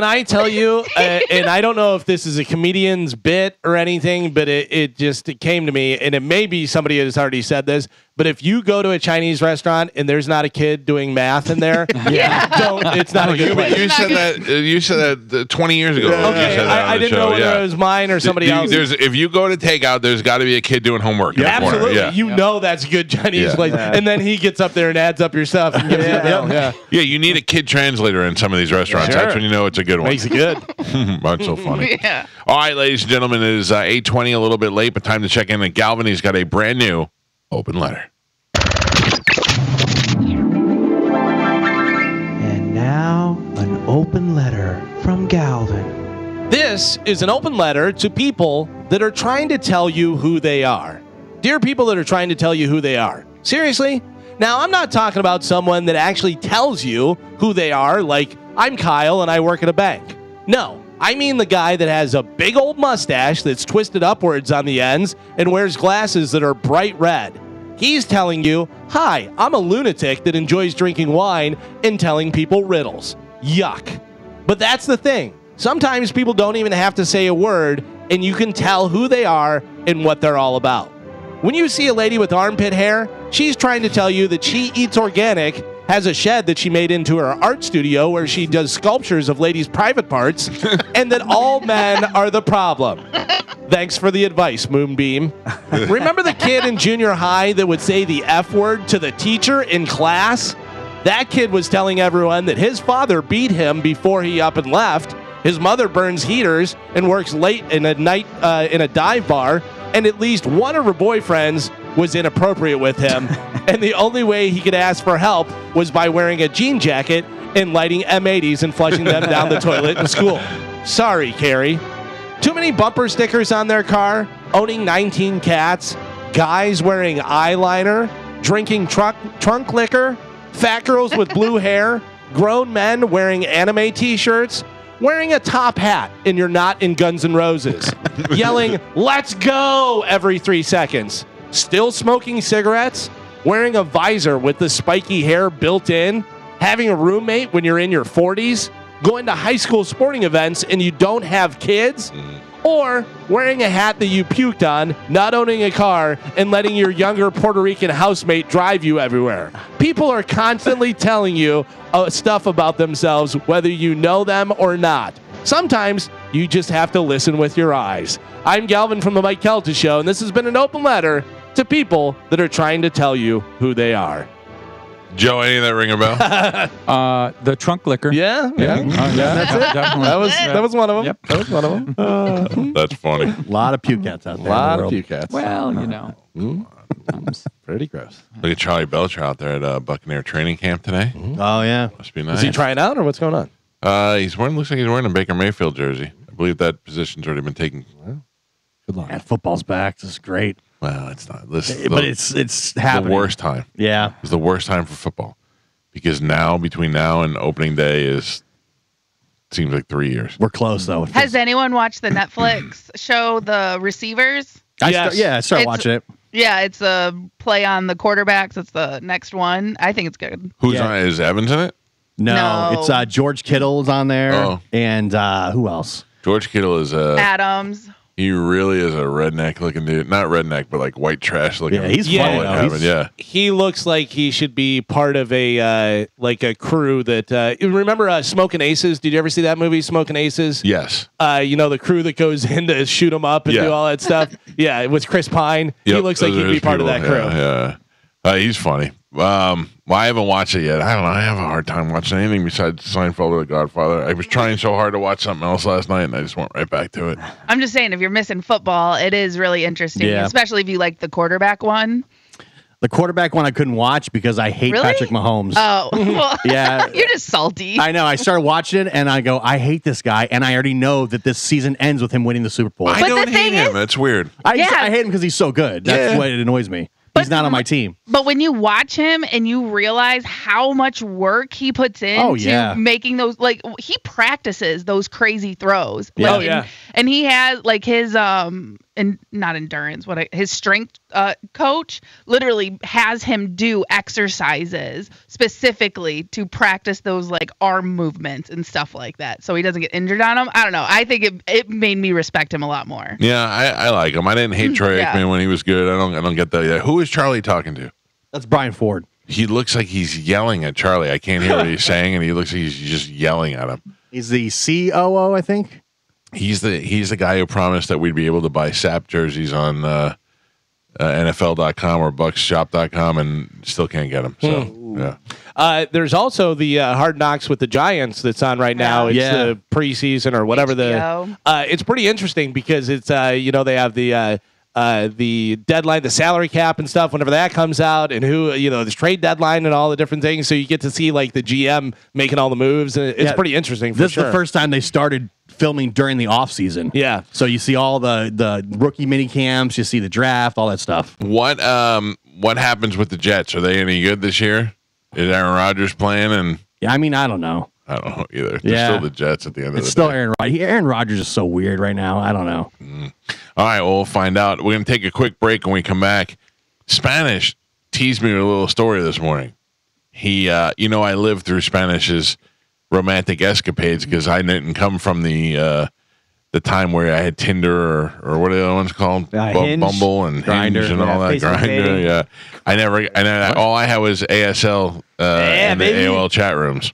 I tell you, and I don't know if this is a comedian's bit or anything, but it came to me, and it may be somebody has already said this, but if you go to a Chinese restaurant and there's not a kid doing math in there, it's not a good place. You said that 20 years ago. Okay, I didn't know whether it was mine or somebody else. If you go to takeout, there's got to be a kid doing homework. Yeah, in the corner. absolutely. Yeah. You know that's a good Chinese place. And then he gets up there and adds up your stuff. And gives you the bill. Yeah. Yeah, you need a kid translator in some of these restaurants. Sure. That's when you know it's a good one. Makes it good. That's so funny. Yeah. All right, ladies and gentlemen, it is 8:20, a little bit late, but time to check in. And Galvin, he's got a brand new open letter. And now, an open letter from Galvin. This is an open letter to people that are trying to tell you who they are. Dear people that are trying to tell you who they are. Seriously? Now, I'm not talking about someone that actually tells you who they are, like, I'm Kyle and I work at a bank. No, I mean the guy that has a big old mustache that's twisted upwards on the ends and wears glasses that are bright red. He's telling you, hi, I'm a lunatic that enjoys drinking wine and telling people riddles. Yuck. But that's the thing. Sometimes people don't even have to say a word, and you can tell who they are and what they're all about. When you see a lady with armpit hair, she's trying to tell you that she eats organic, has a shed that she made into her art studio where she does sculptures of ladies' private parts, and that all men are the problem. Thanks for the advice, Moonbeam. Remember the kid in junior high that would say the F word to the teacher in class? That kid was telling everyone that his father beat him before he up and left. His mother burns heaters and works late in a night in a dive bar, and at least one of her boyfriends was inappropriate with him. And the only way he could ask for help was by wearing a jean jacket and lighting M80s and flushing them down the toilet in school. Sorry, Carrie. Too many bumper stickers on their car, owning 19 cats, guys wearing eyeliner, drinking trunk liquor, fat girls with blue hair, grown men wearing anime t-shirts, wearing a top hat and you're not in Guns N' Roses, yelling, "Let's go," every 3 seconds, still smoking cigarettes, wearing a visor with the spiky hair built in, having a roommate when you're in your 40s, going to high school sporting events and you don't have kids, Or wearing a hat that you puked on, not owning a car, and letting your younger Puerto Rican housemate drive you everywhere. People are constantly telling you stuff about themselves, whether you know them or not. Sometimes you just have to listen with your eyes. I'm Galvin from the Mike Keltis Show, and this has been an open letter to people that are trying to tell you who they are. Joe, any of that ring a bell? The trunk liquor. Yeah. That's it. Definitely. That was one of them. Yep. That was one of them. That's funny. A lot of puke cats out there. A lot of puke cats. Well, you know. Pretty gross. Look at Charlie Belcher out there at Buccaneer training camp today. Oh, yeah. Must be nice. Is he trying out, or what's going on? Looks like he's wearing a Baker Mayfield jersey. I believe that position's already been taken. Good luck. And football's back. This is great. Well, it's not. But it's the happening. worst time. Yeah. It's the worst time for football because between now and opening day seems like 3 years. We're close, though. Has anyone watched the Netflix show, The Receivers? I started watching it. Yeah, it's a play on the quarterbacks. It's the next one. I think it's good. Who's on it? Is Evans in it? No. It's George Kittle's on there. Oh. And who else? George Kittle is Adams. He really is a redneck looking dude. Not redneck, but like white trash looking. Yeah, he's funny. He looks like he should be part of a crew that. Remember Smoking Aces? Did you ever see that movie, Smoking Aces? Yes. The crew that goes in to shoot him up and do all that stuff. Yeah, with Chris Pine. He looks like he'd be part of that crew. Yeah. He's funny. I haven't watched it yet. I don't know. I have a hard time watching anything besides Seinfeld or The Godfather. I was trying so hard to watch something else last night, and I just went right back to it. I'm just saying, if you're missing football, it is really interesting, especially if you like the quarterback one. The quarterback one I couldn't watch because I hate Patrick Mahomes. Oh, well, yeah. You're just salty. I know. I started watching it, and I go, I hate this guy, and I already know that this season ends with him winning the Super Bowl. I don't hate him. That's weird. I hate him because he's so good. That's what annoys me. He's not on my team. But when you watch him and you realize how much work he puts into making those, like, he practices those crazy throws. Yeah. And he has, like, his not endurance, his strength coach literally has him do exercises specifically to practice those, like, arm movements and stuff like that, so he doesn't get injured on them. I don't know. I think it made me respect him a lot more. Yeah, I like him. I didn't hate Troy Aikman when he was good. I don't get that yet. Who is Charlie talking to? That's Brian Ford. He looks like he's yelling at Charlie. I can't hear what he's saying, and he looks like he's just yelling at him. He's the COO, I think. He's the guy who promised that we'd be able to buy SAP jerseys on NFL.com or BucksShop.com, and still can't get them. So yeah. There's also the Hard Knocks with the Giants that's on right now. It's the preseason or whatever. It's pretty interesting because it's they have the deadline, the salary cap and stuff whenever that comes out, and who this trade deadline and all the different things. So you get to see like the GM making all the moves, and it's pretty interesting. This is the first time they started filming during the off season. Yeah, so you see all the rookie mini camps, you see the draft, all that stuff. What happens with the Jets? Are they any good this year? Is Aaron Rodgers playing? And I don't know. I don't know either. They're still the Jets at the end of the day. It's still Aaron Rodgers. Aaron Rodgers is so weird right now. I don't know. All right, well, we'll find out. We're going to take a quick break. When we come back, Spanish teased me with a little story this morning. He, I lived through Spanish's romantic escapades because I didn't come from the time where I had Tinder or what are the other ones called? Bumble and Grindr and all that. Grindr, yeah. All I had was ASL in the AOL chat rooms.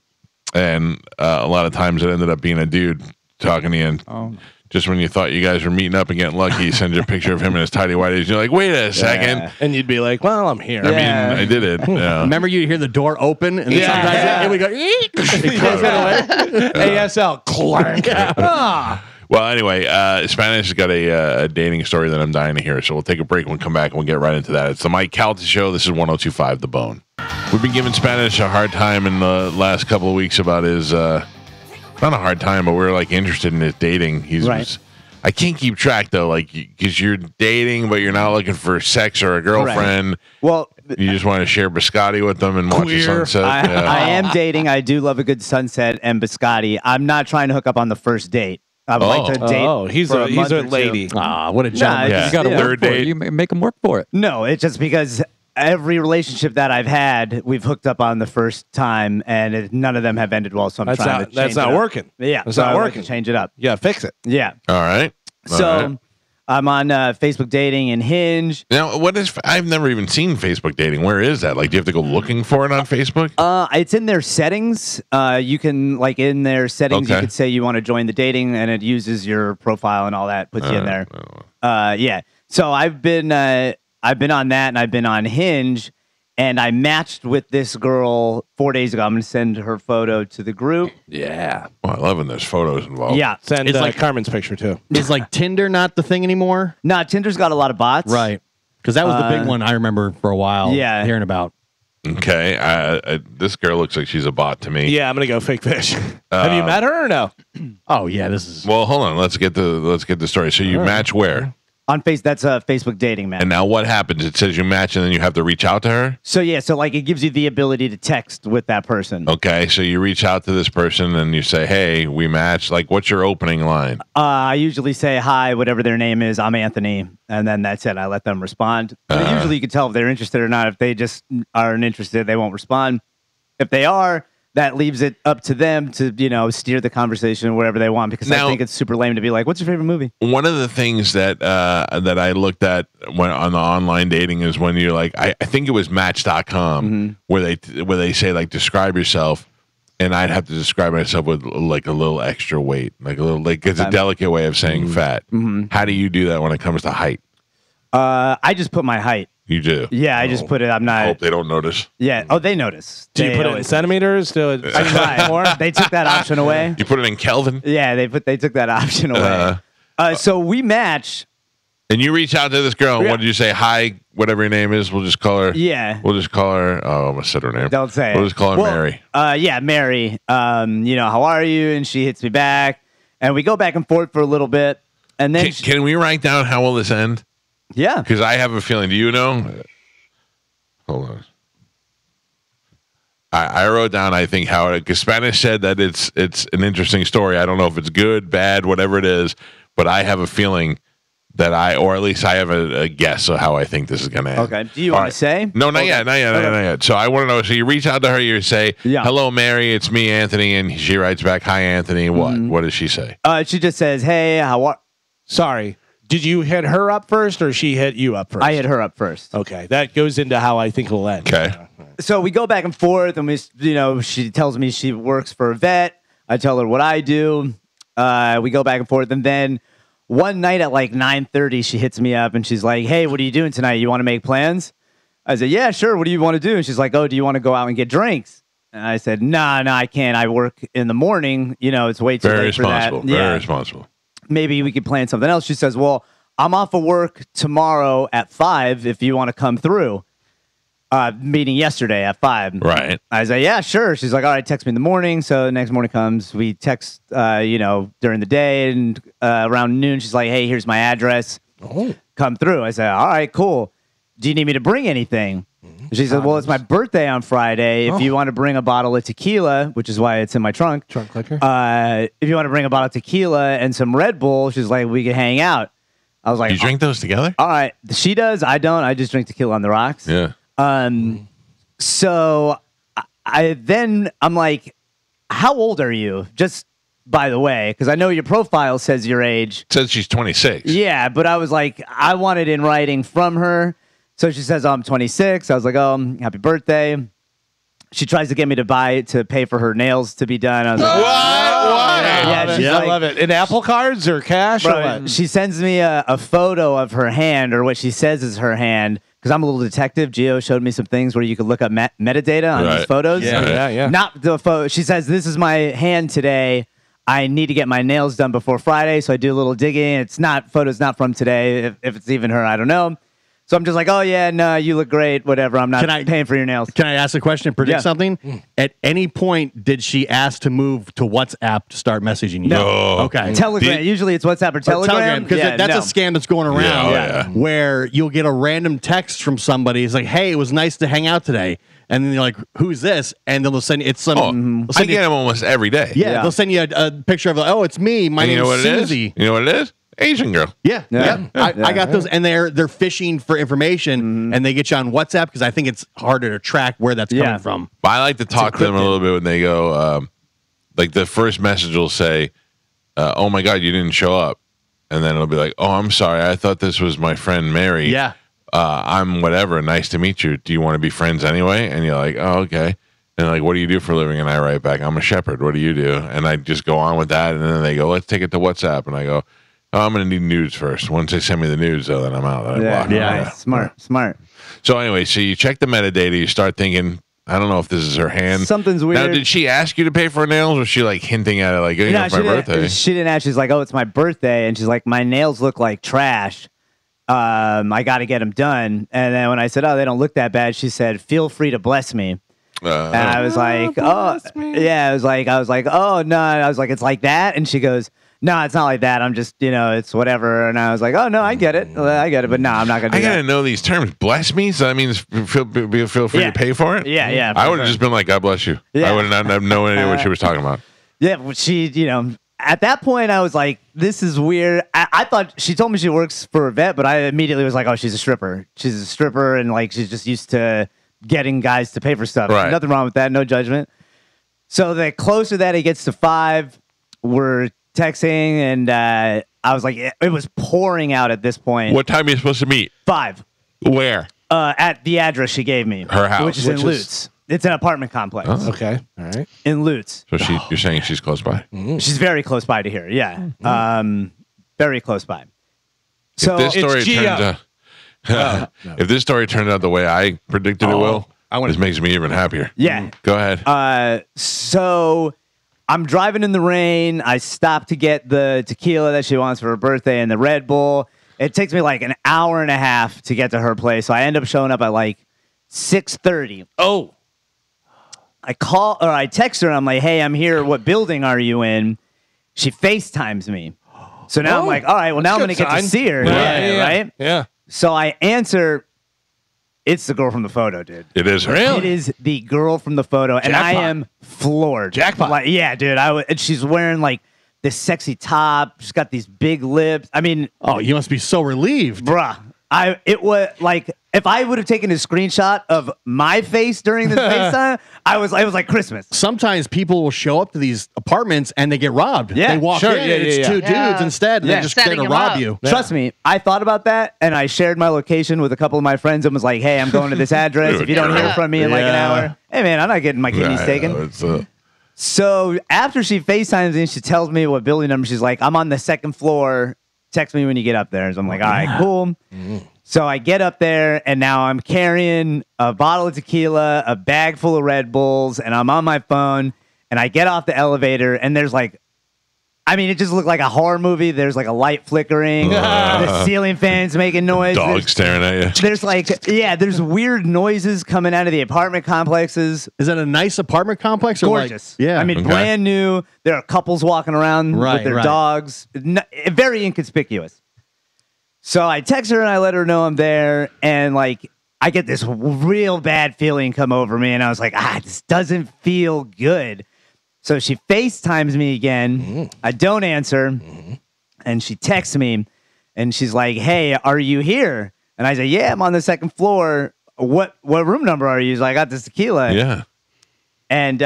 And a lot of times it ended up being a dude talking to you. And just when you thought you guys were meeting up and getting lucky, he sends you a picture of him in his tidy whities. And you're like, wait a second. And you'd be like, well, I'm here. I mean, I did it. Yeah. Remember you hear the door open and and we go, ASL clank. Well, anyway, Spanish has got a dating story that I'm dying to hear. So we'll take a break. We'll come back and we'll get right into that. It's the Mike Calta Show. This is 102.5 The Bone. We've been giving Spanish a hard time in the last couple of weeks about his, not a hard time, but we're like interested in his dating. I can't keep track though, like, because you're dating, but you're not looking for sex or a girlfriend. Right. Well, you just want to share biscotti with them and watch the sunset. I am dating. I do love a good sunset and biscotti. I'm not trying to hook up on the first date. I would like to date. Oh, he's a lady. What a gentleman. You got to work for it. You make him work for it. No, it's just because every relationship that I've had, we've hooked up on the first time, and none of them have ended well. So I'm trying to change that's not working. Yeah, that's not working. Change it up. Yeah, fix it. Yeah. All right. So right. I'm on Facebook Dating and Hinge. Now, what is? I've never even seen Facebook dating. Where is that? Like, do you have to go looking for it on Facebook? It's in their settings. You can like in their settings, you Okay. could say you want to join the dating, and it uses your profile and all that, puts you in there. Yeah. So I've been on that, and I've been on Hinge, and I matched with this girl 4 days ago. I'm going to send her photo to the group. Yeah. Well, I love when there's photos involved. Yeah. Send It's like- Carmen's picture too. Is like Tinder not the thing anymore? Nah, Tinder's got a lot of bots. Right. Because that was the big one I remember for a while. Yeah. Hearing about. Okay. This girl looks like she's a bot to me. Yeah, I'm gonna go fake fish. Have you met her or no? Oh yeah, this is. Well, hold on. Let's get the story. So you match where? On that's a Facebook dating match. And now what happens? It says you match, and then you have to reach out to her. So yeah, so like it gives you the ability to text with that person. Okay, so you reach out to this person and you say, "Hey, we matched." Like, what's your opening line? I usually say hi, whatever their name is. I'm Anthony, and then that's it. I let them respond. But usually, you can tell if they're interested or not. If they just aren't interested, they won't respond. If they are, that leaves it up to them to steer the conversation wherever they want. Because Now- I think it's super lame to be like, "What's your favorite movie?" One of the things that that I looked at when on the online dating is when you're like, I think it was Match.com where they say like describe yourself, and I'd have to describe myself with like a little extra weight, like a little it's a delicate way of saying fat. How do you do that when it comes to height? I just put my height. You do. Yeah, I just put it. I'm I not. hope they don't notice. Yeah. Oh, they notice. Do you They put it in always- centimeters? I tried. more? They took that option away. You put it in Kelvin, Yeah, they took that option away. So we match. and you reach out to this girl. Yeah. What did you say? Hi, whatever your name is. We'll just call her. Yeah. We'll just call her. Oh, I'm gonna say her name. Don't say We'll it. just call her Well, Mary. Yeah, Mary. How are you? And she hits me back, and we go back and forth for a little bit, and then Can we write down how will this end? yeah, Because I have a feeling. Do you know? Hold on. I wrote down. I think how because Spanish said that it's an interesting story. I don't know if it's good, bad, whatever it is, but I have a feeling that or at least I have a guess of how I think this is going to end. okay. Do you All want right. to say? No, not yet, not yet. So I want to know. So you reach out to her, you say, Yeah. "Hello, Mary, it's me, Anthony," and she writes back, "Hi, Anthony." What? Mm-hmm. What does she say? She just says, "Hey, how are?" Sorry. Did you hit her up first or she hit you up first? I hit her up first. Okay, that goes into how I think it'll end. Okay. So we go back and forth, and she tells me she works for a vet. I tell her what I do. We go back and forth, and then one night at like 9:30, she hits me up and she's like, "Hey, what are you doing tonight? You want to make plans?" I said, "Yeah, sure. What do you want to do?" And she's like, "Oh, do you want to go out and get drinks?" And I said, No, I can't. I work in the morning. It's way too Very late for that. responsible. Very responsible. Maybe we could plan something else. She says, "Well, I'm off of work tomorrow at 5 if you want to come through." Meeting yesterday at 5. Right. I said, "Yeah, sure." She's like, "All right, text me in the morning." So the next morning comes, we text, during the day, and around noon, she's like, "Hey, here's my address. Come through." I said, "All right, cool. Do you need me to bring anything?" She said, "Well, it's my birthday on Friday. If you want to bring a bottle of tequila, which is why it's in my trunk. Trunk liquor? If you want to bring a bottle of tequila and some Red Bull," she's like, "we can hang out." I was like, You drink those together? "All right." She does. I don't. I just drink tequila on the rocks. Yeah. So I'm like, "How old are you?" Just by the way, because I know your profile says your age. Says she's 26. Yeah, but I was like, I want it in writing from her. So she says, "I'm 26. I was like, "Oh, happy birthday." She tries to get me to pay for her nails to be done. I was like, Why? Yeah, she's I like, love it. In Apple cards or cash or Bro, what? she sends me a photo of her hand, or what she says is her hand, because I'm a little detective. Gio showed me some things where you could look up metadata on these Right. photos. Yeah. Not the photo. She says, "This is my hand today. I need to get my nails done before Friday," so I do a little digging. It's not photos, not from today. If it's even her, I don't know. So I'm just like, "Oh yeah, no, you look great. Whatever. I'm not paying for your nails." Can I ask a question and predict Yeah. something? At any point, did she ask to move to WhatsApp to start messaging you? No. Okay. Telegram. Usually it's WhatsApp or Telegram. Because Yeah, that's no. a scam that's going around Yeah. where you'll get a random text from somebody. It's like, "Hey, it was nice to hang out today." And then you're like, "Who's this?" And then they'll send you, it's some. they'll I send you- get them almost every day. yeah, they'll send you a picture of, "Oh, it's me. My And you name's know what Susie." it is? You know what it is? Asian girl. Yeah, Yeah. yeah. I got those, and they're fishing for information, and they get you on WhatsApp because I think it's harder to track where that's Yeah. coming from. But I like to talk to them a little bit when they go, like the first message will say, "Oh my God, you didn't show up." and then it'll be like, oh, I'm sorry, I thought this was my friend Mary. Yeah. I'm whatever. Nice to meet you. Do you want to be friends anyway? And you're like, oh, okay. And like, what do you do for a living? And I write back, I'm a shepherd. What do you do? And I just go on with that. And then they go, let's take it to WhatsApp. And I go, oh, I'm going to need nudes first. Once they send me the nudes, though, then I'm out. Then I block them. Nice. Smart. So anyway, so you check the metadata. You start thinking, I don't know if this is her hand. Something's weird. Now, did she ask you to pay for her nails? Or was she like hinting at it, like, you know, it's my birthday? She didn't ask. She's like, oh, it's my birthday. And she's like, my nails look like trash. I got to get them done. And then when I said, oh, they don't look that bad, she said, feel free to bless me. And I was like, oh, yeah. I was like, oh, no. I was like, it's like that. And she goes, no, it's not like that. I'm just, it's whatever. And I was like, oh, no, I get it. But no, I'm not going to do that. I got to know these terms. Bless me? So that means feel free to pay for it? Yeah. I would have just been like, God bless you. Yeah. I would not have no idea what she was talking about. Yeah, well, she, at that point, I was like, this is weird. I thought she told me she works for a vet, but I immediately was like, oh, she's a stripper. She's a stripper, and like she's just used to getting guys to pay for stuff. Right. Nothing wrong with that. No judgment. So the closer that it gets to 5, we're texting, and I was like, it was pouring out at this point. What time are you supposed to meet? 5. Where? At the address she gave me. Her house. Which is in Lutz. It's an apartment complex. Oh. Okay. All right. In Lutz. So you're saying she's close by? She's very close by to here. Yeah. Very close by. So if this story turns out, if this story turns out the way I predicted it will, this makes me even happier. Yeah. Go ahead. So I'm driving in the rain. I stop to get the tequila that she wants for her birthday and the Red Bull. It takes me like an hour and a half to get to her place. So I end up showing up at like 6:30. Oh. I text her. I'm like, hey, I'm here. What building are you in? She FaceTimes me. So now I'm like, all right, well, now I'm going to get to see her. Right? Yeah. So I answer, it's the girl from the photo, dude. It is her. It is the girl from the photo, and I am floored. Jackpot. Like, yeah, dude. And she's wearing like this sexy top. She's got these big lips. I mean, oh, you must be so relieved, bruh. It was like if I would have taken a screenshot of my face during this FaceTime, it was like Christmas. Sometimes people will show up to these apartments and they get robbed. Yeah, they walk in, and it's two dudes instead, and they're just going to rob you. Trust me, I thought about that, and I shared my location with a couple of my friends and was like, hey, I'm going to this address. If you don't hear from me in like an hour, hey, man, I'm not getting my kidneys taken. So after she FaceTimes me, she tells me what building number. She's like, I'm on the 2nd floor. Text me when you get up there. So I'm like, all right, cool. So I get up there, and now I'm carrying a bottle of tequila, a bag full of Red Bulls, and I'm on my phone, and I get off the elevator, and there's like, I mean, it just looked like a horror movie. There's like a light flickering, the ceiling fans making noise. Dogs staring at you. There's like, there's weird noises coming out of the apartment complexes. Is it a nice apartment complex? Or gorgeous. Like, yeah. I mean, brand new. There are couples walking around with their dogs. Very inconspicuous. So I text her and I let her know I'm there. And like, I get this real bad feeling come over me. And I was like, this doesn't feel good. So she FaceTimes me again. I don't answer. And she texts me and she's like, hey, are you here? And I say, yeah, I'm on the 2nd floor. What room number are you? She's like, I got this tequila. Yeah. And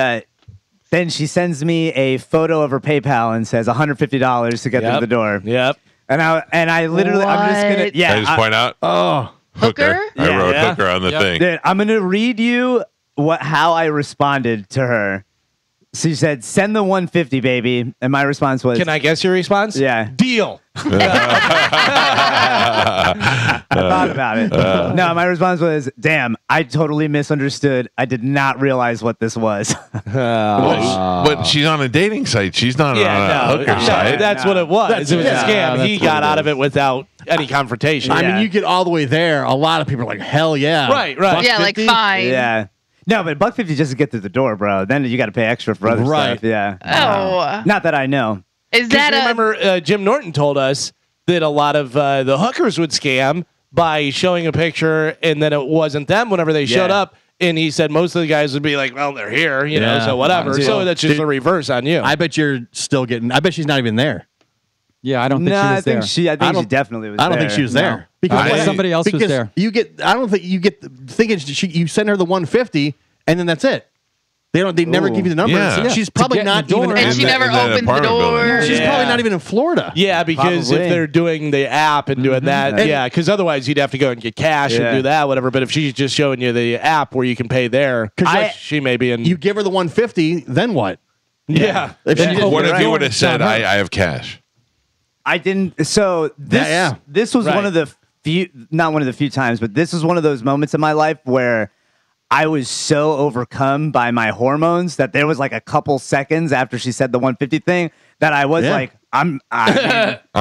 then she sends me a photo of her PayPal and says $150 to get through the door. Yep. And I literally, I'm just going to, I just point out. Oh. Hooker? I wrote hooker on the thing. Dude, I'm going to read you how I responded to her. She said, send the 150, baby. And my response was... Can I guess your response? Yeah. Deal. I thought about it. No, my response was, damn, I totally misunderstood. I did not realize what this was. But she's on a dating site. She's not on a hooker site. That's what it was. It was a scam. He got out of it without any confrontation. I mean, you get all the way there. A lot of people are like, hell yeah. Right. Yeah, like fine. Yeah. No, but $150 just to get through the door, bro. Then you got to pay extra for other stuff. Yeah. Oh. Not that I know. Is that remember Jim Norton told us that a lot of the hookers would scam by showing a picture and then it wasn't them whenever they showed up. And he said most of the guys would be like, well, they're here, you know, so whatever. So that's just the reverse on you. I bet you're still getting, I bet she's not even there. Yeah, I don't think she was there. I think she definitely was there. I don't think she was there. No. Because somebody else was there. You get, I don't think you get, thinking you send her the 150 and then that's it. They never give you the number. Yeah. So she's probably get in not the door. even. And she In never that opens the apartment door. building. She's Yeah. probably not even in Florida. Yeah, because Probably. if they're doing the app and doing that, yeah, because otherwise you'd have to go and get cash Yeah. and do that, whatever. But if she's just showing you the app where you can pay there, 'Cause she may be in. You give her the 150, then what? yeah. If she just- What if you Right. would have said, I have cash? I didn't. So this Yeah. this was Right. one of the few, not one of the few times, but this was one of those moments in my life where I was so overcome by my hormones that there was like a couple seconds after she said the 150 thing that I was Yeah. like, I'm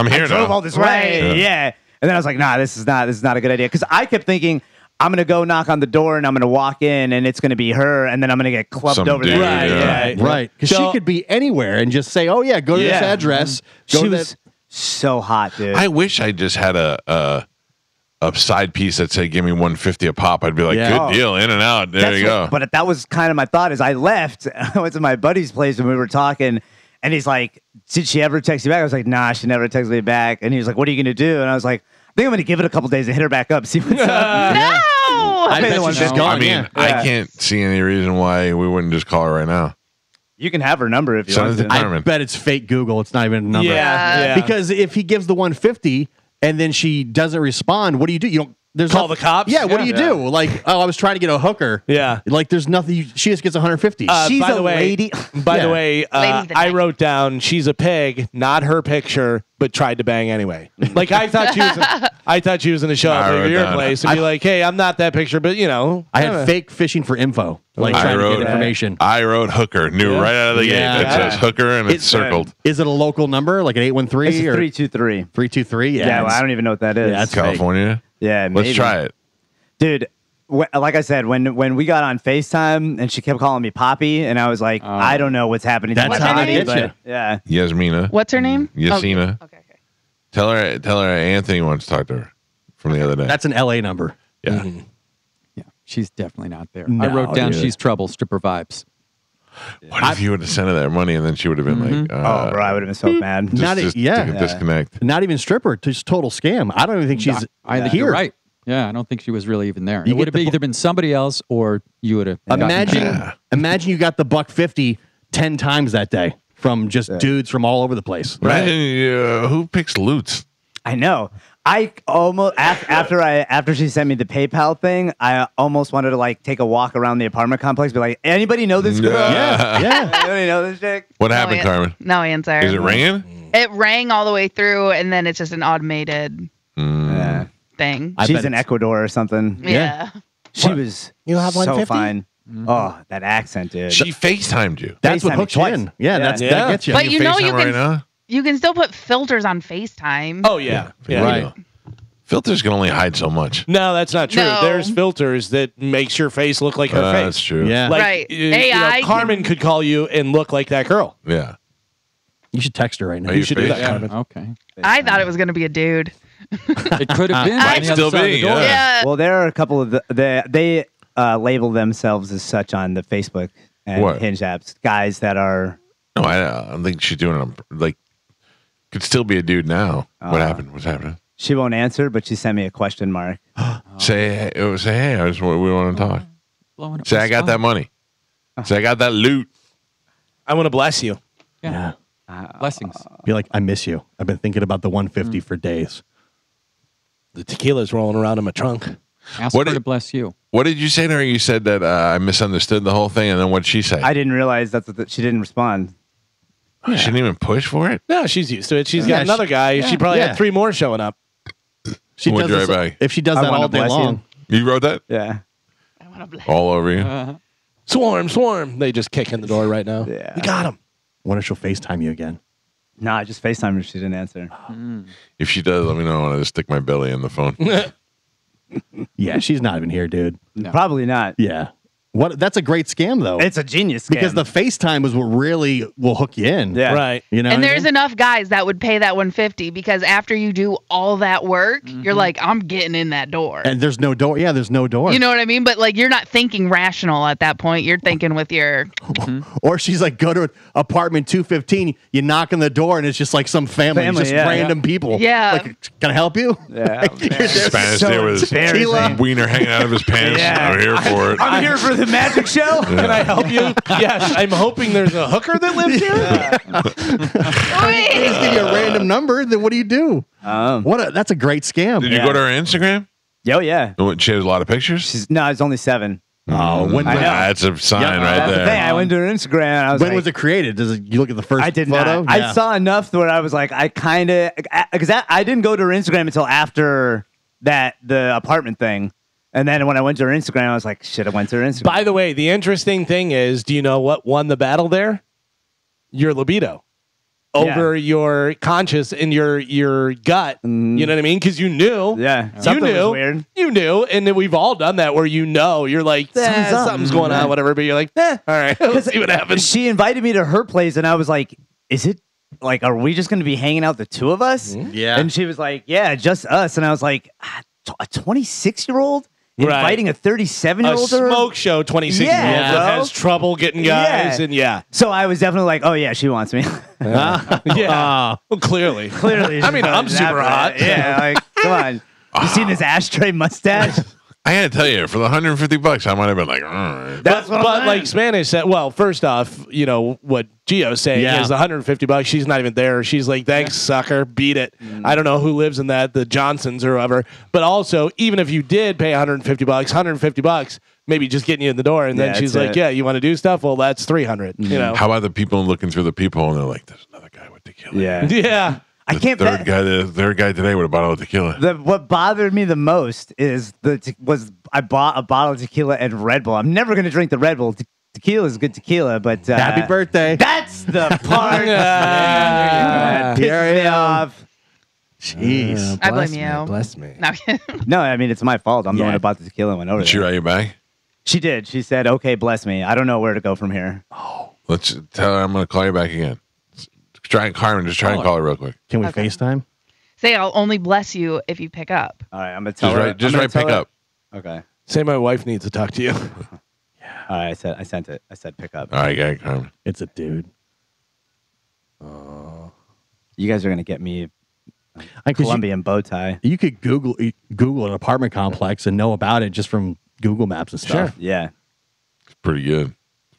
here drove now. all this way, yeah. And then I was like, nah, this is not a good idea because I kept thinking. I'm gonna go knock on the door and I'm gonna walk in and it's gonna be her and then I'm gonna get clubbed Some over dude, there. yeah. Right. Because So- she could be anywhere and just say, oh, yeah, go to this Yeah. address. Go She to was that. so hot, dude. I wish I just had a side piece that said, give me 150 a pop. I'd be like, Yeah. good Oh. deal, in and out. There That's you go. But that was kind of my thought. Is I left. I went to my buddy's place and we were talking, and he's like, "Did she ever text you back?" I was like, "Nah, she never texted me back." And he was like, "What are you gonna do?" And I was like, "I think I'm gonna give it a couple days and hit her back up, see what's up." No. I pay the bet one she's just fifty. gone. I mean, yeah. I can't see any reason why we wouldn't just call her right now. You can have her number if you Send want it to. to I Carmen. bet it's fake Google. It's not even a number. Yeah. Because if he gives the 150 and then she doesn't respond, what do? You don't. There's Call nothing- the cops? Yeah. What do you Yeah. do? Like, oh, I was trying to get a hooker. Yeah. Like, there's nothing. She just gets 150. She's by a the way, lady. By Yeah. the way, Lady of the I night. wrote down she's a pig, not her picture, but tried to bang anyway. Like I thought she was. I thought she was going to show I up wrote at your down- place and be like, "Hey, I'm not that picture, but you know." I had fake fishing for info, like I trying to wrote- get information. I wrote hooker, knew right out of the Yeah. gate. It says hooker and it's circled. Is it a local number, like an 813 It's or 323. 323? Yeah, well, I don't even know what that is. Yeah, that's fake. California. Yeah, Let's maybe. try it. Dude. Like I said, when we got on FaceTime and she kept calling me Poppy, and I was like, I don't know what's happening. That's to how Poppy, they get but- you. Yeah. Yasmina. What's her name? Yasina. Oh, okay. Tell her Anthony wants to talk to her from the other day. That's an LA number. yeah. Yeah, she's definitely not there. I No, wrote down dude. she's trouble, stripper vibes. What if you would have sent her that money and then she would have been like, Oh, bro, I would have been so mad. Not just yeah. disconnect. Not even stripper, just total scam. I don't even think she's I think here. you're right. Yeah, I don't think she was really even there. You It would get have the either been somebody else or you would have. gotten paid. Imagine you got the $150 10 times that day from just dudes from all over the place. Imagine, who picks loots? I know. I almost after she sent me the PayPal thing, I almost wanted to like take a walk around the apartment complex, be like, anybody know this girl? Yeah, yeah. Anybody know this chick? What happened, Carmen? No answer. Is it ringing? It rang all the way through, and then it's just an automated Yeah. thing. I She's bet in it's- Ecuador or something. Yeah. She was You have so 150? fine. Oh, that accent, dude. She FaceTimed you. That's what FaceTime hooks twice. you in. Yeah, Yeah. that Yeah. gets you. But you know FaceTime you right can now? you can still put filters on FaceTime. Oh yeah, yeah. Right. Filters can only hide so much. No, that's not true. No. There's filters that makes your face look like her That's face. true. Yeah. Like, Right. you know, AI Carmen could call you and look like that girl. Yeah. You should text her right now. Are You should do that, Yeah. Carmen. Okay. I thought it was going to be a dude. It could have been. Might on the other still side of be, the door. yeah. Yeah. Well, there are a couple of they label themselves as such on the Facebook and What? Hinge apps. Guys that are No, I don't think she's doing it. Like, could still be a dude now. What happened? What's happening? she won't answer, but she sent me a question mark. Say, hey, we want to talk. Blowing up Say, my I got spot. that money. Say, I got that loot. I want to bless you. Yeah. Blessings. Be like, I miss you. I've been thinking about the 150 for days. The tequila's rolling around in my trunk. Ask What her did- to bless you. What did you say to her? You said that I misunderstood the whole thing, and then what did she say? I didn't realize she didn't respond. She didn't even push for it. No, she's used to it. She's Yeah, got another guy. She probably Yeah. had 3 more showing up. She What'd does you this, write back? if she does I that wanna all day bless you. long. You wrote that Yeah. I want to bless. all over you. Swarm, swarm. They just kick in the door right now. Yeah. We got him. Wonder if she'll FaceTime you again. No, I just FaceTimed her. She didn't answer. If she does, let me know. I want to stick my belly in the phone. Yeah, she's not even here, dude. No. Probably not. Yeah. What? That's a great scam, though. It's a genius scam. because the FaceTime is what really will hook you in. Yeah. Right. You know, And what I there's mean? enough guys that would pay that 150 because after you do all that work, you're like, I'm getting in that door. and there's no door. Yeah, there's no door. You know what I mean? But like, you're not thinking rational at that point. You're thinking with your. Or she's like, go to apartment 215. You knock on the door, and it's just like some family, Family, just yeah. random people. Yeah. Like, can I help you? Yeah. Spanish So there with his embarrassing. wiener hanging out of his pants. Yeah. I'm here for it. I'm here for the the magic show? Can I help you? Yes, I'm hoping there's a hooker that lives here. They just give you a random number. Then what do you do? That's a great scam. Did you go to her Instagram? Yo, yeah. She has a lot of pictures. No, it's only 7. Oh, when That's a sign right That's the there. thing. I went to her Instagram. And I was when like, was it created? You look at the first I did photo? not. I saw enough where I was like, I kind of, because I didn't go to her Instagram until after the apartment thing. And then when I went to her Instagram, I was like, shit, I went to her Instagram. By the way, the interesting thing is, do you know what won the battle there? Your libido over your conscious and your gut. You know what I mean? Because you knew. Yeah. You Something knew. was weird. You knew. And then we've all done that where you're like, something's going on, whatever. But you're like, all right, let's see what happens. She invited me to her place, and I was like, is it, like, are we just going to be hanging out the two of us? Yeah. And she was like, yeah, just us. And I was like, a 26-year-old? Inviting a 37-year-old to her? Smoke show 26-year-old that has trouble getting guys. And So I was definitely like, oh, yeah, she wants me. Well, clearly. Clearly. I mean, I'm super hot. Yeah, like, come on. You seen his ashtray mustache? I had to tell you, for the $150, I might have been like, all right. That's what I'm But saying. like Spanish said, well, first off, you know, what Gio's saying is $150. She's not even there. She's like, thanks, sucker. Beat it. I don't know who lives in that, the Johnsons or whoever. But also, even if you did pay $150, maybe just getting you in the door. And then Yeah, she's that's like, it. yeah, you want to do stuff? Well, that's $300. You know? How about the people looking through the peephole and they're like, there's another guy with tequila. Yeah. Yeah. I can't The third guy today with a bottle of tequila. What bothered me the most is I bought a bottle of tequila and Red Bull. I'm never going to drink the Red Bull. Tequila is good tequila, but Happy birthday. That's the part that pisses me off. Jeez. I blame you. Bless me. No. No, I mean it's my fault. I'm the one who bought the tequila and went over Did she there. write you back? She did. She said, "Okay, bless me. I don't know where to go from here." Let's tell her I'm going to call you back again. Carmen, just try and call her real quick. Can we FaceTime? Say I'll only bless you if you pick up. All right, I'm gonna tell her. Just I'm gonna write pick tell her- up. Okay. Say my wife needs to talk to you. All right, I sent it. I said pick up. All right, got it, Carmen. It's a dude. You guys are gonna get me I Colombian bow tie. You could Google an apartment complex and know about it just from Google Maps and stuff. Yeah. It's pretty good.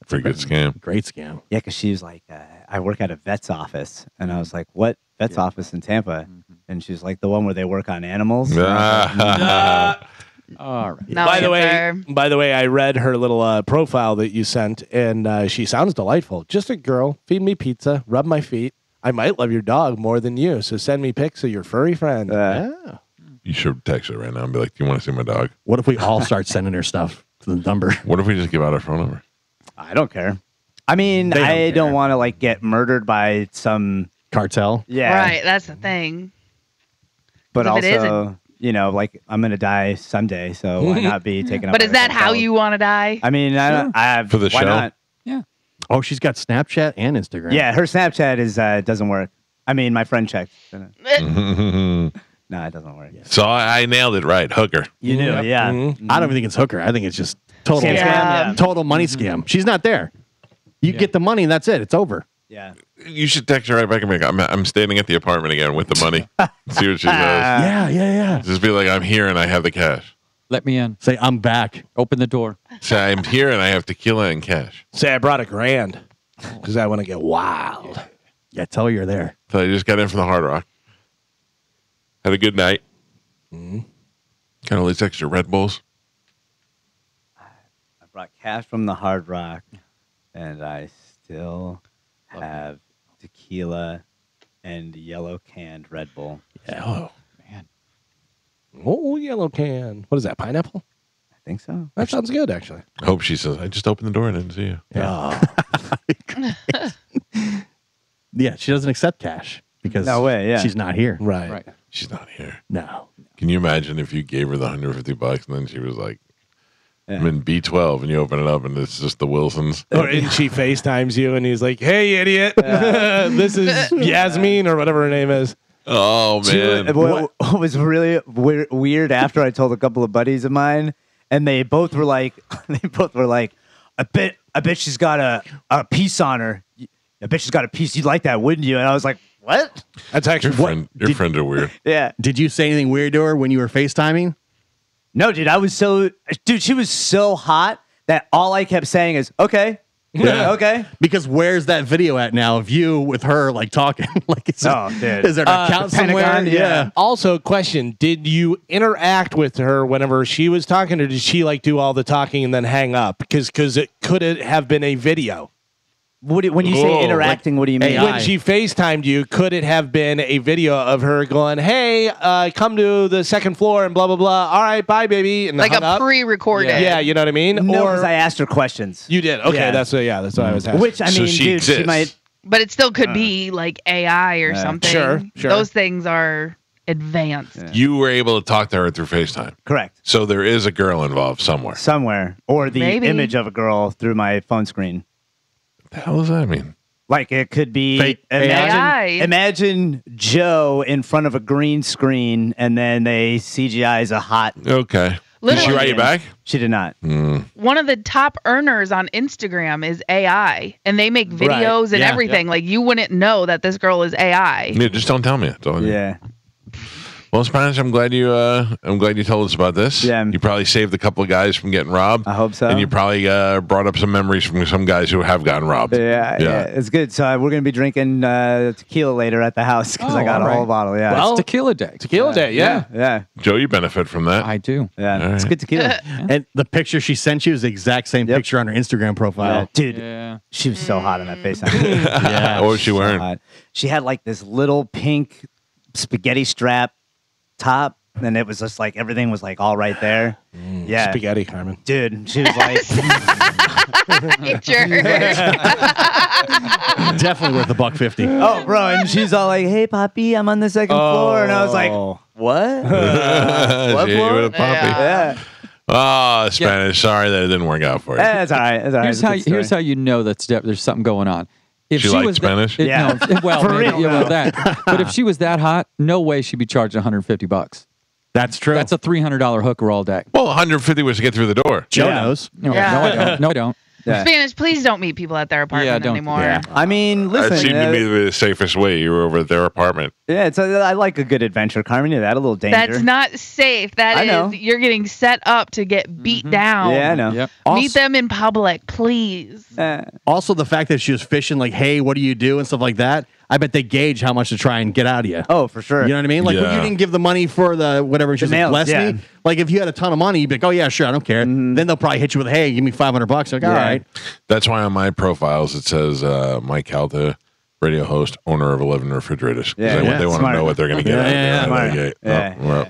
Pretty good scam. Great scam. Yeah, because she was like, I work at a vet's office. And I was like, what vet's office in Tampa? And she was like, the one where they work on animals. And I was like, All right. No By answer. the way, I read her little profile that you sent, and she sounds delightful. Just a girl, feed me pizza, rub my feet. I might love your dog more than you, so send me pics of your furry friend. Yeah. You should text her right now and be like, do you want to see my dog? What if we all start sending her stuff to the number? What if we just give out our phone number? I don't care. I mean, They don't I don't care. want to like get murdered by some. Cartel? Yeah. Right, that's the thing. But If it also, you know, like I'm going to die someday. So why not be taken up? But by is the that how cartel? you want to die? I mean, I have. For the why show? Not? Oh, she's got Snapchat and Instagram. Yeah, her Snapchat is doesn't work. I mean, my friend checked. No, it doesn't work. So I nailed it right. Hooker. You knew, yeah. I don't even think it's hooker. I think it's just total Scam. Yeah. total money scam. She's not there. You get the money and that's it. It's over. Yeah. You should text her right back and be like, I'm standing at the apartment again with the money. See what she says. Yeah. Just be like, I'm here and I have the cash. Let me in. Say, I'm back. Open the door. Say, I'm here and I have tequila and cash. Say I brought $1,000 because I want to get wild. Yeah, tell her you're there. So I just got in from the Hard Rock. Had a good night. Got all these extra Red Bulls. I brought cash from the Hard Rock, and I still have tequila and yellow canned Red Bull. Oh, man. Oh, yellow can. What is that, pineapple? I think so. That sounds good, actually. I hope she says, I just opened the door and didn't see you. Yeah. Yeah, she doesn't accept cash because No way, yeah. she's not here. Right. Right. She's not here. No. Can you imagine if you gave her the $150 and then she was like, Yeah. I'm in B12 and you open it up and it's just the Wilsons? Or and she FaceTimes you and he's like, hey, idiot. This is Yasmin or whatever her name is. Oh, man. What was really weird after I told a couple of buddies of mine, and they both were like, I bet she's got a piece on her. I bet she's got a piece. You'd like that, wouldn't you? And I was like, what? That's actually Your friends are weird. Yeah. Did you say anything weird to her when you were FaceTiming? No, dude, she was so hot that all I kept saying is, okay. Yeah. Okay. Because where's that video at now of you with her like talking? Like, is dude. there an account somewhere? Pentagon, yeah. Also, question: did you interact with her whenever she was talking, or did she like do all the talking and then hang up? Because it could have been a video. When you say interacting, what do you mean? AI. When she FaceTimed you, could it have been a video of her going, "Hey, come to the second floor and blah blah blah. All right, bye, baby," and Like hung a up? pre-recorded. Yeah, you know what I mean. No, or because I asked her questions. you did. Okay, Yeah. that's what I was asking. Which I So mean, she dude, she exists. might. But it still could be like AI or something. Sure. Those things are advanced. You were able to talk to her through FaceTime. Correct. So there is a girl involved somewhere. Somewhere, or the Maybe. image of a girl through my phone screen. What the hell does that mean? Like it could be Fake AI. Imagine Joe in front of a green screen, and then they CGI as a hot. Okay. Did she Literally. write you back? She did not. One of the top earners on Instagram is AI, and they make videos and Yeah. everything. Like you wouldn't know that this girl is AI. Yeah, just don't tell me. Yeah. Well, Spanish, I'm glad you told us about this. Yeah. You probably saved a couple of guys from getting robbed. I hope so. And you probably brought up some memories from some guys who have gotten robbed. Yeah, it's good. So we're gonna be drinking tequila later at the house because I got all a whole right. bottle. Yeah, Well, It's Tequila Day. Tequila Day, yeah. yeah, Joe, you benefit from that. I do. yeah. All It's right. good tequila. And the picture she sent you is the exact same Yep. picture on her Instagram profile. Dude, Yeah. she was so hot on that FaceTime. Yeah. What was she So wearing? hot. She had like this little pink spaghetti strap top, and it was just like everything was like all right there. Yeah, Spaghetti, Carmen. dude. She was like, Sure. Definitely worth $150. "Oh, bro," and she's all like, "Hey, Poppy, I'm on the second floor," and I was like, Oh. "What?" She hit you with a puppy. Yeah. Yeah, Oh, Spanish. Sorry that it didn't work out for you. that's all right. That's all right. Here's how you know there's something going on. If She liked was Spanish? Yeah. well, For maybe, real, yeah, well, no. that. But if she was that hot, no way she'd be charging $150. That's true. That's a $300 hooker all day. Well, 150 was to get through the door. Joe Yeah. knows. No, Yeah. no, I don't. No, I don't. Yeah. Spanish, please don't meet people at their apartment don't. anymore. Yeah. I mean, listen. That seemed to be the safest way. You were over at their apartment. Yeah, I like a good adventure, Carmen. Yeah, that a little danger. That's not safe. That I know. is, you're getting set up to get beat down. Yeah, I know. Yep. Meet them in public, please. Also, the fact that she was fishing, like, hey, what do you do? And stuff like that. I bet they gauge how much to try and get out of you. Oh, for sure. You know what I mean? Like, when Yeah. you didn't give the money for the whatever, she's like, nails, bless yeah. me. Like, if you had a ton of money, you'd be like, oh, yeah, sure, I don't care. Then they'll probably hit you with, hey, give me $500. Like, all Yeah. right. That's why on my profiles it says Mike Calta, radio host, owner of 11 refrigerators. 'Cause Yeah, they, yeah. they want to Smart. know what they're going to get Yeah, out of yeah, there. smart. Out of the gate. Yeah, Oh, well.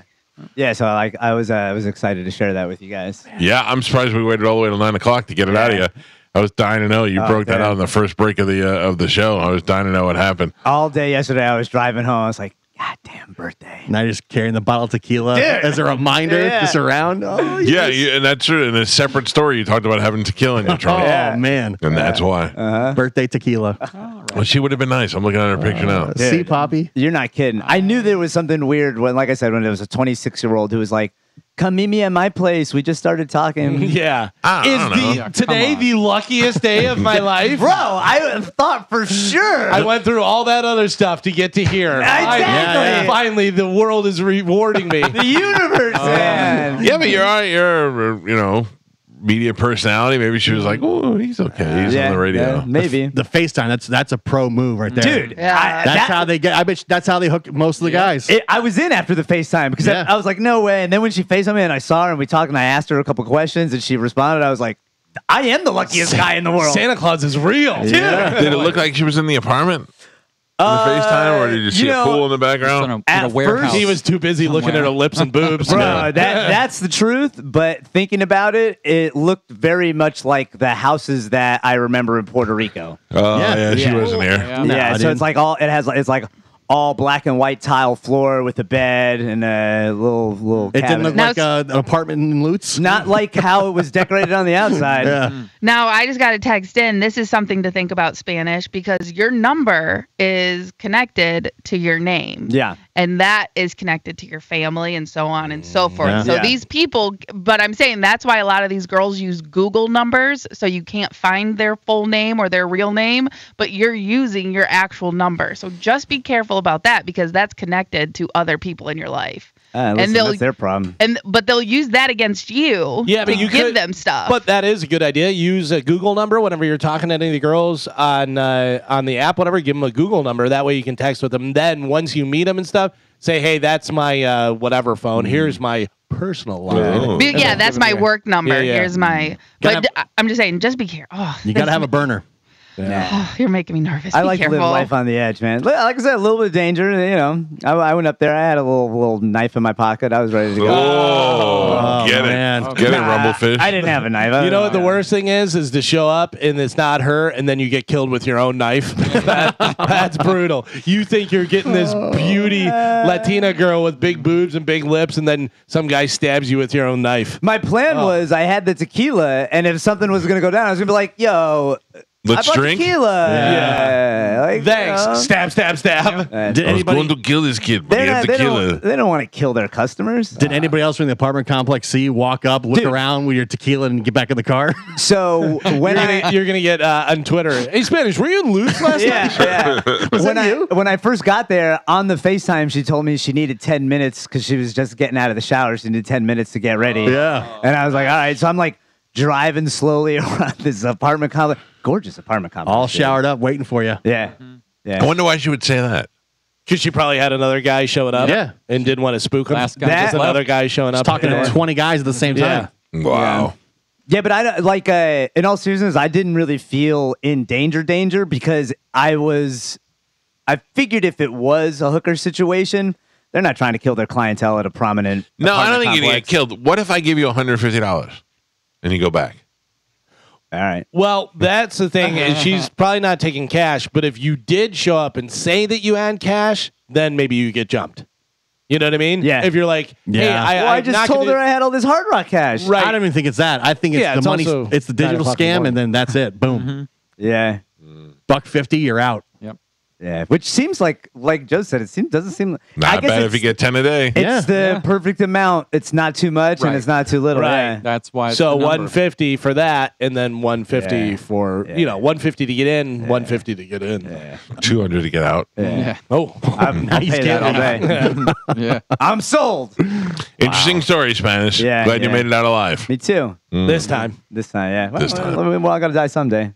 Yeah, so I was excited to share that with you guys. Yeah, I'm surprised we waited all the way till 9 o'clock to get it out of you. I was dying to know. You broke that damn. out in the first break of the show. I was dying to know what happened. All day yesterday, I was driving home. I was like, God damn birthday. Now you're just carrying the bottle of tequila as a reminder, Yeah. just around. Oh, Yeah, and that's true. In a separate story, you talked about having tequila in your trunk. Yeah. man. And that's why. Birthday tequila. Well, she would have been nice. I'm looking at her picture now. See, Poppy? You're not kidding. I knew there was something weird when, like I said, when there was a 26-year-old who was like, come meet me at my place. We just started talking. Yeah. I don't know. Is today the luckiest day of my life? Bro, I thought for sure. I went through all that other stuff to get to here. Exactly. Finally, the world is rewarding me. The universe, man. Yeah, but you're media personality. Maybe she was like, oh, he's okay. He's on the radio. yeah, maybe. The FaceTime, that's a pro move right there. Dude, Yeah. That's how they get. I bet that's how they hook most of the guys. I was in after the FaceTime because Yeah. I was like, no way. And then when she FaceTimed me and I saw her and we talked and I asked her a couple questions and she responded, I was like, I am the luckiest guy in the world. Santa Claus is real. Dude. Did it look like she was in the apartment? In the FaceTime, or did you see a pool in the background? In At a first, warehouse. He was too busy looking at her lips and boobs. Bro, that's the truth. But thinking about it, it looked very much like the houses that I remember in Puerto Rico. Oh, yeah, she Yeah. wasn't here. Yeah. Yeah, I so it's like it's like all black and white tile floor with a bed and a little It didn't cabinet. look Now like an apartment in Lutz. Not like how it was decorated on the outside. Yeah. Now, I just got a text in. This is something to think about, Spanish, because your number is connected to your name. Yeah. And that is connected to your family and so on and so forth. Yeah. So Yeah. these people, but I'm saying that's why a lot of these girls use Google numbers so you can't find their full name or their real name, but you're using your actual number. So just be careful about that because that's connected to other people in your life. Listen, they'll that's their problem. but they'll use that against you. Yeah, but to you give could- them stuff. But that is a good idea. Use a Google number whenever you're talking to any of the girls on the app, whatever. Give them a Google number. That way you can text with them. Then once you meet them and stuff, say, hey, that's my whatever phone. Here's my personal line. Oh. But yeah, that's my work number. Yeah, yeah. Here's my. But I'm just saying, just be careful. Oh, You got to have a burner. oh, you're making me nervous. I Be like to careful. live life on the edge, man. Like I said, a little bit of danger. You know, I went up there. I had a little knife in my pocket. I was ready to go. Oh, get man. it. Get it, Rumblefish. I didn't have a knife. You know what the worst thing is to show up and it's not her, and then you get killed with your own knife. That's brutal. You think you're getting this beauty Latina girl with big boobs and big lips, and then some guy stabs you with your own knife. My plan was I had the tequila, and if something was going to go down, I was going to be like, yo, Let's I bought drink. tequila. Yeah. Like, Thanks. you know. Stab, stab, stab. Did I was anybody going to kill this kid, but They're he had not- they, tequila. don't, they don't want to kill their customers. Did anybody else from the apartment complex see you walk up, look around with your tequila, and get back in the car? So when You're gonna get on Twitter. Hey, Spanish, were you in Luke's last night? yeah. When I first got there on the FaceTime, she told me she needed 10 minutes because she was just getting out of the shower. She needed 10 minutes to get ready. Yeah. And I was like, all right. So I'm like driving slowly around this apartment complex. Gorgeous apartment complex. All dude. showered up, waiting for you. Yeah. Yeah. I wonder why she would say that. Because she probably had another guy showing up. Yeah. And didn't want to spook him. Last guy just Just another guy showing up. Talking to 20 guys at the same time. Wow. Yeah, but I don't like. In all seriousness, I didn't really feel in danger because I figured if it was a hooker situation, they're not trying to kill their clientele at a prominent. No, I don't apartment think you're going to complex. get killed. What if I give you $150 and you go back? All right. Well, that's the thing. Is she's probably not taking cash, but if you did show up and say that you had cash, then maybe you get jumped. You know what I mean? Yeah. If you're like, hey, Yeah. I just told her I had all this Hard Rock cash. Right. I don't even think it's that. I think it's Yeah, the it's money. also It's the 9 digital o'clock in the scam, morning. and then that's it. Boom. Yeah. $150, you're out. Yeah. Which seems like Joe said, doesn't seem. Not bad if you get 10 a day. It's the perfect amount. It's not too much and Right. it's not too little. Right. Yeah. That's why. It's So the number. 150 for that, and then 150 Yeah. for Yeah. 150 to get in, 150 to get in. Yeah. 200 to get out. Yeah. Oh, I'll pay that all day. Yeah. I'm sold. Interesting story, Spanish. Yeah, Glad you yeah. made it out alive. Me too. this time. This time, yeah. This time. Well, I gotta die someday.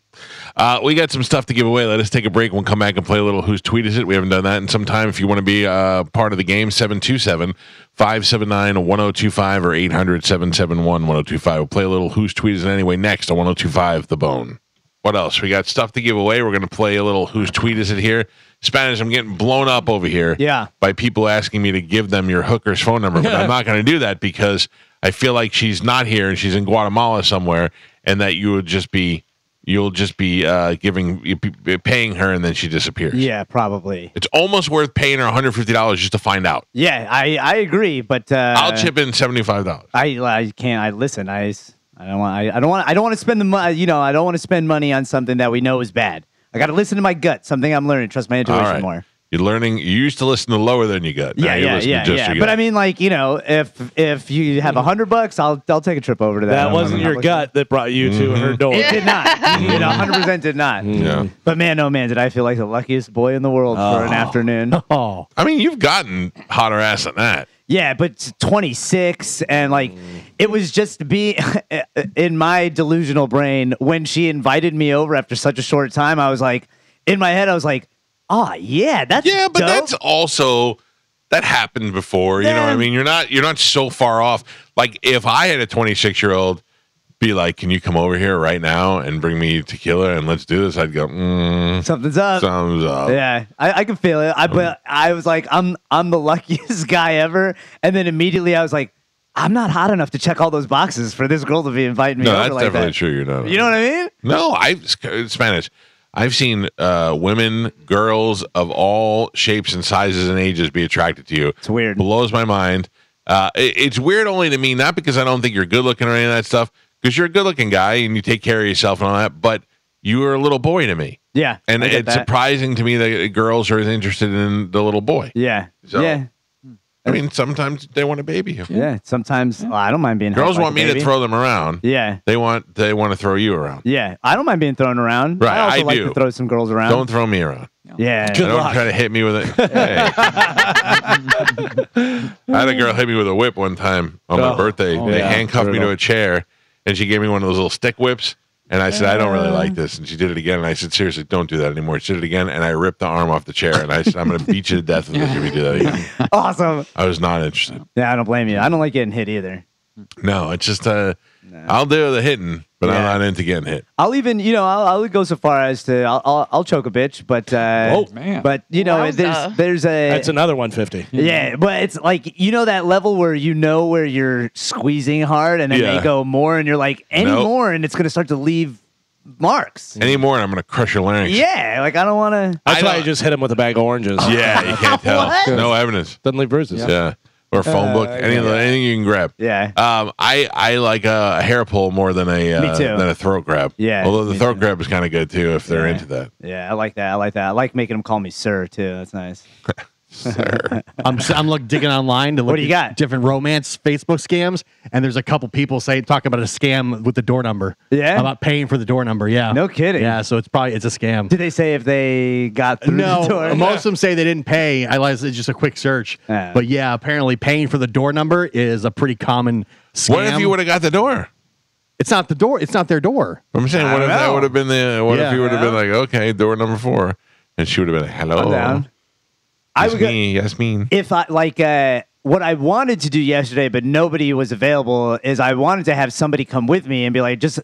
We got some stuff to give away. Let us take a break. We'll come back and play a little Whose Tweet Is It? We haven't done that in some time. If you want to be part of the game, 727-579-1025 or 800-771-1025. We'll play a little Whose Tweet Is It Anyway next on 1025 The Bone. What else? We got stuff to give away. We're going to play a little Whose Tweet Is It here. Spanish, I'm getting blown up over here by people asking me to give them your hooker's phone number, but I'm not going to do that because I feel like she's not here and she's in Guatemala somewhere, and that you'll just be paying her and then she disappears. Yeah, probably. It's almost worth paying her $150 just to find out. Yeah, I agree, but I'll chip in $75. I can't. I listen. I don't want to spend the money. I don't want to spend money on something that we know is bad. I got to listen to my gut. Something I'm learning. Trust my intuition All right. more. You're learning. You used to listen to lower than you got. Now you're listening to just your gut. But I mean, like, if you have $100, I'll take a trip over to that. That wasn't your gut that brought you to her door. It did not. It 100% did not. Yeah. But man, oh man, did I feel like the luckiest boy in the world for an afternoon. Oh, I mean, you've gotten hotter ass than that. Yeah, but 26 and like it was just to be in my delusional brain when she invited me over after such a short time. I was like, in my head, I was like, oh yeah, that's Yeah, but dope. that's also that happened before. You know what I mean? You're not so far off. Like if I had a 26-year-old be like, "Can you come over here right now and bring me tequila and let's do this?" I'd go, something's up. "Something's up." Yeah, I can feel it. But I was like, I'm the luckiest guy ever. And then immediately I was like, I'm not hot enough to check all those boxes for this girl to be inviting me No, over that's like definitely that. true. You're not. You know what I mean? No, Spanish. I've seen women, girls of all shapes and sizes and ages be attracted to you. It's weird. Blows my mind. It's weird only to me, not because I don't think you're good looking or any of that stuff, because you're a good looking guy and you take care of yourself and all that, but you are a little boy to me. Yeah. And I get it's that. surprising to me that girls are as interested in the little boy. Yeah. So- Yeah. I mean, sometimes they want to baby you. Yeah. Sometimes I don't mind being. Girls held want like a me to baby. throw them around. Yeah. They want to throw you around. Yeah. I don't mind being thrown around. Right, I also I like do. to throw some girls around. Don't throw me around. Yeah. Don't try to hit me with it. Hey. I had a girl hit me with a whip one time on my birthday. They handcuffed me to a chair, and she gave me one of those little stick whips. And I said, I don't really like this. And she did it again. And I said, seriously, don't do that anymore. She did it again. And I ripped the arm off the chair. And I said, I'm going to beat you to death with this if you do that again. Awesome. I was not interested. Yeah, I don't blame you. I don't like getting hit either. No, it's just, I'll do the hitting, but I'm not into getting hit. I'll even, I'll go so far as to I'll choke a bitch, but man. but there's a That's another 150. yeah, but it's like that level where where you're squeezing hard and then Yeah. they go more and you're like any Nope. more and it's gonna start to leave marks. Any more, and I'm going to crush your larynx. Yeah, like I don't want to. That's why I just hit him with a bag of oranges. Yeah, you can't tell. What? No evidence. Doesn't leave bruises. Yeah. Or phone book, anything you can grab. Yeah. I like a hair pull more than Me too. a throat grab. Yeah, Although the me throat too. grab is kind of good too if they're into that. Yeah, I like that. I like making them call me sir too. That's nice. I'm like digging online to look What do you at got? different romance Facebook scams, and there's a couple people talking about a scam with the door number. Yeah? About paying for the door number. Yeah. No kidding. Yeah, so it's a scam. Did they say if they got through the door? No, most of them say they didn't pay. I realized it's just a quick search. Yeah. But yeah, apparently paying for the door number is a pretty common scam. What if you would have got the door? It's not the door. It's not their door. I'm saying, what if that would have been what if you would have been like, okay, door number 4, and she would have been like, hello, I'm down. I Yes, would go, me, yes, me. if I what I wanted to do yesterday, but nobody was available, is I wanted to have somebody come with me and be like, just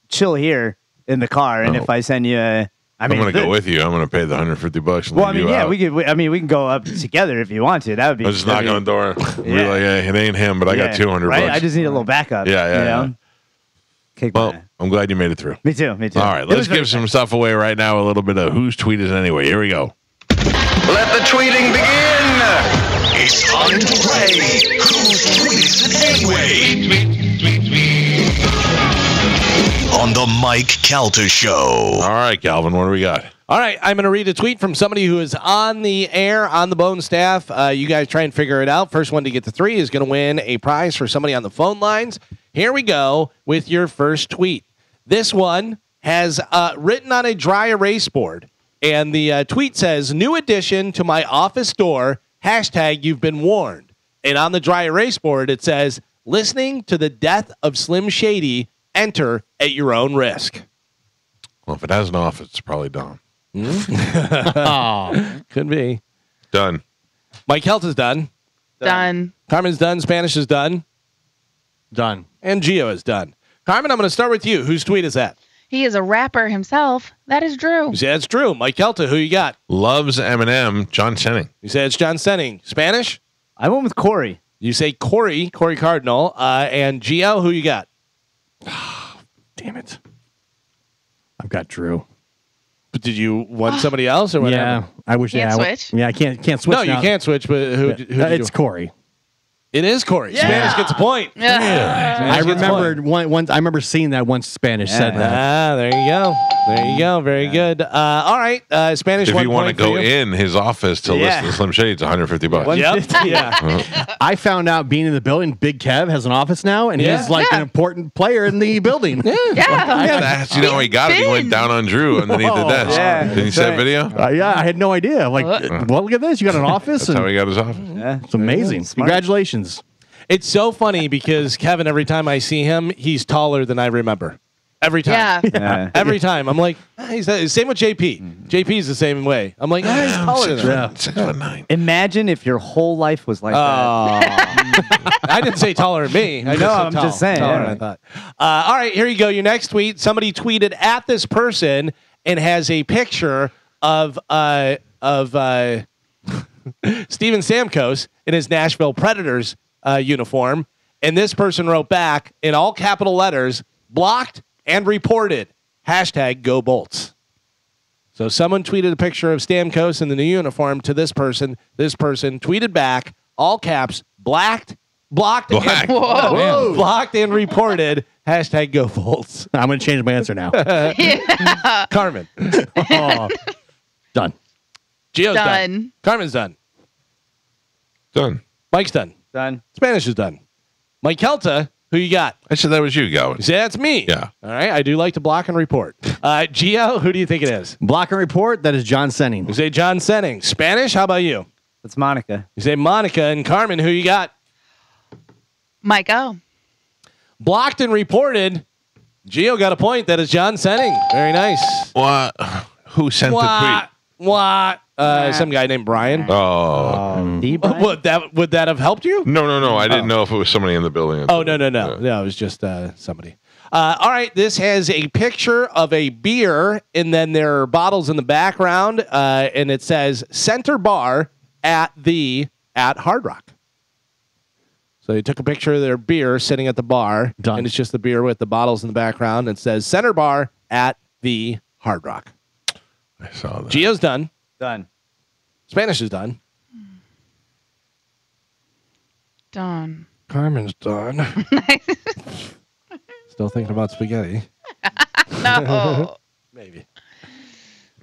chill here in the car, and Oh. if I send you, I'm going to go with you. I'm going to pay the $150. And Well, I leave mean, you yeah, out. we can go up together if you want to. That would be. I'll just knock on the door. Be Yeah. like, hey, it ain't him, but I got $200. Right? I just need a little backup. Yeah. Kick Well, my- I'm glad you made it through. me too. Me too. All right, It let's was very give some stuff away right now. A little bit of whose tweet is it anyway. Here we go. Let the tweeting begin. It's time to play Whose Tweet Is It Anyway? On the Mike Calta Show. All right, Calvin, what do we got? All right, I'm going to read a tweet from somebody who is on the air, on the Bone staff. You guys try and figure it out. First one to get to 3 is going to win a prize for somebody on the phone lines. Here we go with your first tweet. This one has written on a dry erase board, and the tweet says, "New addition to my office door, hashtag you've been warned." And on the dry erase board, it says, "Listening to the death of Slim Shady, enter at your own risk." Well, if it has an office, it's probably Dom. Could be. Done. Mike Helt is done. Done. Carmen's done. Spanish is done. Done. And Gio is done. Carmen, I'm going to start with you. Whose tweet is that? He is a rapper himself. That is Drew. You say that's Drew. Mike Kelta, who you got? Loves Eminem, John Senning. You say it's John Senning. Spanish? I went with Corey. You say Corey Cardinal. And Gio, who you got? Damn it. I've got Drew. But did you want somebody else or whatever? Yeah, I wish. Can't yeah, switch? Yeah, I can't switch. No, you now. can't switch, but who It's Corey. It is Corey. Spanish gets a point. Yeah. I Spanish gets a remembered once. I remember seeing that once Spanish said that. Ah, there you go. There you go. Very good. All right. Spanish. If 1 you want to point for go you. in his office to listen to Slim Shady, it's $150. Yep. Yeah. I found out being in the building, Big Kev has an office now, and he's like an important player in the building. Yeah. That's, you know how he got it. He went down on Drew underneath the desk. Yeah, Did you see that video? Yeah, I had no idea. I'm like, well, look at this. You got an office. That's how And he got his office. Yeah. it's amazing. Smart. Congratulations. It's so funny because Kevin, every time I see him, he's taller than I remember. Every time. Yeah. Yeah. Every time. I'm like, he's same with JP. JP's the same way. I'm like, he's taller than him. 6'9". Imagine if your whole life was like that. I didn't say taller than me. I No, said I'm just saying, Taller yeah. than I thought. All right, here you go. Your next tweet. Somebody tweeted at this person and has a picture of Steven Stamkos in his Nashville Predators uniform. And this person wrote back in all capital letters, blocked and reported, hashtag go Bolts. So someone tweeted a picture of Stamkos in the new uniform to this person. This person tweeted back, all caps, blocked, Black. and, blocked and reported, hashtag go Bolts. I'm going to change my answer now. Carmen. Oh, done. Gio's done. Done. Carmen's done. Done. Mike's done. Done. Spanish is done. Mike Kelta, who you got? I said that was you, Galvin. You say that's me. Yeah. All right. I do like to block and report. Gio, who do you think it is? Block and report. That is John Senning. You say John Senning. Spanish, how about you? That's Monica. You say Monica. And Carmen, who you got? Mike O. Blocked and reported. Gio got a point. That is John Senning. Very nice. What? Who sent the What? Some guy named Brian. tweet? Oh. Would that have helped you? No. I didn't know if it was somebody in the building. Oh, no. No, it was just somebody. All right, this has a picture of a beer, and then there are bottles in the background, and it says Center Bar at Hard Rock. So they took a picture of their beer sitting at the bar, Done. and it's just the beer with the bottles in the background, and it says Center Bar at the Hard Rock. I saw that. Gio's done. Done. Spanish is done. Done. Carmen's done. Still thinking about spaghetti. No. Maybe.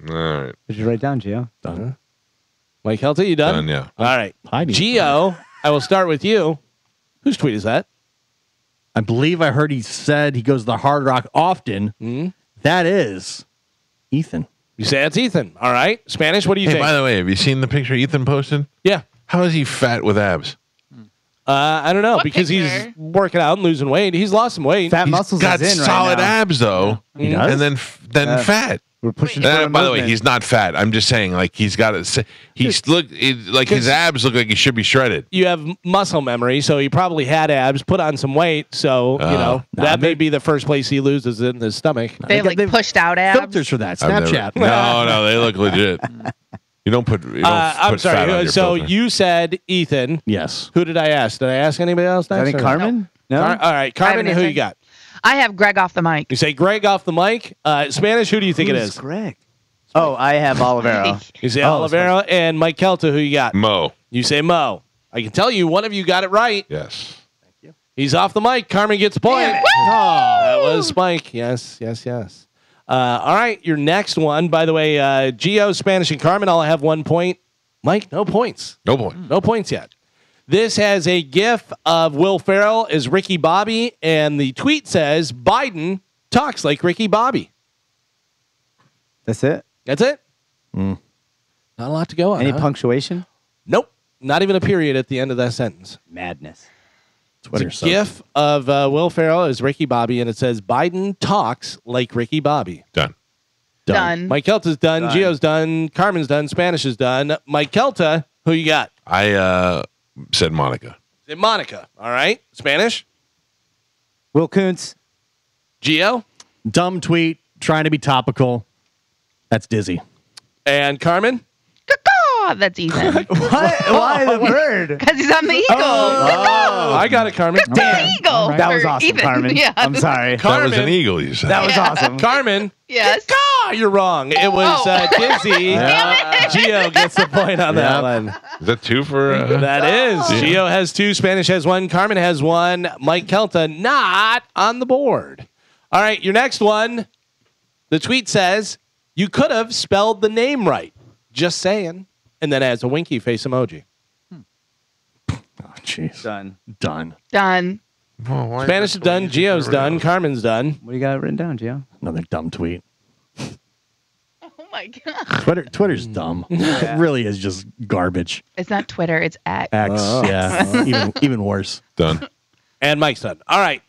All right. Did you write down, Gio? Done. Mike Helty, you done? Done, yeah. All right. Hiding. Gio, I will start with you. Whose tweet is that? I believe I heard he said he goes to the Hard Rock often. That is Ethan. You say it's Ethan. All right. Spanish, what do you Hey, think? by the way, have you seen the picture Ethan posted? Yeah. How is he fat with abs? I don't know, What because he's picture? working out and losing weight. He's lost some weight. Fat He's muscles got is in solid right now. abs though, He does? and then fat. We're pushing for a By the way, movement. he's not fat. I'm just saying, like he's got it. He's like his abs look like he should be shredded. You have muscle memory, so he probably had abs, put on some weight. So, that may be the first place he loses in his stomach. They have like pushed out abs. Filters for that. I've Snapchat. No, they look legit. You don't put. You don't I'm put fat on sorry. your So filter. you said Ethan. Yes. Who did I ask? Did I ask anybody else next? I think or- Carmen? No. All right. Carmen, haven't who you answered. got? I have Greg off the mic. You say Greg off the mic. Spanish, who do you think it Who's is? Greg? Oh, I have Olivero. You say Oh, Olivero and Mike Kelta, who you got? Mo. You say Mo. I can tell you one of you got it right. Yes. He's off the mic. Carmen gets a point. That was Mike. Yes. All right, your next one. By the way, Gio, Spanish, and Carmen all have 1 point. Mike, no points. No point. No points yet. This has a GIF of Will Ferrell as Ricky Bobby, and the tweet says Biden talks like Ricky Bobby. That's it? That's it. Not a lot to go on. Any huh? punctuation? Nope. Not even a period at the end of that sentence. Madness. Twitter. It's a GIF of Will Ferrell as Ricky Bobby, and it says Biden talks like Ricky Bobby. Done. Done. Mike Kelta's done. Gio's done. Carmen's done. Spanish is done. Mike Kelta, who you got? I said Monica. Say Monica. All right. Spanish. Will Kuntz. Gio Dumb tweet. Trying to be topical. That's Dizzy. and Carmen. Caw-caw. That's Ethan. What? Why the bird? Because he's on the Eagle. Oh, I got it, Carmen. The Eagle. That was for awesome, Ethan. Carmen. Yeah. I'm sorry. That was an Carmen. eagle, you said. That was awesome. Carmen. Yes. You're wrong. It was Oh. Dizzy. Gio gets the point on that one. Is that two for? That is. Gio has 2. Spanish has 1. Carmen has 1. Mike Kelta not on the board. All right, your next one. The tweet says, you could have spelled the name right. Just saying. And then adds a winky face emoji. Oh, jeez. Done. Done. Done. Oh, why Spanish is that done. way? Gio's done. Carmen's done. What do you got written down, Gio? Another dumb tweet. Oh my God. Twitter's dumb. It really is just garbage. It's not Twitter. It's X. X. Yeah. even worse. Done. And Mike's done. All right.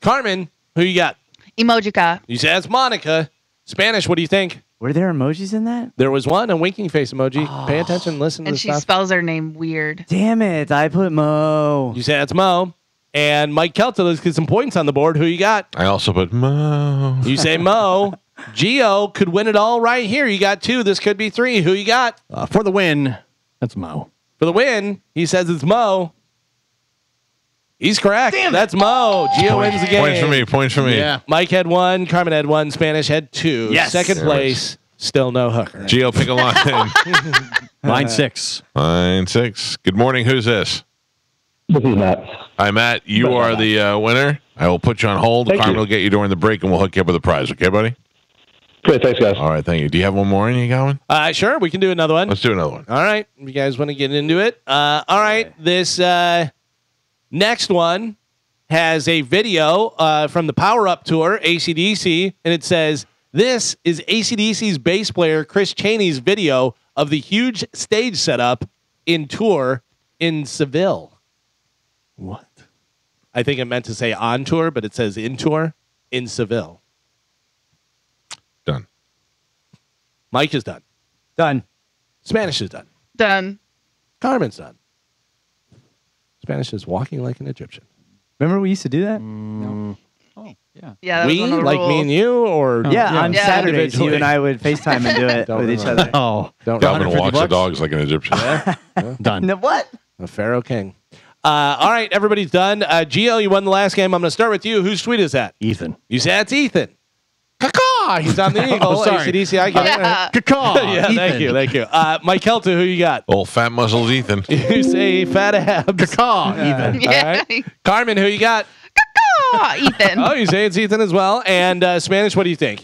Carmen, who you got? Emojica. You said it's Monica. Spanish, what do you think? Were there emojis in that? There was one, a winking face emoji. Pay attention, listen to And the she stuff. spells her name weird. Damn it. I put Mo. You said it's Mo. And Mike Kelta, let's get some points on the board. Who you got? I also put Mo. You say Mo. Gio could win it all right here. You got 2. This could be 3. Who you got? For the win, that's Mo. For the win, he says it's Mo. He's correct. That's Mo. Gio wins the game. Points for me. Points for me. Yeah. Mike had 1. Carmen had 1. Spanish had 2. Yes. Second There place, still no hooker. Gio, pick a line. Line 6. Line 6. Good morning. Who's this? This is Matt. Hi, Matt. You are the winner. I will put you on hold. Thank Carmen you. will get you during the break, and we'll hook you up with a prize. Okay, buddy? Great, thanks, guys. All right, thank you. Do you have one more in you going? Sure, we can do another one. Let's do another one. All right. You guys want to get into it? All right. This next one has a video from the Power Up Tour, AC/DC, and it says, this is AC/DC's bass player Chris Chaney's video of the huge stage setup in tour in Seville. What? I think it meant to say on tour, but it says in tour in Seville. Done. Mike is done. Done. Spanish is done. Done. Carmen's done. Spanish is walking like an Egyptian. Remember we used to do that? No. Oh, yeah. Yeah, that was We, one of the like rules. me and you, or Yeah, on Yeah. Saturdays, Individually. you and I would FaceTime and do it Don't with each remember. other. Oh, don't Calvin 150 walks the bucks? dogs like an Egyptian. done. No, what? a Pharaoh King. All right, everybody's done. Gio, you won the last game. I'm going to start with you. Whose tweet is that? Ethan. You said it's Ethan. Caw! He's on the Eagle. Oh, sorry. AC/DC, I get Yeah. Caw. it. Yeah, thank you. Thank you. Mike Kelta, who you got? Old fat muscles, Ethan. You say fat abs. Caw. Ethan. All right. Carmen, who you got? Ethan. Oh, you say it's Ethan as well. And Spanish, what do you think?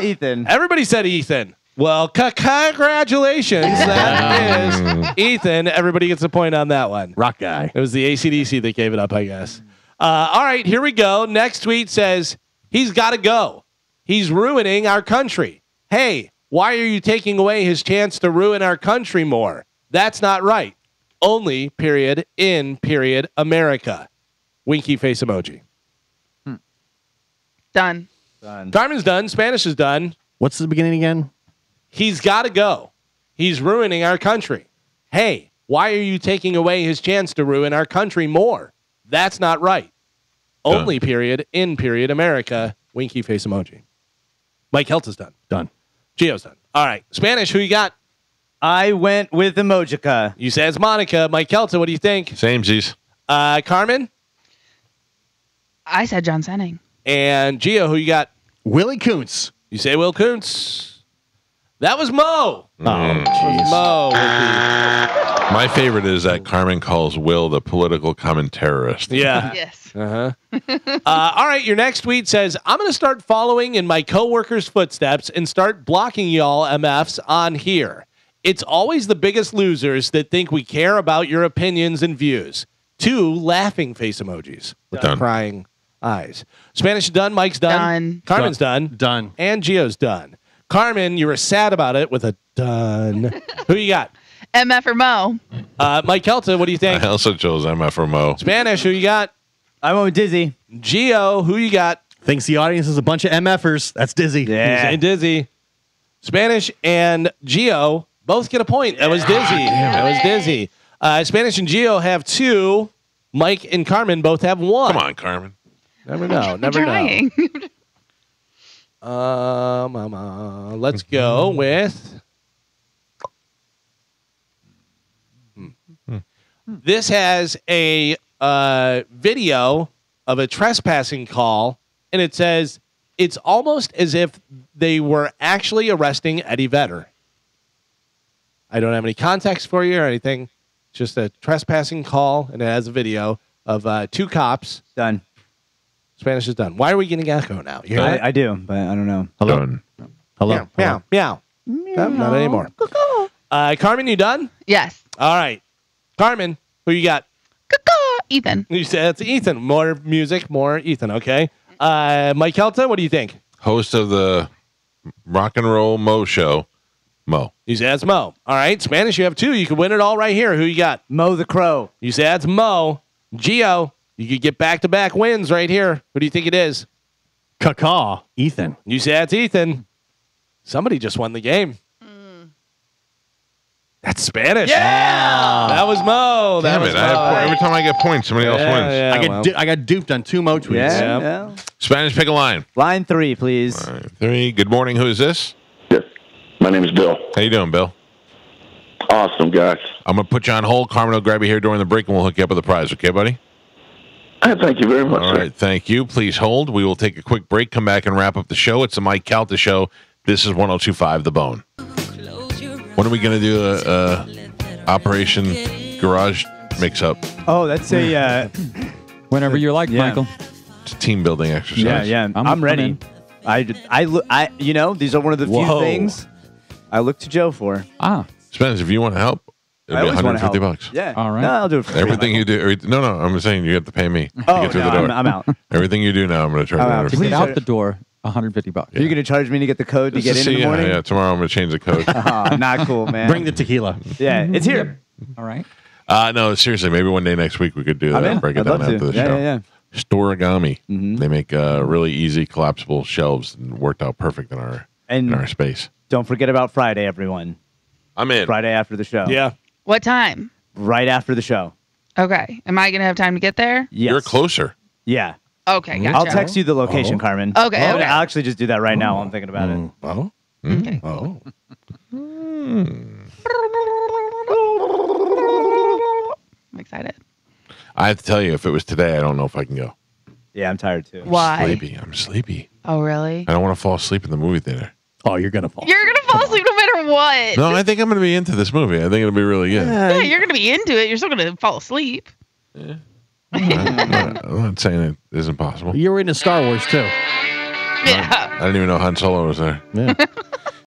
Ethan. Everybody said Ethan. Well, congratulations. That is Ethan. Everybody gets a point on that one. Rock guy. It was the AC/DC that gave it up, I guess. All right, here we go. Next tweet says, he's got to go. He's ruining our country. Hey, why are you taking away his chance to ruin our country more? That's not right. Only, period, in, period, America. Winky face emoji. Done. Carmen's done. Spanish is done. What's the beginning again? He's got to go. He's ruining our country. Hey, why are you taking away his chance to ruin our country more? That's not right. Only, period, in, period, America. Winky face emoji. Mike Helta's done. Done. Gio's done. All right. Spanish, who you got? I went with Emojica. You said it's Monica. Mike Helta, what do you think? Samesies. Carmen? I said John Senning. And Gio, who you got? Willie Kuntz. You say Will Kuntz. That was Mo. Oh, jeez. Mo with the... My favorite is that Carmen calls Will the political commentarist. Yeah. Yes. All right, your next tweet says, I'm going to start following in my coworkers' footsteps and start blocking y'all MFs on here. It's always the biggest losers that think we care about your opinions and views. 2 laughing face emojis with the Done. crying eyes. Spanish is done. Mike's done. Done. Carmen's done. Done. And Gio's done. Carmen, you were sad about it with a done. Who you got? MF or Mo? Mike Kelta, what do you think? I also chose MFMO. Spanish, who you got? I went with Dizzy. Gio, who you got? Thinks the audience is a bunch of MFers. That's Dizzy. Yeah. And Dizzy. Spanish and Gio both get a point. That was Dizzy. That was Dizzy. Spanish and Gio have 2. Mike and Carmen both have 1. Come on, Carmen. Never know. Never know. Trying. Let's go with. This has a video of a trespassing call, and it says it's almost as if they were actually arresting Eddie Vedder. I don't have any context for you or anything. It's just a trespassing call, and it has a video of 2 cops. Done. Spanish is done. Why are we getting echo now? You hear that? I do, but I don't know. Hello. Done. Hello. Meow, meow. Not anymore. Carmen, you done? Yes. All right. Carmen, who you got? Ethan. You said it's Ethan. More music, more Ethan. Okay. Mike Kelta, what do you think? Host of the Rock and Roll Mo show, Mo. You said it's Mo. All right. Spanish, you have 2. You can win it all right here. Who you got? Mo the Crow. You said it's Mo. Gio, you could get back-to-back wins right here. Who do you think it is? Caw. Ethan. You said it's Ethan. Somebody just won the game. That's Spanish. Yeah. That was Mo. That Damn was it. Mo. Every time I get points, somebody else wins. Yeah, I got duped on 2 Mo tweets. Yeah. Yep. yeah. Spanish, pick a line. Line 3, please. Line 3. Good morning. Who is this? Yes. My name is Bill. How you doing, Bill? Awesome, guys. I'm going to put you on hold. Carmen will grab you here during the break, and we'll hook you up with a prize. Okay, buddy? Thank you very much, All sir. right. Thank you. Please hold. We will take a quick break, come back, and wrap up the show. It's the Mike Calta Show. This is 102.5 The Bone. When are we going to do Operation Garage mix-up? Oh, that's a Whenever you like, Yeah. Michael. It's a team-building exercise. yeah. I'm I'm ready. in. You know, these are one of the few Whoa. things I look to Joe for. Spence, if you want to help, it'll be always wanna help. $150. Yeah. All right. No, I'll do it for free. Everything you do. No, I'm saying you have to pay me to Oh, get through no, the door. I'm out. Everything you do now, I'm going to charge I'm out. you. To Please get out don't- the door, $150. Are you going to charge me to get the code to Just get to in see the morning? Yeah, tomorrow I'm going to change the code. Oh, not cool, man. Bring the tequila. Yeah, it's here. All right. No, seriously, maybe one day next week we could do I'm that in. and break it I'd down love to. after the Yeah, show. yeah, Storagami. Mhm. They make really easy collapsible shelves and worked out perfect in our space. Don't forget about Friday, everyone. I'm in. Friday after the show. Yeah. What time? Right after the show. Okay. Am I going to have time to get there? Yes. You're closer. Yeah. Okay, gotcha. I'll text you the location, Carmen. Okay, I'll okay. actually just do that right now while I'm thinking about it. Oh. Okay. Oh. I'm excited. I have to tell you, if it was today, I don't know if I can go. Yeah, I'm tired too. Why? I'm sleepy. Oh, really? I don't want to fall asleep in the movie theater. Oh, you're gonna fall. You're going to fall asleep no matter what. No, I think I'm going to be into this movie. I think it'll be really good. Yeah, you're going to be into it. You're still going to fall asleep. I'm not saying it isn't possible. You were into Star Wars too. Yeah. I didn't even know Han Solo was there. Yeah.